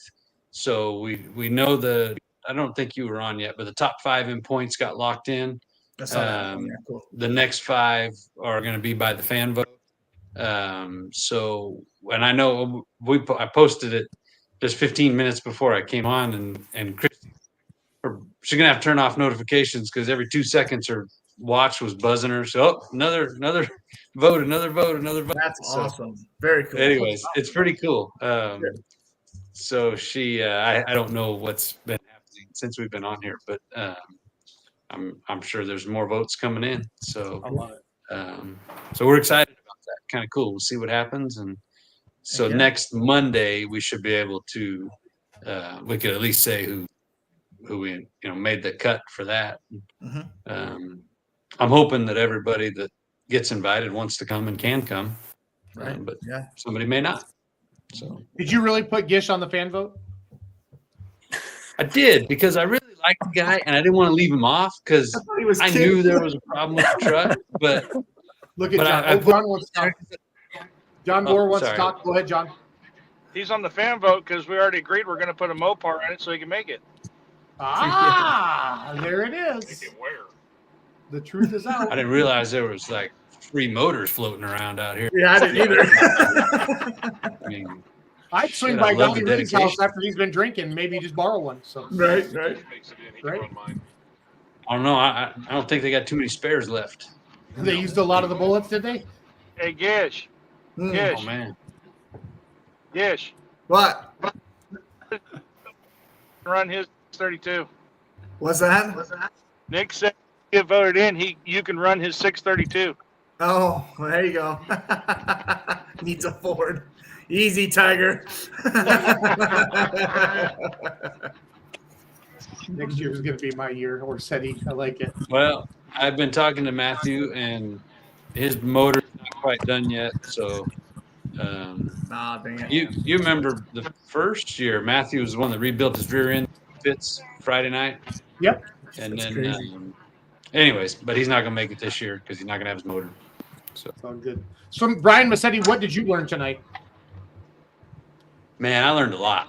[SPEAKER 10] So we know I don't think you were on yet, but the top 5 in points got locked in.
[SPEAKER 13] Cool.
[SPEAKER 10] The next 5 are going to be by the fan vote. So, and I know I posted it just 15 minutes before I came on, and Christy, she's gonna have to turn off notifications because every 2 seconds her watch was buzzing her. So another vote, another vote.
[SPEAKER 13] That's awesome. Very cool.
[SPEAKER 10] Anyways, it's pretty cool. So she, I don't know what's been happening since we've been on here, but I'm sure there's more votes coming in. So
[SPEAKER 1] I love it.
[SPEAKER 10] So we're excited about that. Kind of cool. We'll see what happens, and so next Monday we should be able to. We could at least say who we made the cut for that.
[SPEAKER 13] Mm-hmm.
[SPEAKER 10] I'm hoping that everybody that gets invited wants to come and can come,
[SPEAKER 13] right?
[SPEAKER 10] But somebody may not. So
[SPEAKER 1] did you really put Gish on the fan vote?
[SPEAKER 10] I did, because I really liked the guy and I didn't want to leave him off because I knew there was a problem with the truck. But
[SPEAKER 1] look at John. John wants to talk. John Moore wants to talk. Go ahead, John.
[SPEAKER 5] He's on the fan vote because we already agreed we're going to put a Mopar in it so he can make it.
[SPEAKER 1] Ah, there it is.
[SPEAKER 5] Make it where?
[SPEAKER 1] The truth is out.
[SPEAKER 10] I didn't realize there was like free motors floating around out here.
[SPEAKER 13] Yeah, I didn't either.
[SPEAKER 10] I mean,
[SPEAKER 1] I'd swing
[SPEAKER 10] shit,
[SPEAKER 1] by
[SPEAKER 10] I love
[SPEAKER 1] Donnie
[SPEAKER 10] the
[SPEAKER 1] Reed's house
[SPEAKER 10] dedication.
[SPEAKER 1] after he's been drinking. Maybe just borrow one. So
[SPEAKER 13] right.
[SPEAKER 1] Right.
[SPEAKER 10] I don't know. I don't think they got too many spares left.
[SPEAKER 1] They used a lot of the bullets, did they?
[SPEAKER 5] Hey, Gish. Gish.
[SPEAKER 10] Oh man.
[SPEAKER 5] Gish.
[SPEAKER 13] What?
[SPEAKER 5] Run his 32.
[SPEAKER 13] What's that?
[SPEAKER 5] Nick said get voted in. You can run his 632.
[SPEAKER 13] Oh, well, there you go. Needs a Ford. Easy, Tiger.
[SPEAKER 1] Next year is going to be my year, or SETI. I like it.
[SPEAKER 10] Well, I've been talking to Matthew, and his motor's not quite done yet. So,
[SPEAKER 13] dang it.
[SPEAKER 10] you remember the first year, Matthew was the one that rebuilt his rear end fits Friday night.
[SPEAKER 1] Yep.
[SPEAKER 10] And
[SPEAKER 1] That's
[SPEAKER 10] then,
[SPEAKER 1] crazy.
[SPEAKER 10] anyways, but he's not going to make it this year because he's not going to have his motor. So,
[SPEAKER 1] It's all good. So, Brian Massetti, what did you learn tonight?
[SPEAKER 10] man, I learned a lot.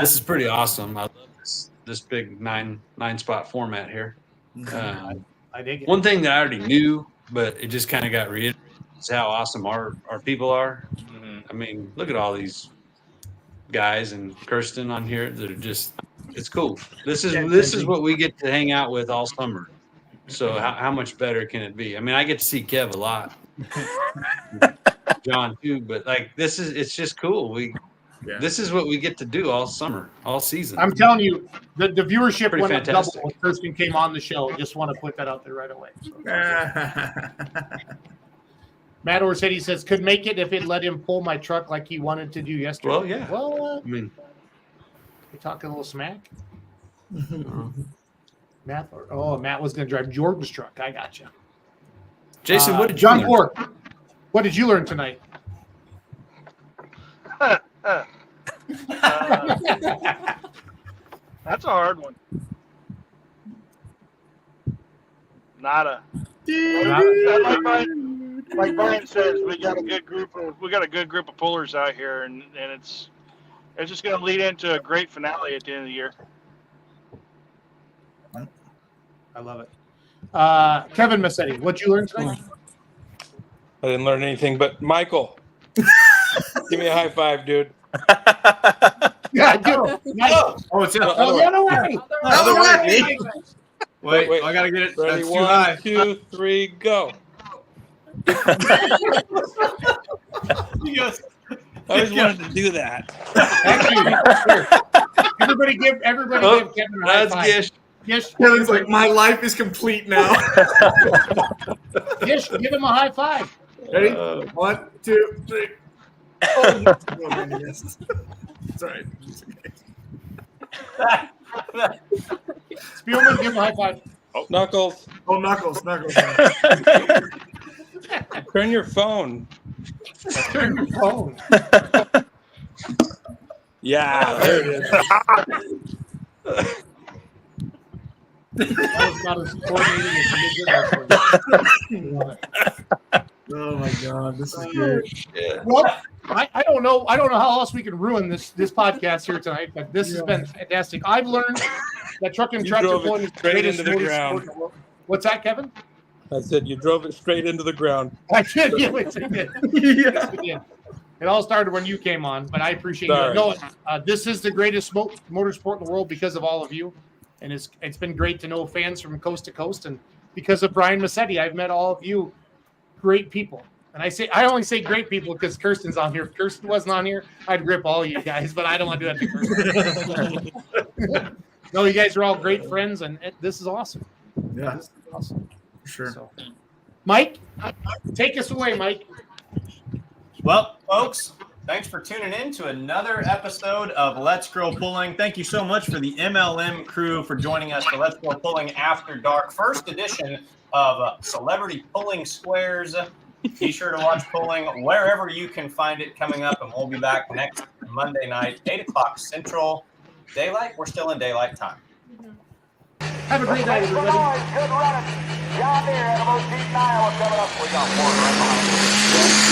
[SPEAKER 10] This is pretty awesome. I love this big nine spot format here.
[SPEAKER 1] I dig it.
[SPEAKER 10] One thing that I already knew, but it just kind of got reiterated, is how awesome our people are. I mean, look at all these guys and Kirsten on here that are just, it's cool. This is what we get to hang out with all summer. So how much better can it be? I mean, I get to see Kev a lot, John too, but like it's just cool. This is what we get to do all summer, all season.
[SPEAKER 1] I'm telling you, the viewership
[SPEAKER 10] Pretty
[SPEAKER 1] went up
[SPEAKER 10] fantastic.
[SPEAKER 1] double when Kirsten came on the show. Just want to put that out there right away. So. Matt Orsetti says, could make it if it let him pull my truck like he wanted to do yesterday.
[SPEAKER 10] Well, yeah.
[SPEAKER 1] Well,
[SPEAKER 10] I mean,
[SPEAKER 1] we talking a little smack? Matt was going to drive Jordan's truck. I got you.
[SPEAKER 10] Jason, what did you
[SPEAKER 1] John
[SPEAKER 10] learn?
[SPEAKER 1] Ford, what did you learn tonight?
[SPEAKER 5] That's a hard one. Nada. Like Brian says, we got a good group of pullers out here, and it's just going to lead into a great finale at the end of the year.
[SPEAKER 1] I love it. Kevin Massetti, what'd you learn tonight?
[SPEAKER 12] I didn't learn anything, but Michael, give me a high five, dude.
[SPEAKER 1] Yeah, do. Nice.
[SPEAKER 7] Oh, it's
[SPEAKER 1] the other way.
[SPEAKER 7] Other way.
[SPEAKER 12] Wait,
[SPEAKER 7] I gotta get it.
[SPEAKER 12] Ready?
[SPEAKER 7] That's too
[SPEAKER 12] 1,
[SPEAKER 7] high.
[SPEAKER 12] 2, 3, go.
[SPEAKER 7] He goes,
[SPEAKER 12] I always wanted to do that.
[SPEAKER 1] Everybody give Kevin a high
[SPEAKER 10] That's
[SPEAKER 1] five.
[SPEAKER 10] Gish.
[SPEAKER 1] Gish,
[SPEAKER 13] Kevin's like, my life is complete now.
[SPEAKER 1] Gish, give him a high five.
[SPEAKER 13] Ready? 1, 2, 3. Oh, yes. It's all right.
[SPEAKER 1] Spielman, give him a high five.
[SPEAKER 12] Oh, Knuckles.
[SPEAKER 13] Oh, Knuckles.
[SPEAKER 12] Turn your phone.
[SPEAKER 1] Turn your phone.
[SPEAKER 12] Yeah, there it is.
[SPEAKER 1] That was not as coordinated as
[SPEAKER 13] Oh my God, this is good.
[SPEAKER 1] Well, I don't know how else we can ruin this podcast here tonight, but this has been fantastic. I've learned that truck and tractor
[SPEAKER 12] drove it
[SPEAKER 1] pulling is
[SPEAKER 12] straight
[SPEAKER 1] greatest
[SPEAKER 12] into the
[SPEAKER 1] motorsport
[SPEAKER 12] ground.
[SPEAKER 1] in the world. What's that, Kevin?
[SPEAKER 12] I said you drove it straight into the ground.
[SPEAKER 1] I did. Yeah, yes, I did. Yes, we did. It all started when you came on, but I appreciate
[SPEAKER 12] Sorry.
[SPEAKER 1] you. No, this is the greatest motorsport in the world because of all of you, and it's been great to know fans from coast to coast, and because of Brian Massetti, I've met all of you great people. And I only say great people because Kirsten's on here. If Kirsten wasn't on here, I'd rip all you guys, but I don't want to do that to Kirsten. No, you guys are all great friends, and this is awesome.
[SPEAKER 13] Yeah,
[SPEAKER 1] This is awesome.
[SPEAKER 13] sure.
[SPEAKER 1] So, Mike, take us away, Mike.
[SPEAKER 7] Well, folks, thanks for tuning in to another episode of Let's Grow Pulling. Thank you so much for the MLM crew for joining us for Let's Grow Pulling After Dark, first edition of Celebrity Pulling Squares. Be sure to watch Pulling wherever you can find it coming up, and we'll be back next Monday night, 8 o'clock Central Daylight. We're still in daylight time.
[SPEAKER 1] Have a great night, everybody.
[SPEAKER 17] Good running. John Deere out of Ocean, Iowa coming up. We got one right behind you.